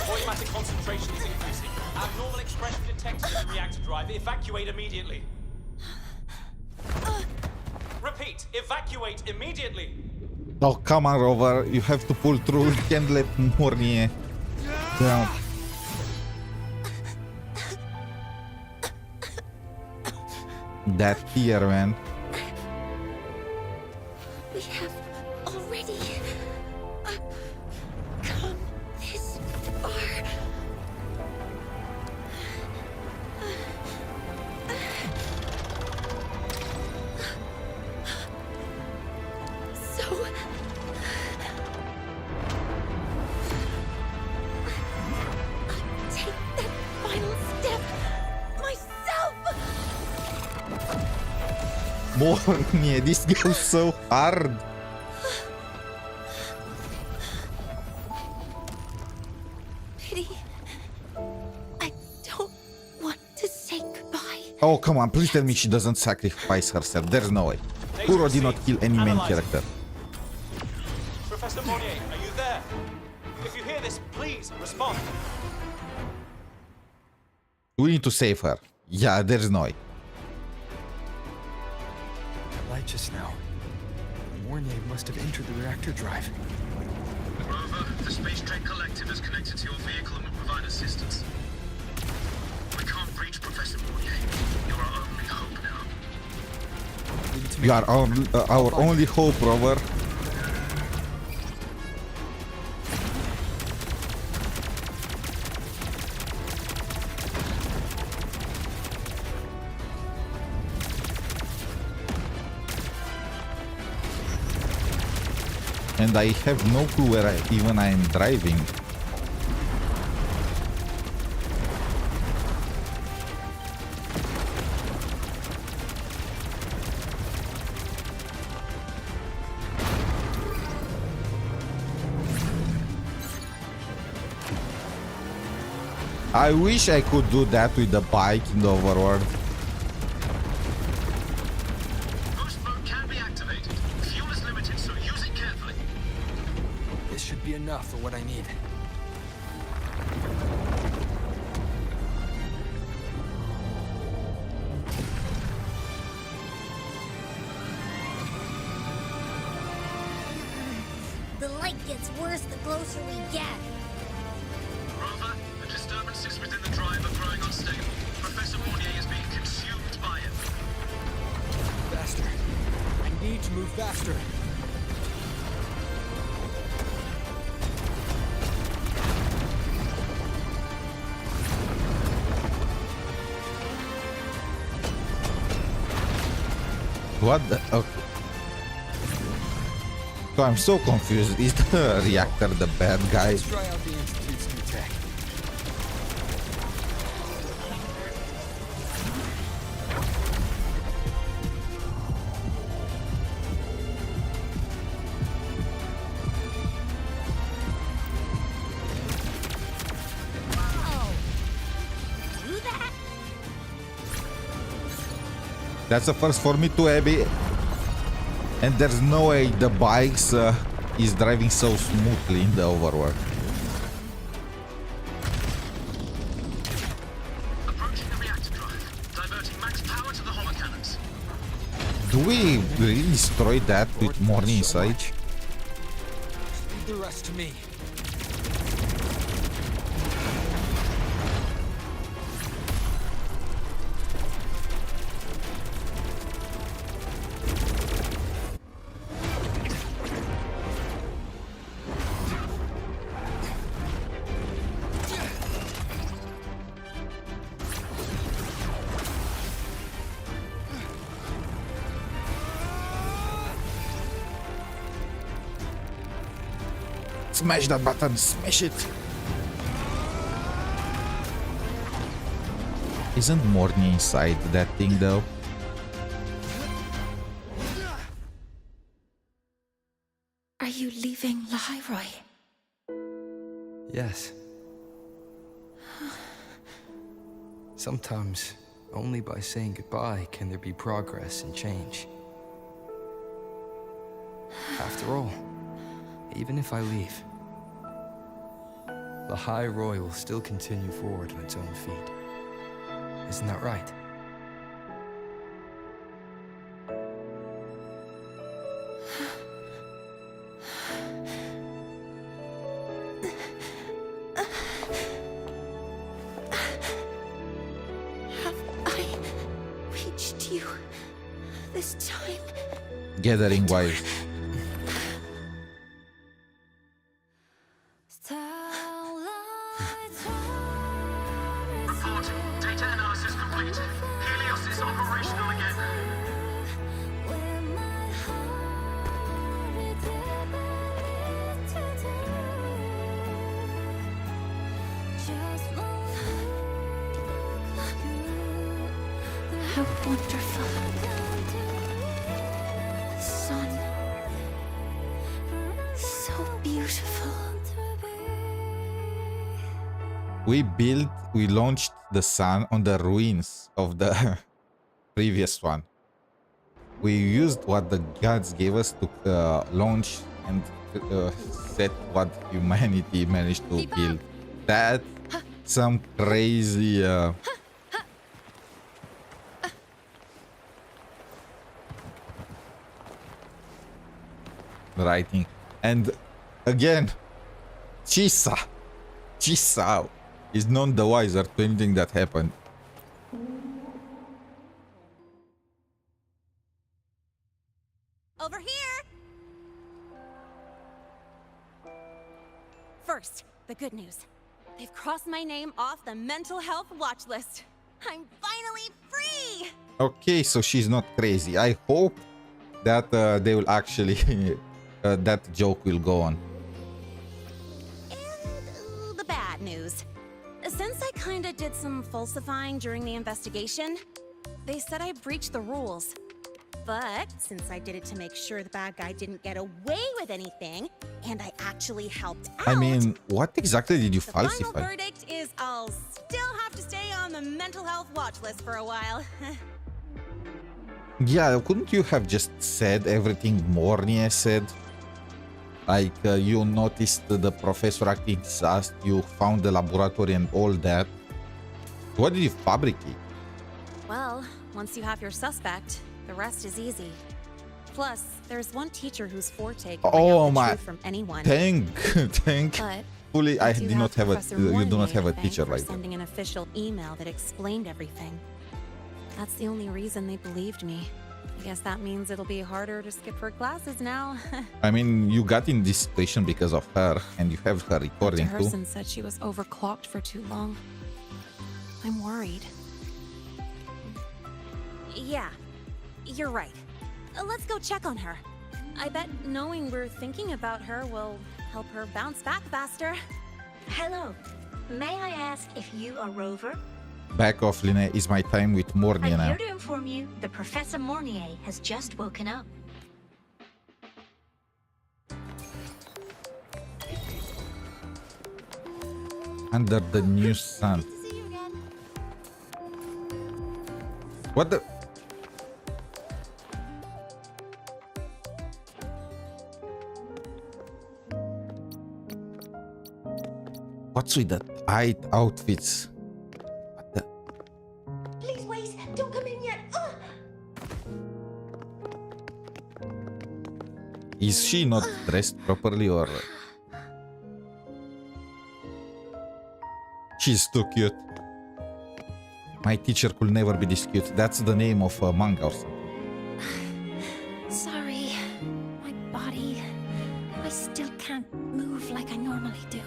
Automatic concentration is increasing. Abnormal expression detected in the reactor drive. Evacuate immediately. Repeat, evacuate immediately. Oh, come on, Rover. You have to pull through. You can't let Mornye down. That tear, man. We have already come this far. So I'll take that final step myself. Mornye, this goes so hard. Pity. I don't want to say goodbye. Oh, come on. Please tell me she doesn't sacrifice herself. There's no way. Kuro did not kill any main character. Professor Mornye, are you there? If you hear this, please respond. We need to save her. Yeah, there's no way. Light just now. Mornye must have entered the reactor drive. Rover, the Space Trek Collective is connected to your vehicle and will provide assistance. We can't reach Professor Mornye. You're our only hope now. You are our only hope, Rover. And I have no clue where I am driving. I wish I could do that with the bike in the overworld. Boost mode can be activated. Fuel is limited, so use it carefully. This should be enough for what I need. The light gets worse the closer we get. Rover, the disturbances within the drive are growing unstable. Professor Mornye is being consumed by it. Faster. I need to move faster. What the? Okay. So I'm so confused. Is the reactor the bad guy? Let's try out the Institute's new tech. Do that? That's a first for me too, Abby. And there's no way the bikes is driving so smoothly in the overworld. Approaching the reactor drive. Diverting max power to the holodeck. Do we really destroy that with mornye inside? Leave the rest to me. Smash that button, smash it. Isn't mornye inside that thing though? Are you leaving Lahai-Roi? Yes. Sometimes, only by saying goodbye can there be progress and change. After all, even if I leave, Lahai-Roi will still continue forward on its own feet. Isn't that right? Have I reached you this time? Gathering wives. Data analysis complete. Helios is operational again. How wonderful. Sun. So beautiful. We launched the sun on the ruins of the previous one. We used what the gods gave us to launch and set what humanity managed to build. That's some crazy writing. And again, 𝗖cie_𝗆𝘆𝗿𝗵𝗵 is none the wiser to anything that happened. Over here! First, the good news. They've crossed my name off the mental health watch list. I'm finally free! Okay, so she's not crazy. I hope that they will actually that joke will go on. And the bad news. Since I kinda did some falsifying during the investigation, they said I breached the rules. But since I did it to make sure the bad guy didn't get away with anything, and I actually helped out... I mean, what exactly did you the final falsify? verdict is I'll still have to stay on the mental health watch list for a while. Yeah, couldn't you have just said everything mornye said? Like, you noticed the professor acting sus, you found the laboratory and all that. What did you fabricate? Well, once you have your suspect, the rest is easy. Plus, there's one teacher whose forte can bring out the truth from anyone. Thankfully, I do did not have a. Professor You do not Mornye have a to thank teacher for like that. sending an official email that explained everything. That's the only reason they believed me. I guess that means it'll be harder to skip her classes now. I mean, you got in this situation because of her, and you have her recording too. Harrison said she was overclocked for too long. I'm worried. Yeah, you're right. Let's go check on her. I bet knowing we're thinking about her will help her bounce back faster. Hello. May I ask if you are Rover? Back off, lynae, is my time with mornye I'm now. here to inform you that Professor Mornye has just woken up. Under the new sun. What the? What's with the tight outfits? Please wait, don't come in yet. Is she not dressed properly or? She's too cute. My teacher could never be this cute. That's the name of a manga or something. Sorry. My body. I still can't move like I normally do.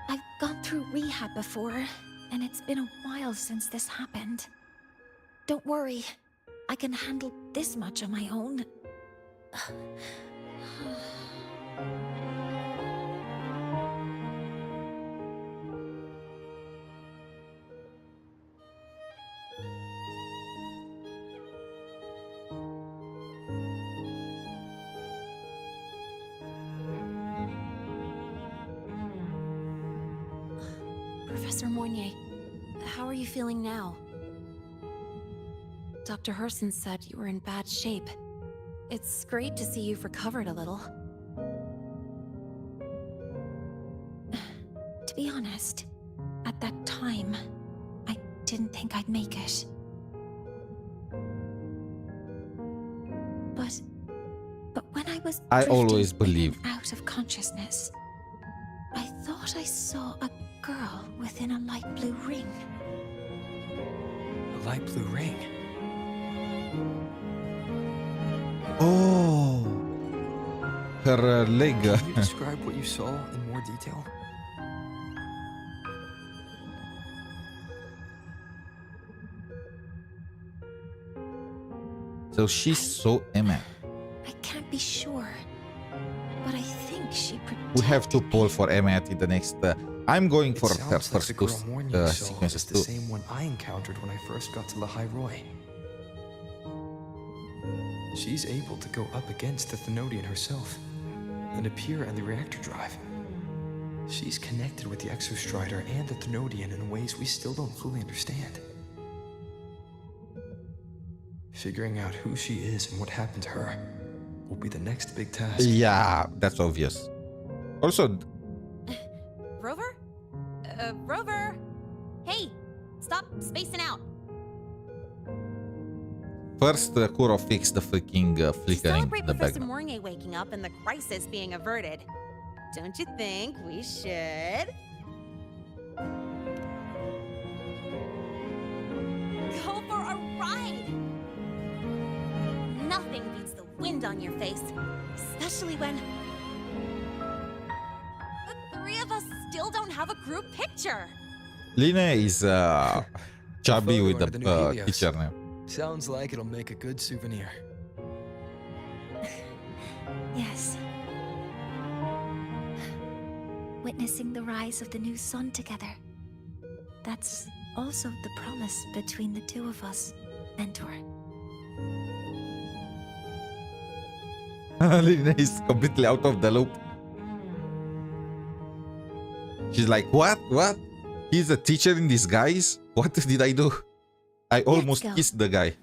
I've gone through rehab before, and it's been a while since this happened. Don't worry. I can handle this much on my own. Professor Mornye, how are you feeling now? Dr. Herson said you were in bad shape. It's great to see you've recovered a little. To be honest, at that time, I didn't think I'd make it. But when I was I always drifting believed. out of consciousness, I thought I saw a girl within a light blue ring. A light blue ring? Oh, her leg. Can you describe what you saw in more detail? So she saw Emma. I can't be sure, but I think she protected We have to pull for Emma in the next. I'm going for her Sounds like first the two girl Mornye saw sequences is the too. same one I encountered when I first got to Lahai-Roi. She's able to go up against the Thenodian herself and appear in the reactor drive. She's connected with the Exostrider and the Thenodian in ways we still don't fully understand. Figuring out who she is and what happened to her will be the next big task. Yeah, that's obvious. Also, Rover? Rover! Hey! Stop spacing out! first Kuro fixed the freaking flickering Celebrate in the Professor background. Mornye waking up and the crisis being averted. Don't you think we should? Go for a ride! Nothing beats the wind on your face, especially when the three of us still don't have a group picture. Lynae is chubby photo with the under the new Helios. teacher name. Sounds like it'll make a good souvenir. Yes. Witnessing the rise of the new sun together. That's also the promise between the two of us, Mentor. Lynae is completely out of the loop. She's like, what? What? He's a teacher in disguise? What did I do? I almost go. kissed the guy.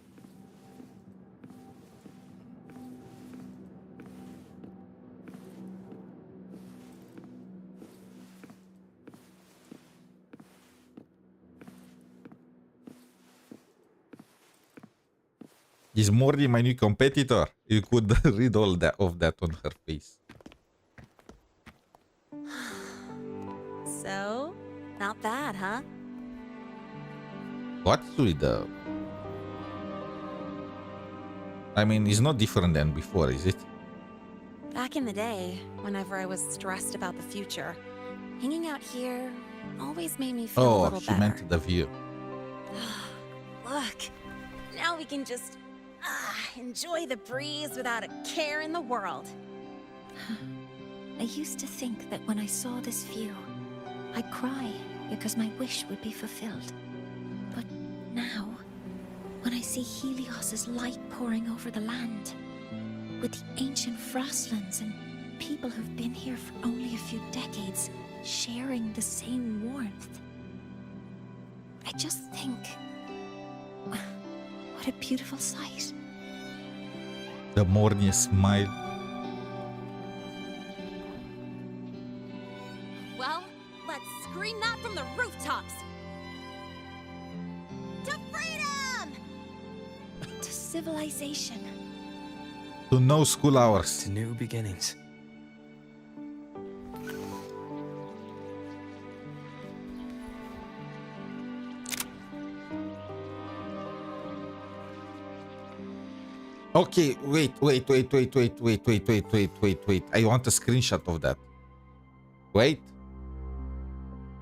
Is Morty my new competitor? You could read all that of that on her face. So, not bad, huh? What's with the... I mean, it's not different than before, is it? Back in the day, whenever I was stressed about the future, hanging out here always made me feel a Oh, little she better. meant the view. Look, now we can just enjoy the breeze without a care in the world. I used to think that when I saw this view, I'd cry because my wish would be fulfilled. But now, when I see Helios's light pouring over the land, with the ancient frostlands and people who've been here for only a few decades sharing the same warmth, I just think, what a beautiful sight. The morning smile. Well, let's scream that from the rooftops! To freedom! To civilization. To no school hours. To new beginnings. Okay, wait. I want a screenshot of that. Wait.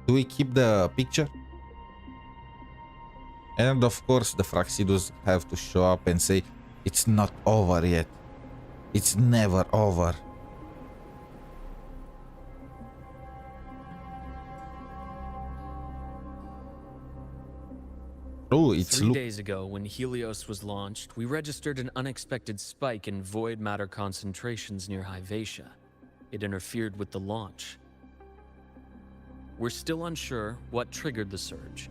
Do we keep the picture? And of course, the Fraxidos have to show up and say, it's not over yet. It's never over. Oh, it's 3 days ago, when Helios was launched, we registered an unexpected spike in void matter concentrations near 𝗖cie. It interfered with the launch. We're still unsure what triggered the surge,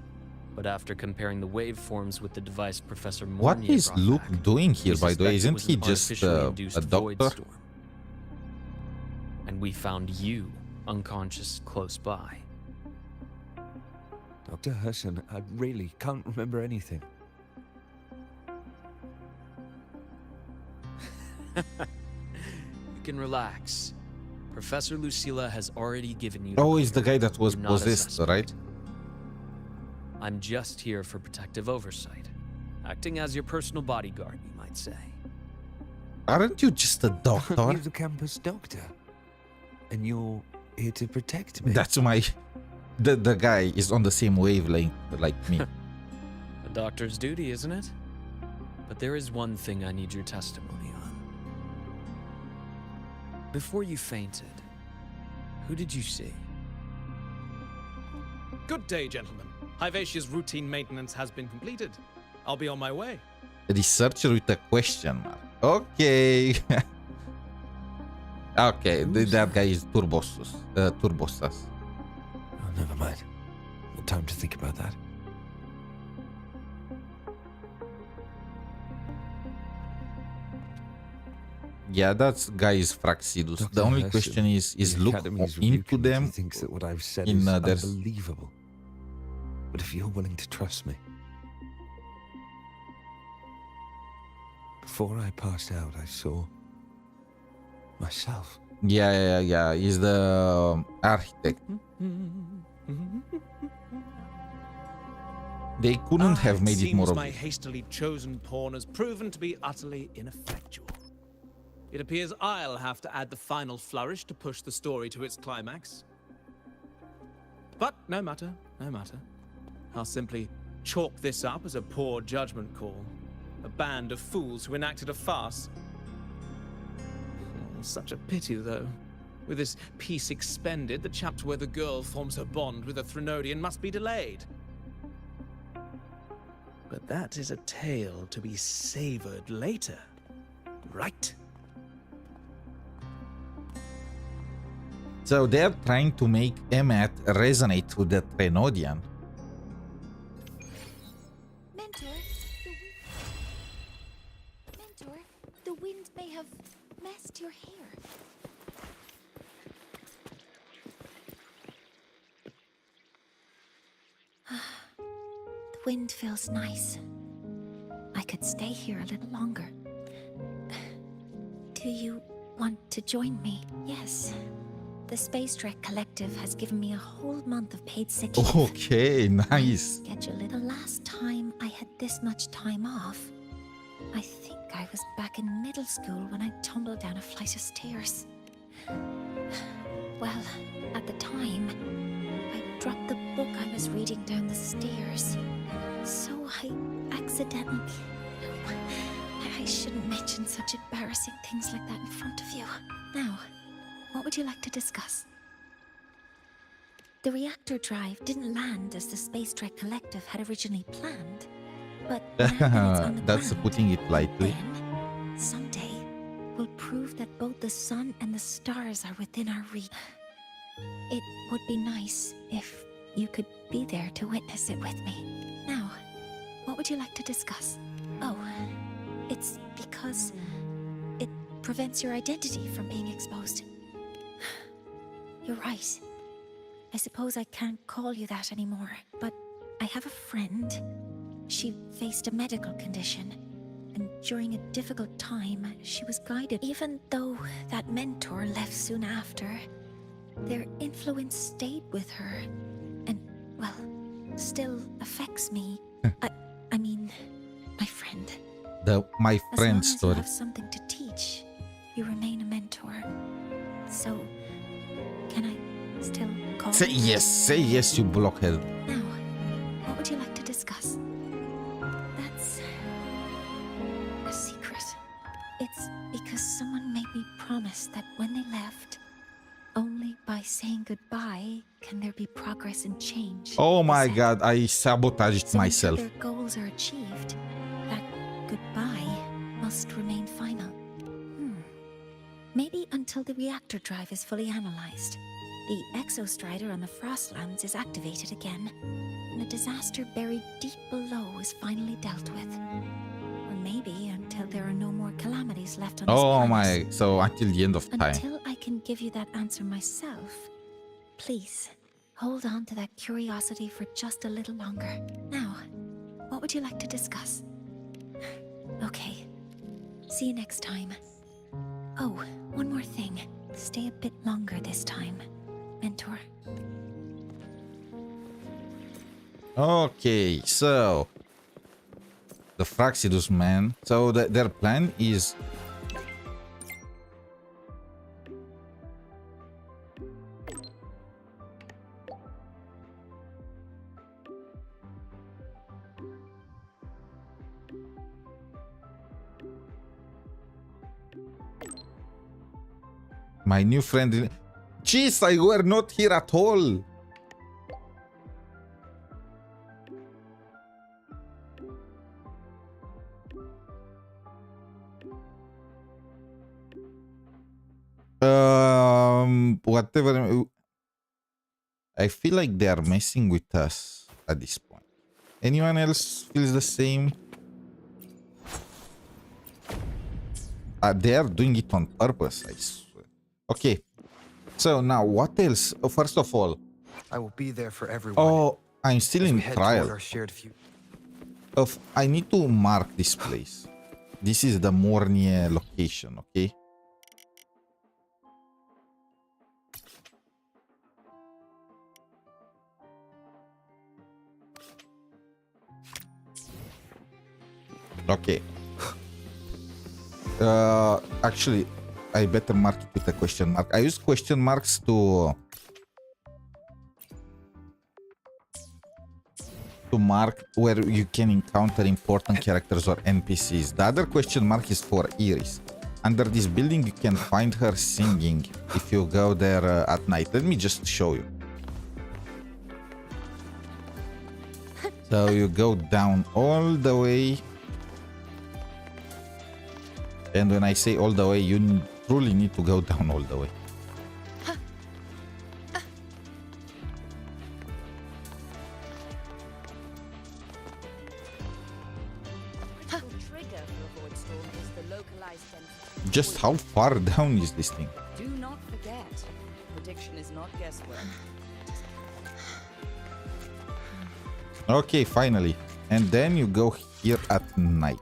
but after comparing the waveforms with the device Professor Mornye What is brought Luke back, doing here, we by the way? suspect it Isn't was he an just artificially induced a void doctor? storm. And we found you unconscious close by. Dr. Herson, I really can't remember anything. You can relax. Professor Lucilla has already given you... Oh, it's the guy that was You're not a possessed, suspect. right? I'm just here for protective oversight. Acting as your personal bodyguard, you might say. Aren't you just a doctor? You're the campus doctor. And you're here to protect me. That's my... The guy is on the same wavelength like me. A doctor's duty, isn't it? But there is one thing I need your testimony on. Before you fainted, who did you see? Good day, gentlemen. 𝗖𝗍icia's routine maintenance has been completed. I'll be on my way. Researcher with a question mark. Okay. Okay, that guy is Turbossus. Turbossus. Oh, never mind. No time to think about that. Yeah, that guy is Fraxidus. Dr. The only Herson, question is the Luke Academy's into review committee them? thinks that what I've said in is there's... unbelievable. But if you're willing to trust me... Before I passed out, I saw... myself. Yeah. He's the architect. They couldn't have made it more seems my obvious. hastily chosen pawn has proven to be utterly ineffectual. It appears I'll have to add the final flourish to push the story to its climax. But no matter. I'll simply chalk this up as a poor judgment call. A band of fools who enacted a farce. Such a pity, though. With this piece expended, the chapter where the girl forms her bond with a Threnodian must be delayed. But that is a tale to be savored later, right? So they're trying to make Emmet resonate with the Threnodian. Mentor, the wind may have messed your hair. The wind feels nice. I could stay here a little longer. Do you want to join me? Yes. The Space Trek Collective has given me a whole month of paid sick leave. Okay, nice. Schedule it. The last time I had this much time off, I think I was back in middle school when I tumbled down a flight of stairs. Well, at the time, I dropped the book I was reading down the stairs. So I accidentally... I shouldn't mention such embarrassing things like that in front of you. Now, what would you like to discuss? The reactor drive didn't land as the Space Trek Collective had originally planned, but now that it's on the That's ground, putting it lightly. then, someday, we'll prove that both the sun and the stars are within our reach. It would be nice if you could be there to witness it with me. Now, what would you like to discuss? Oh, it's because it prevents your identity from being exposed. You're right. I suppose I can't call you that anymore, but I have a friend. She faced a medical condition, and during a difficult time, she was guided. Even though that mentor left soon after, their influence stayed with her and, well, still affects me. I mean, my friend. My friend As long story. as you have something to teach, you remain a mentor. So, can I still call? Say yes, you blockhead. Now, what would you like to discuss? That's a secret. It's because someone made me promise that when they left, only by saying goodbye can there be progress and change. Oh my god, I sabotaged So myself. until their goals are achieved, that goodbye must remain final. Maybe until the reactor drive is fully analyzed, the exostrider on the Frostlands is activated again, and the disaster buried deep below is finally dealt with. Or maybe until there are no more calamities left on this Oh planet. my, so until the end of time. Until I can give you that answer myself, please hold on to that curiosity for just a little longer. Now, what would you like to discuss? Okay, see you next time. Oh, one more thing. Stay a bit longer this time, mentor. Okay, so the Fraxidus man. So their plan is my new friend. Jeez, I were not here at all. Whatever. I feel like they are messing with us at this point. Anyone else feels the same? They are doing it on purpose, I swear. Okay. So now, what else? First of all, I will be there for everyone. oh, I'm still as in we head trial. toward our shared future. I need to mark this place. This is the Mornye location, okay? Okay. Actually, I better mark it with a question mark. I use question marks to mark where you can encounter important characters or NPCs. The other question mark is for Iris. Under this building, you can find her singing if you go there at night. Let me just show you. So you go down all the way. And when I say all the way, you truly need to go down all the way. Just how far down is this thing? Do not forget, prediction is not guesswork. Okay, finally. And then you go here at night.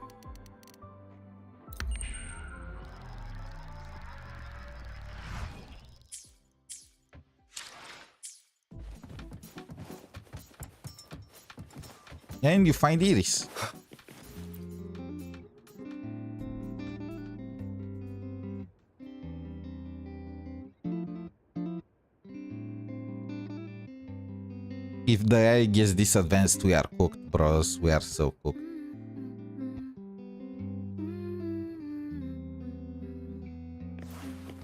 And you find Iris. If the AI gets this advanced, we are cooked, bros. We are so cooked.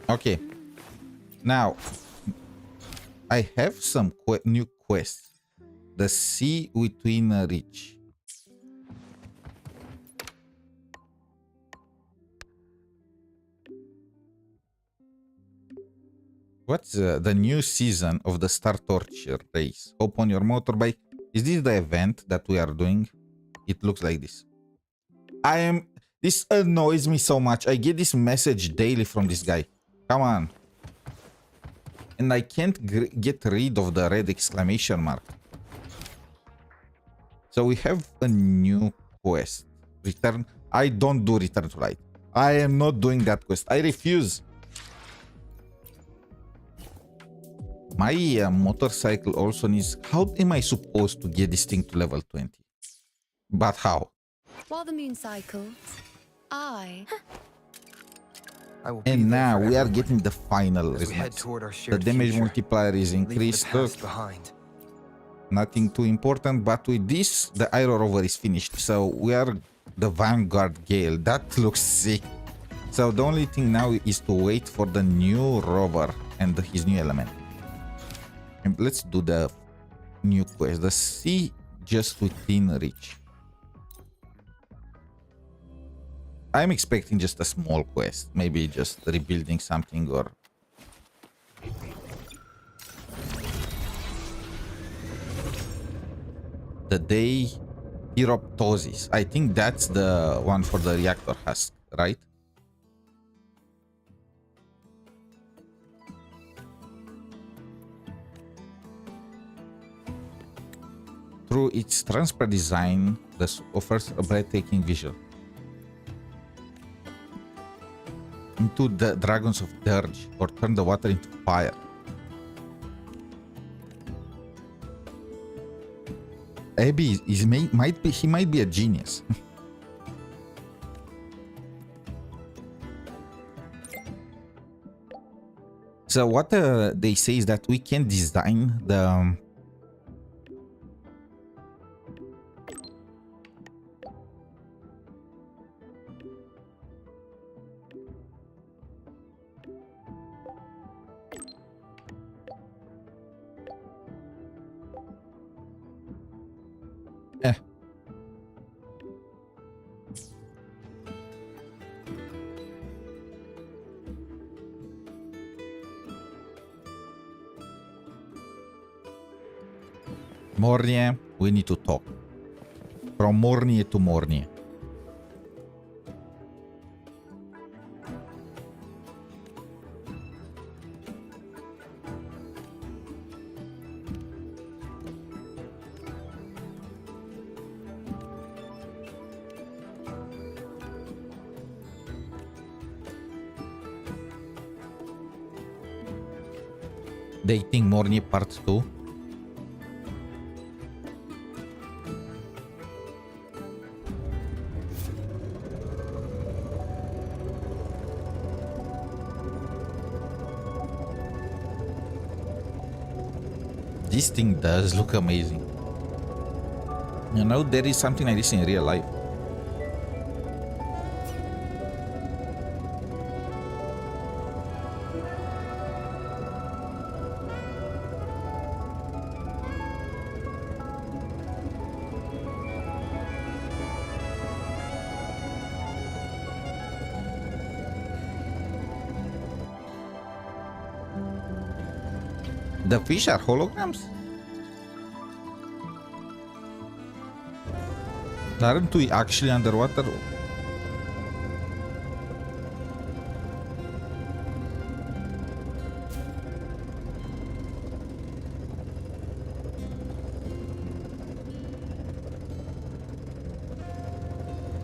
Okay. Now, I have some new quests. The sea between reach. What's the new season of the Star Torture race? Hop on your motorbike. Is this the event that we are doing? It looks like this. This annoys me so much. I get this message daily from this guy. Come on. And I can't get rid of the red exclamation mark. So we have a new quest. Return I don't do Return to Light. I am not doing that quest. I refuse. My motorcycle also needs... How am I supposed to get this thing to level 20? But how? While the moon cycles, I will be And there now for we are everyone getting the final as we head results. toward our The shared damage future, multiplier is leaving the increased. past behind. Nothing too important, but with this, the Iron Rover is finished. So we are the Vanguard Gale. That looks sick. So the only thing now is to wait for the new rover and his new element. And let's do the new quest. The sea just within reach. I'm expecting just a small quest. Maybe just rebuilding something or... The day Chiroptosis. I think that's the one for the reactor husk, right? Through its transparent design, this offers a breathtaking visual. Into the dragons of Dirge, or turn the water into fire. Abby he might be a genius. So what they say is that we can design the Mornye, we need to talk. From Mornye to Mornye. Dating Mornye Part 2. This thing does look amazing. You know, there is something like this in real life. The fish are holograms? Aren't we actually underwater?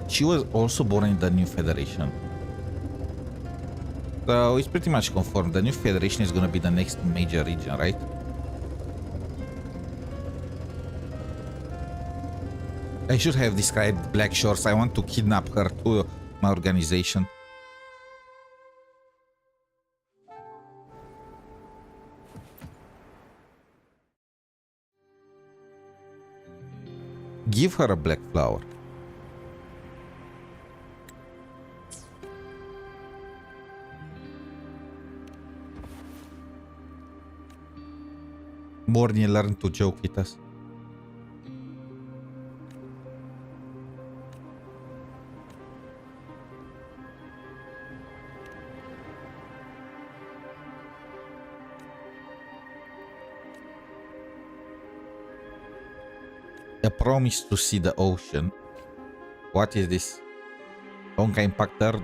She was also born in the New Federation. So it's pretty much confirmed. The New Federation is gonna be the next major region, right? I should have described Black Shores. I want to kidnap her to my organization. Give her a black flower. Mornye learned to joke with us. A promise to see the ocean. What is this? Honka Impactor.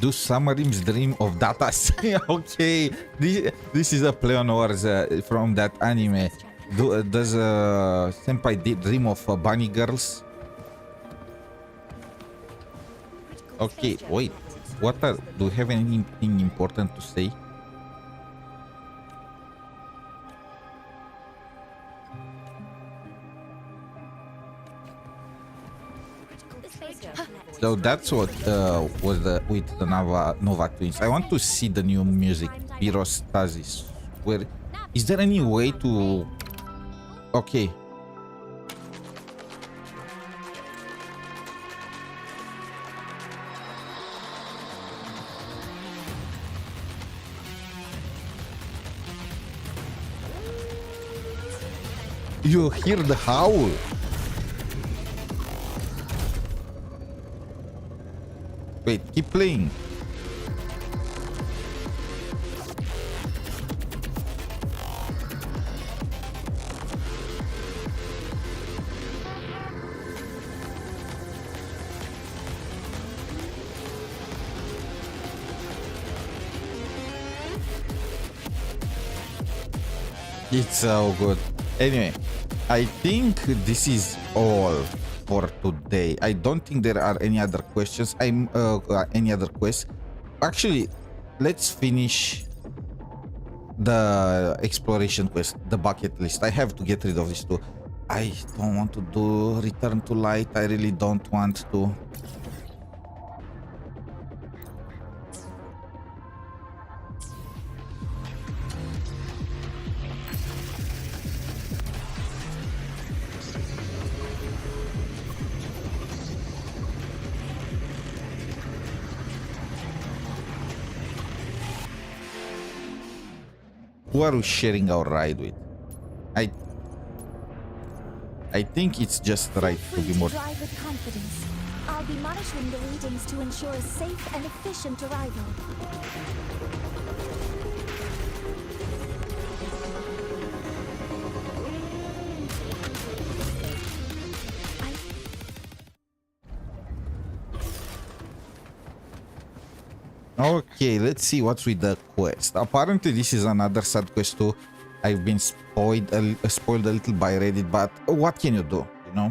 Do submarines dream of data? Okay, this is a play on words from that anime. Does Senpai dream of bunny girls? Okay, wait. Do you have anything important to say? So that's what was with the Nova Twins. I want to see the new music, Pyrostasis. Where is there any way to? Okay. You hear the howl? Wait, keep playing. It's so good. Anyway, I think this is all for today. I don't think there are any other questions. Any other quests. Actually, let's finish the exploration quest, the bucket list. I have to get rid of this too. I don't want to do Return to Light. I really don't want to. Who are we sharing our ride with? I think it's just right to be more. Drive with confidence. I'll be monitoring the readings to ensure a safe and efficient arrival. Okay, let's see what's with the quest. Apparently, this is another side quest too. I've been spoiled a little by Reddit, but what can you do, you know?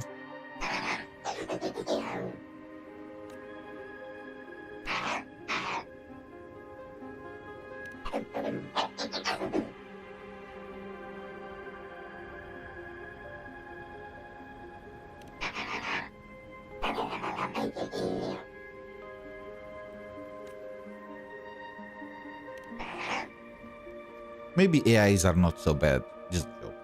Maybe AIs are not so bad. Just a joke.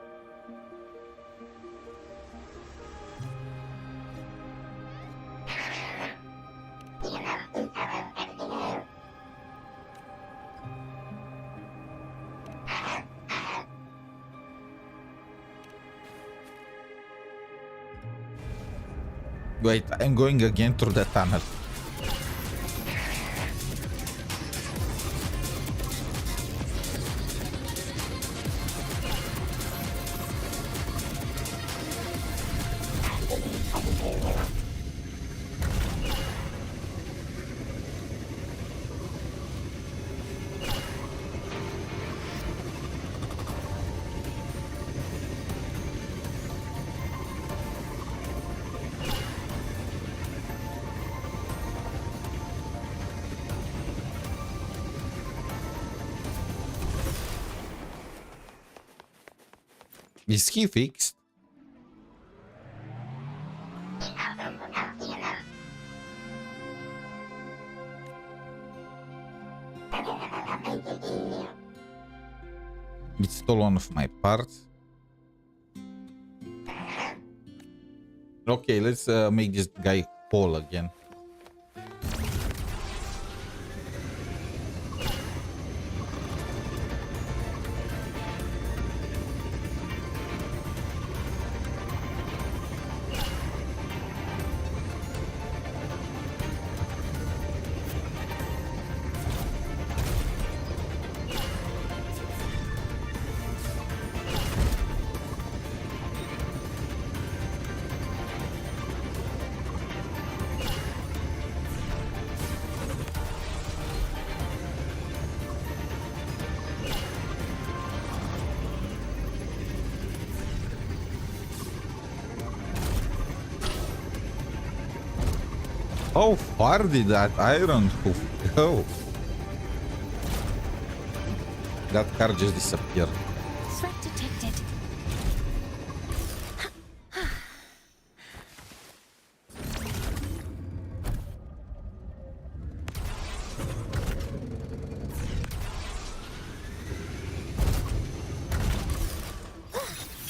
Wait, I'm going again through the tunnel. Is he fixed? It stole one of my parts. Okay, let's make this guy whole again. How far did that iron hoof go? That car just disappeared. Threat detected.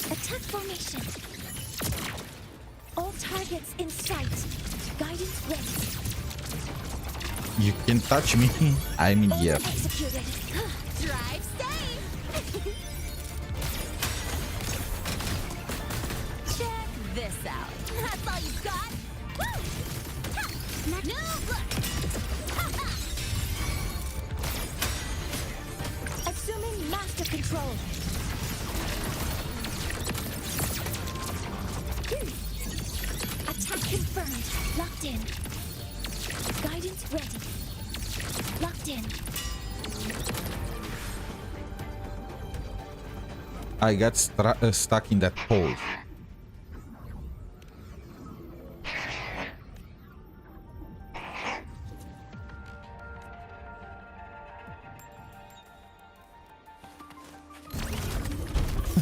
Attack formation. All targets in sight. Guidance ready. You can touch me. I'm in here. Executed. Drive safe! Check this out. That's all you got? Woo! Ha! New look! Ha ha! Assuming master control. Attack confirmed. Locked in. Guidance ready. Locked in. I got stuck in that hole.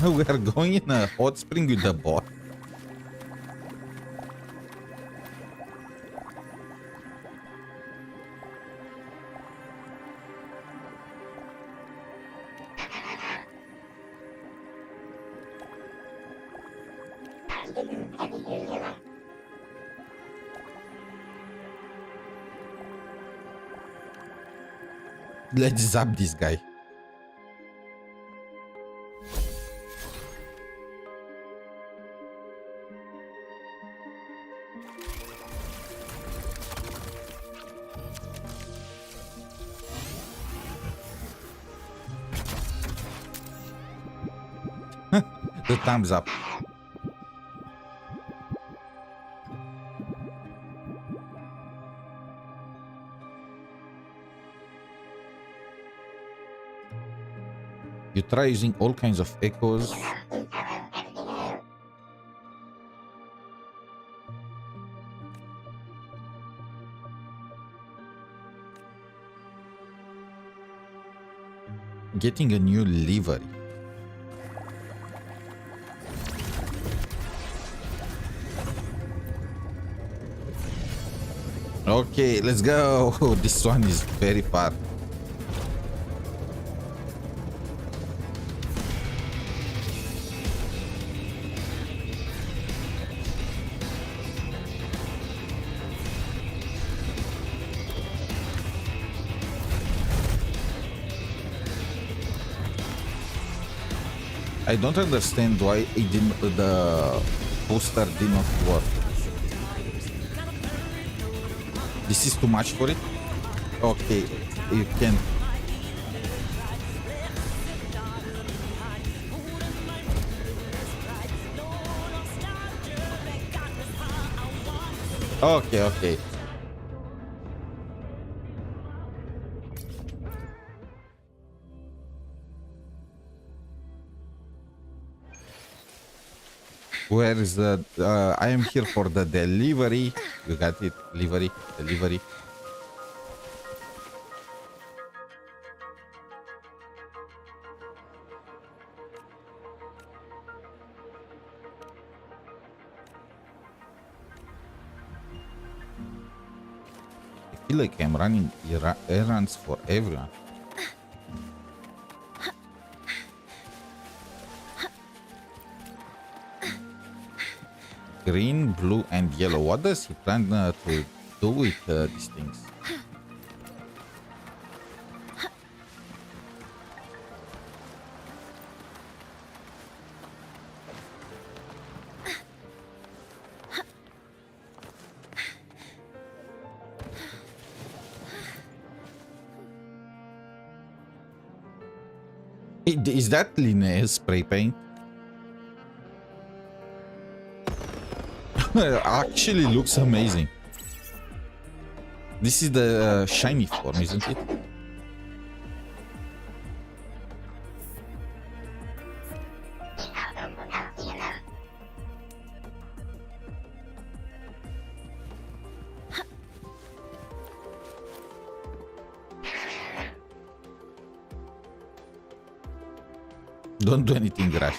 We are going in a hot spring with the bot. Let's zap this guy. The thumbs up. You try using all kinds of echoes. Getting a new livery. Okay, let's go. This one is very far. I don't understand why it didn't, the poster did not work. This is too much for it? Okay, you can. Okay, okay. Where is the... I am here for the delivery. You got it. Delivery. Delivery. I feel like I'm running errands for everyone. Green, blue, and yellow. What does he plan to do with these things? Is that lynae spray paint? Actually looks amazing. This is the shiny form, isn't it? Don't do anything rash.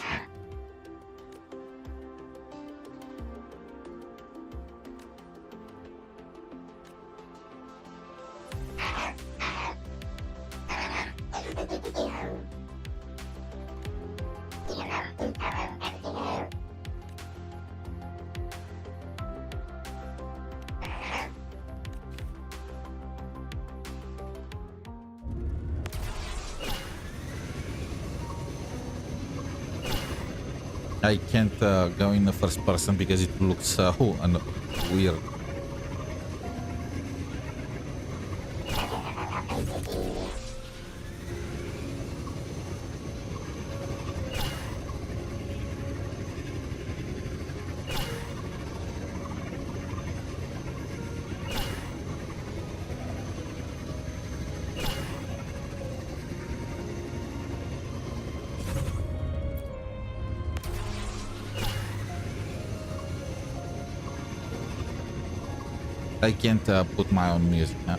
I can't go in the first person because it looks so weird. I can't put my own music. Huh?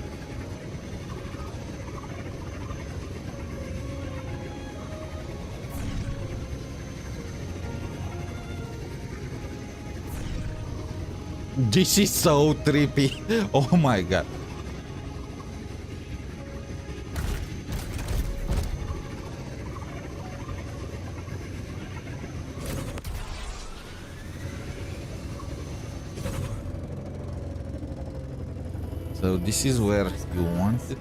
This is so trippy. Oh my god. So this is where you want it.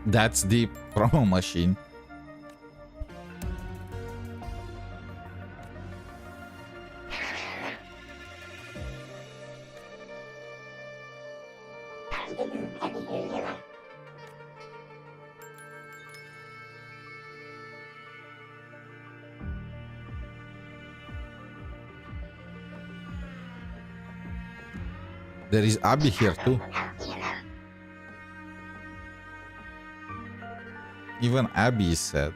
That's the promo machine. There is Abby here too. Even Abby is sad.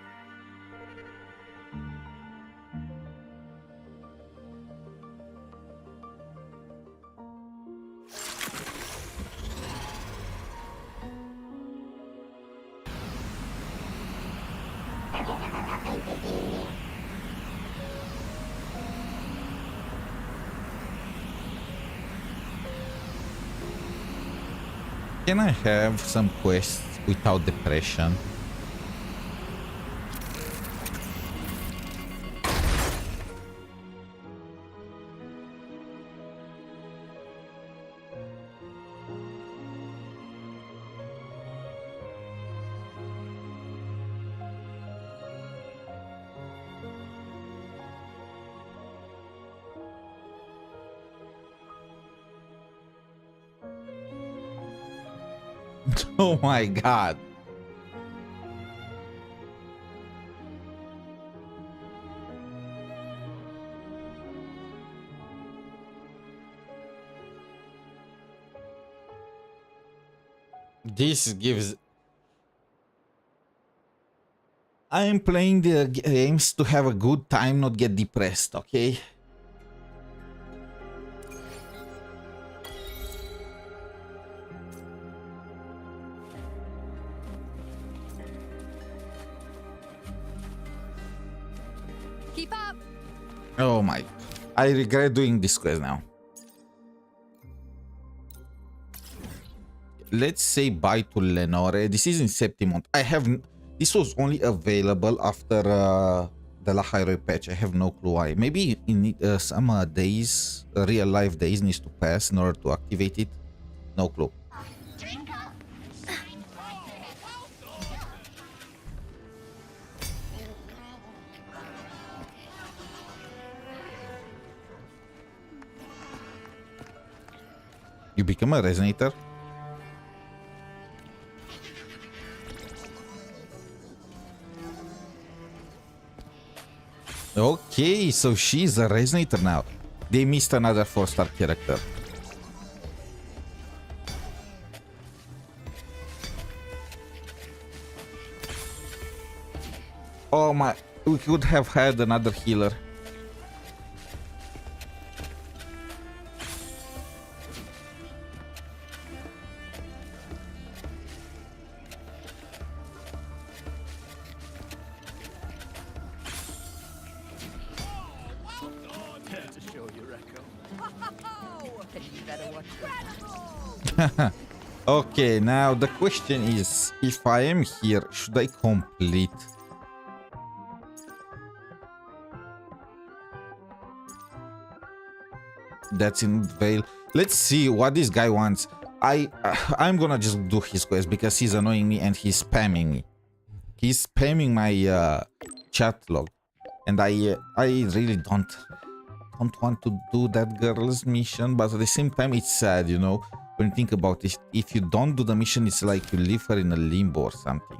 Can I have some quests without depression? Oh my god. This gives... I am playing the games to have a good time, not get depressed, okay? Keep up. Oh my... I regret doing this quest now. let's say bye to Lenore. This is in Septimont. This was only available after the Lahai-Roi patch. I have no clue why. Maybe in some days, real life days needs to pass in order to activate it. No clue. You become a resonator? Okay, so she's a resonator now. They missed another 4-star character. Oh my, we could have had another healer. Okay, now the question is, if I am here, should I complete? That's in Vale. Let's see what this guy wants. I'm gonna just do his quest because he's annoying me and he's spamming me. He's spamming my chat log, and I really don't want to do that girl's mission, but at the same time it's sad, you know. When you think about it, if you don't do the mission, it's like you leave her in a limbo or something.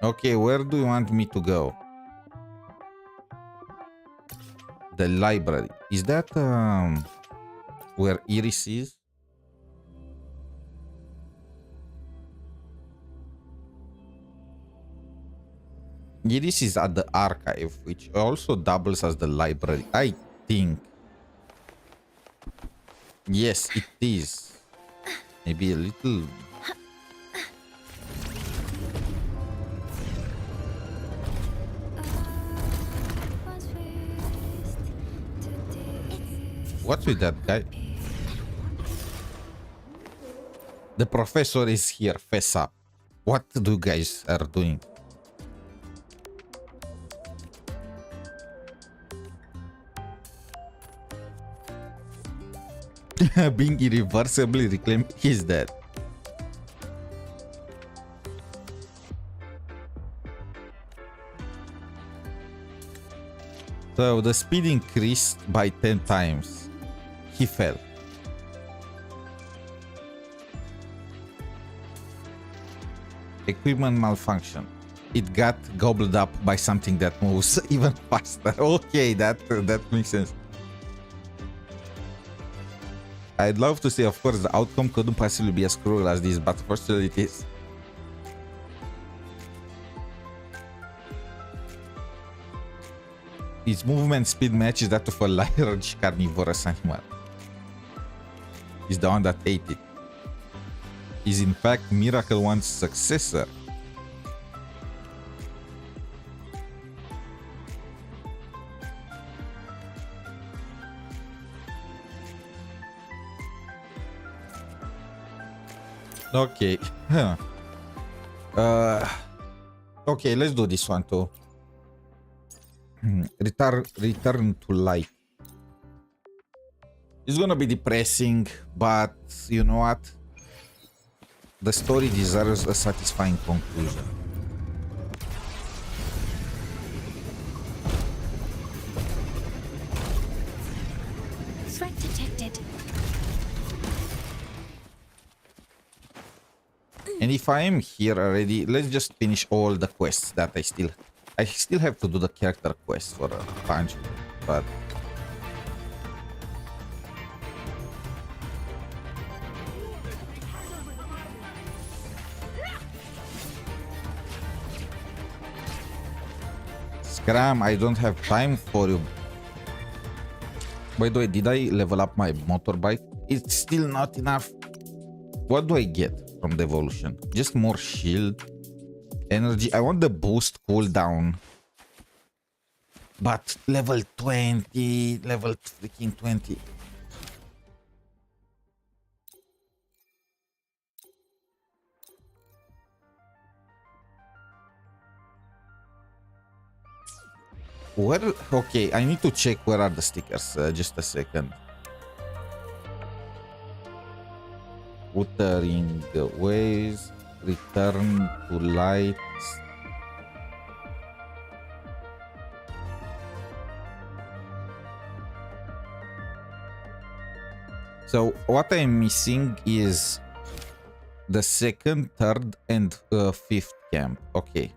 Okay, where do you want me to go? The library. Is that where Iris is? Iris is at the archive, which also doubles as the library, I think. Yes, it is. Maybe a little. What's with that guy? The professor is here. Fess up. What do you guys are doing? Being irreversibly reclaimed, he's dead. So the speed increased by 10 times. He fell. Equipment malfunction. It got gobbled up by something that moves even faster. Okay, that makes sense. I'd love to say, of course, the outcome couldn't possibly be as cruel as this, but fortunately it is. Its movement speed matches that of a large carnivorous animal. He's the one that ate it. He's in fact Miracle One's successor. Okay. Okay, let's do this one too. Return to light. It's gonna be depressing, but you know what? The story deserves a satisfying conclusion. Threat detected. And if I am here already, let's just finish all the quests that I still have to do the character quest for a bunch, but Scram, I don't have time for you. By the way, did I level up my motorbike? It's still not enough. What do I get from the evolution? Just more shield Energy. I want the boost cooldown. But level 20, level freaking 20. Where? Okay, I need to check where are the stickers. Just a second. Wuthering ways, return to light. So what I'm missing is the second, third, and fifth camp. Okay.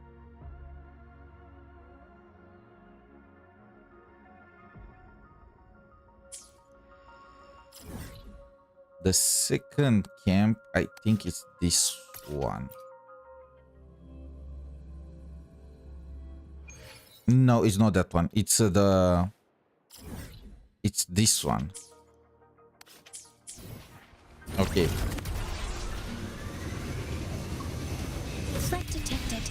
The second camp, I think it's this one. No, it's not that one. It's it's this one. Okay. Threat detected.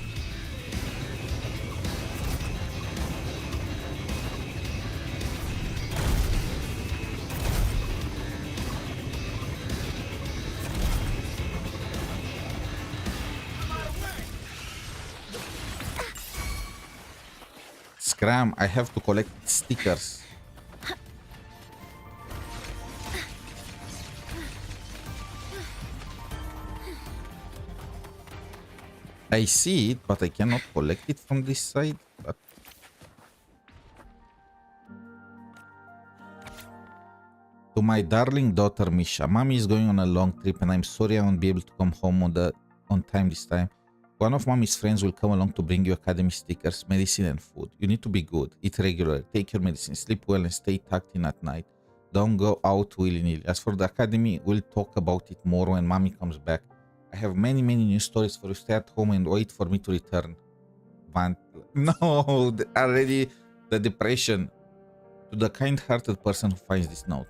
Scram, I have to collect stickers. I see it, but I cannot collect it from this side. But to my darling daughter Misha, Mommy is going on a long trip and I'm sorry I won't be able to come home on time this time. One of Mommy's friends will come along to bring you academy stickers, medicine and food. You need to be good, eat regular, take your medicine, sleep well and stay tucked in at night. Don't go out willy-nilly. As for the academy, we'll talk about it more when Mommy comes back. I have many news stories for you. Stay at home and wait for me to return. But no, already the depression. To the kind-hearted person who finds this note.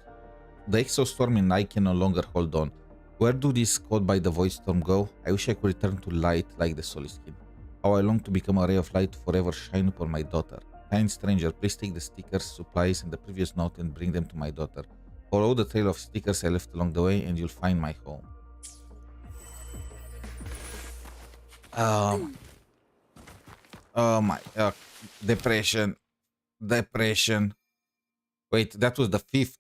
The exostorm and I can no longer hold on. Where do these caught by the void storm go? I wish I could return to light like the 𝗖cie skin. How I long to become a ray of light to forever shine upon my daughter. Kind stranger, please take the stickers, supplies, and the previous note and bring them to my daughter. Follow the trail of stickers I left along the way and you'll find my home. Oh my, depression. Wait, that was the fifth.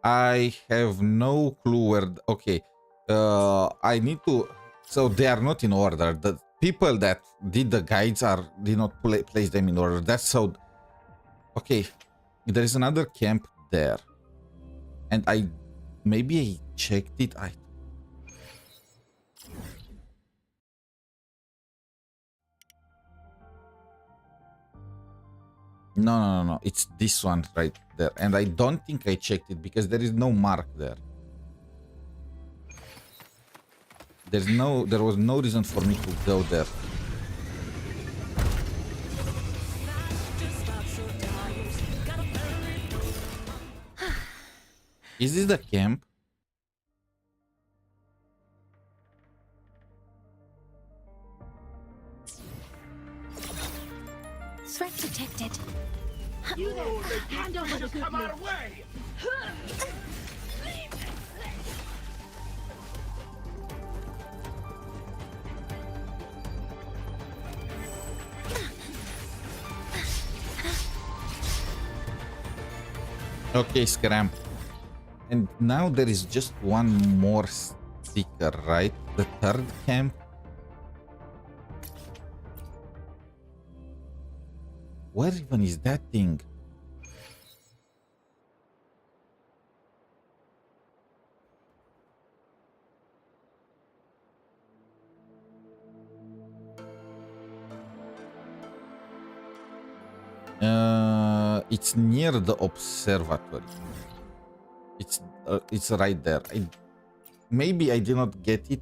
I have no clue where. Okay, I need to. So they are not in order. The people that did the guides did not place them in order. That's so. Okay, there is another camp there, and maybe I checked it. No. It's this one right there. And I don't think I checked it because there is no mark there. There was no reason for me to go there. Is this the camp? Threat detected. You there! Hand over to come our way! Okay, Scram. And now there is just one more sticker, right? The third camp. Where even is that thing? It's near the observatory. It's right there. Maybe I did not get it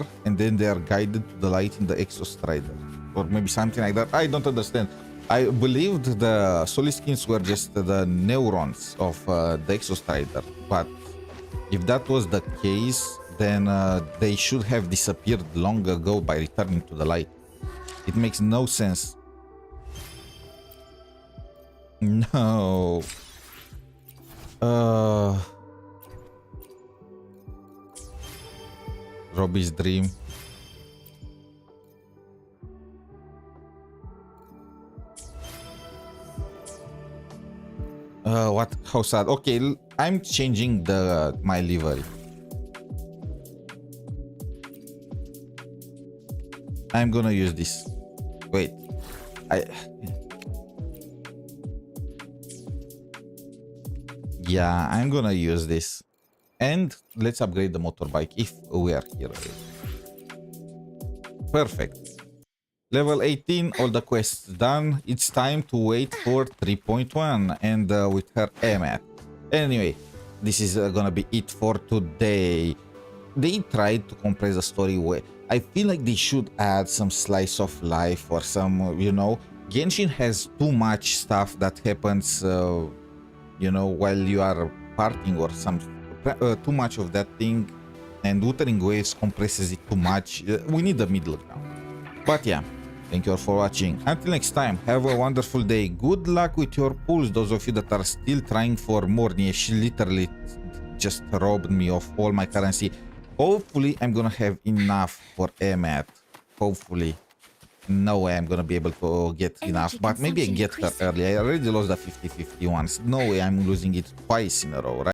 and then they are guided to the light in the Exostrider. Or maybe something like that. I don't understand. I believed the Soulskins were just the neurons of the Exostrider, but if that was the case, then they should have disappeared long ago by returning to the light. It makes no sense. No. Robbie's dream. What? How sad. Okay, I'm changing my livery. I'm gonna use this. Wait. Yeah, I'm gonna use this. And let's upgrade the motorbike if we are here. Perfect. Level 18, all the quests done. It's time to wait for 3.1 and with her Emmet. Anyway, this is gonna be it for today. They tried to compress the story way. I feel like they should add some slice of life or some, you know, Genshin has too much stuff that happens, you know, while you are partying or some, too much of that thing, and Wuthering Waves compresses it too much. We need the middle ground. But yeah, thank you all for watching. Until next time, have a wonderful day. Good luck with your pulls, those of you that are still trying for mornye. She literally just robbed me of all my currency. Hopefully, I'm gonna have enough for Emmet. Hopefully. No way I'm gonna be able to get enough, but maybe I get her early. I already lost the 50-50 once. No way I'm losing it twice in a row, right?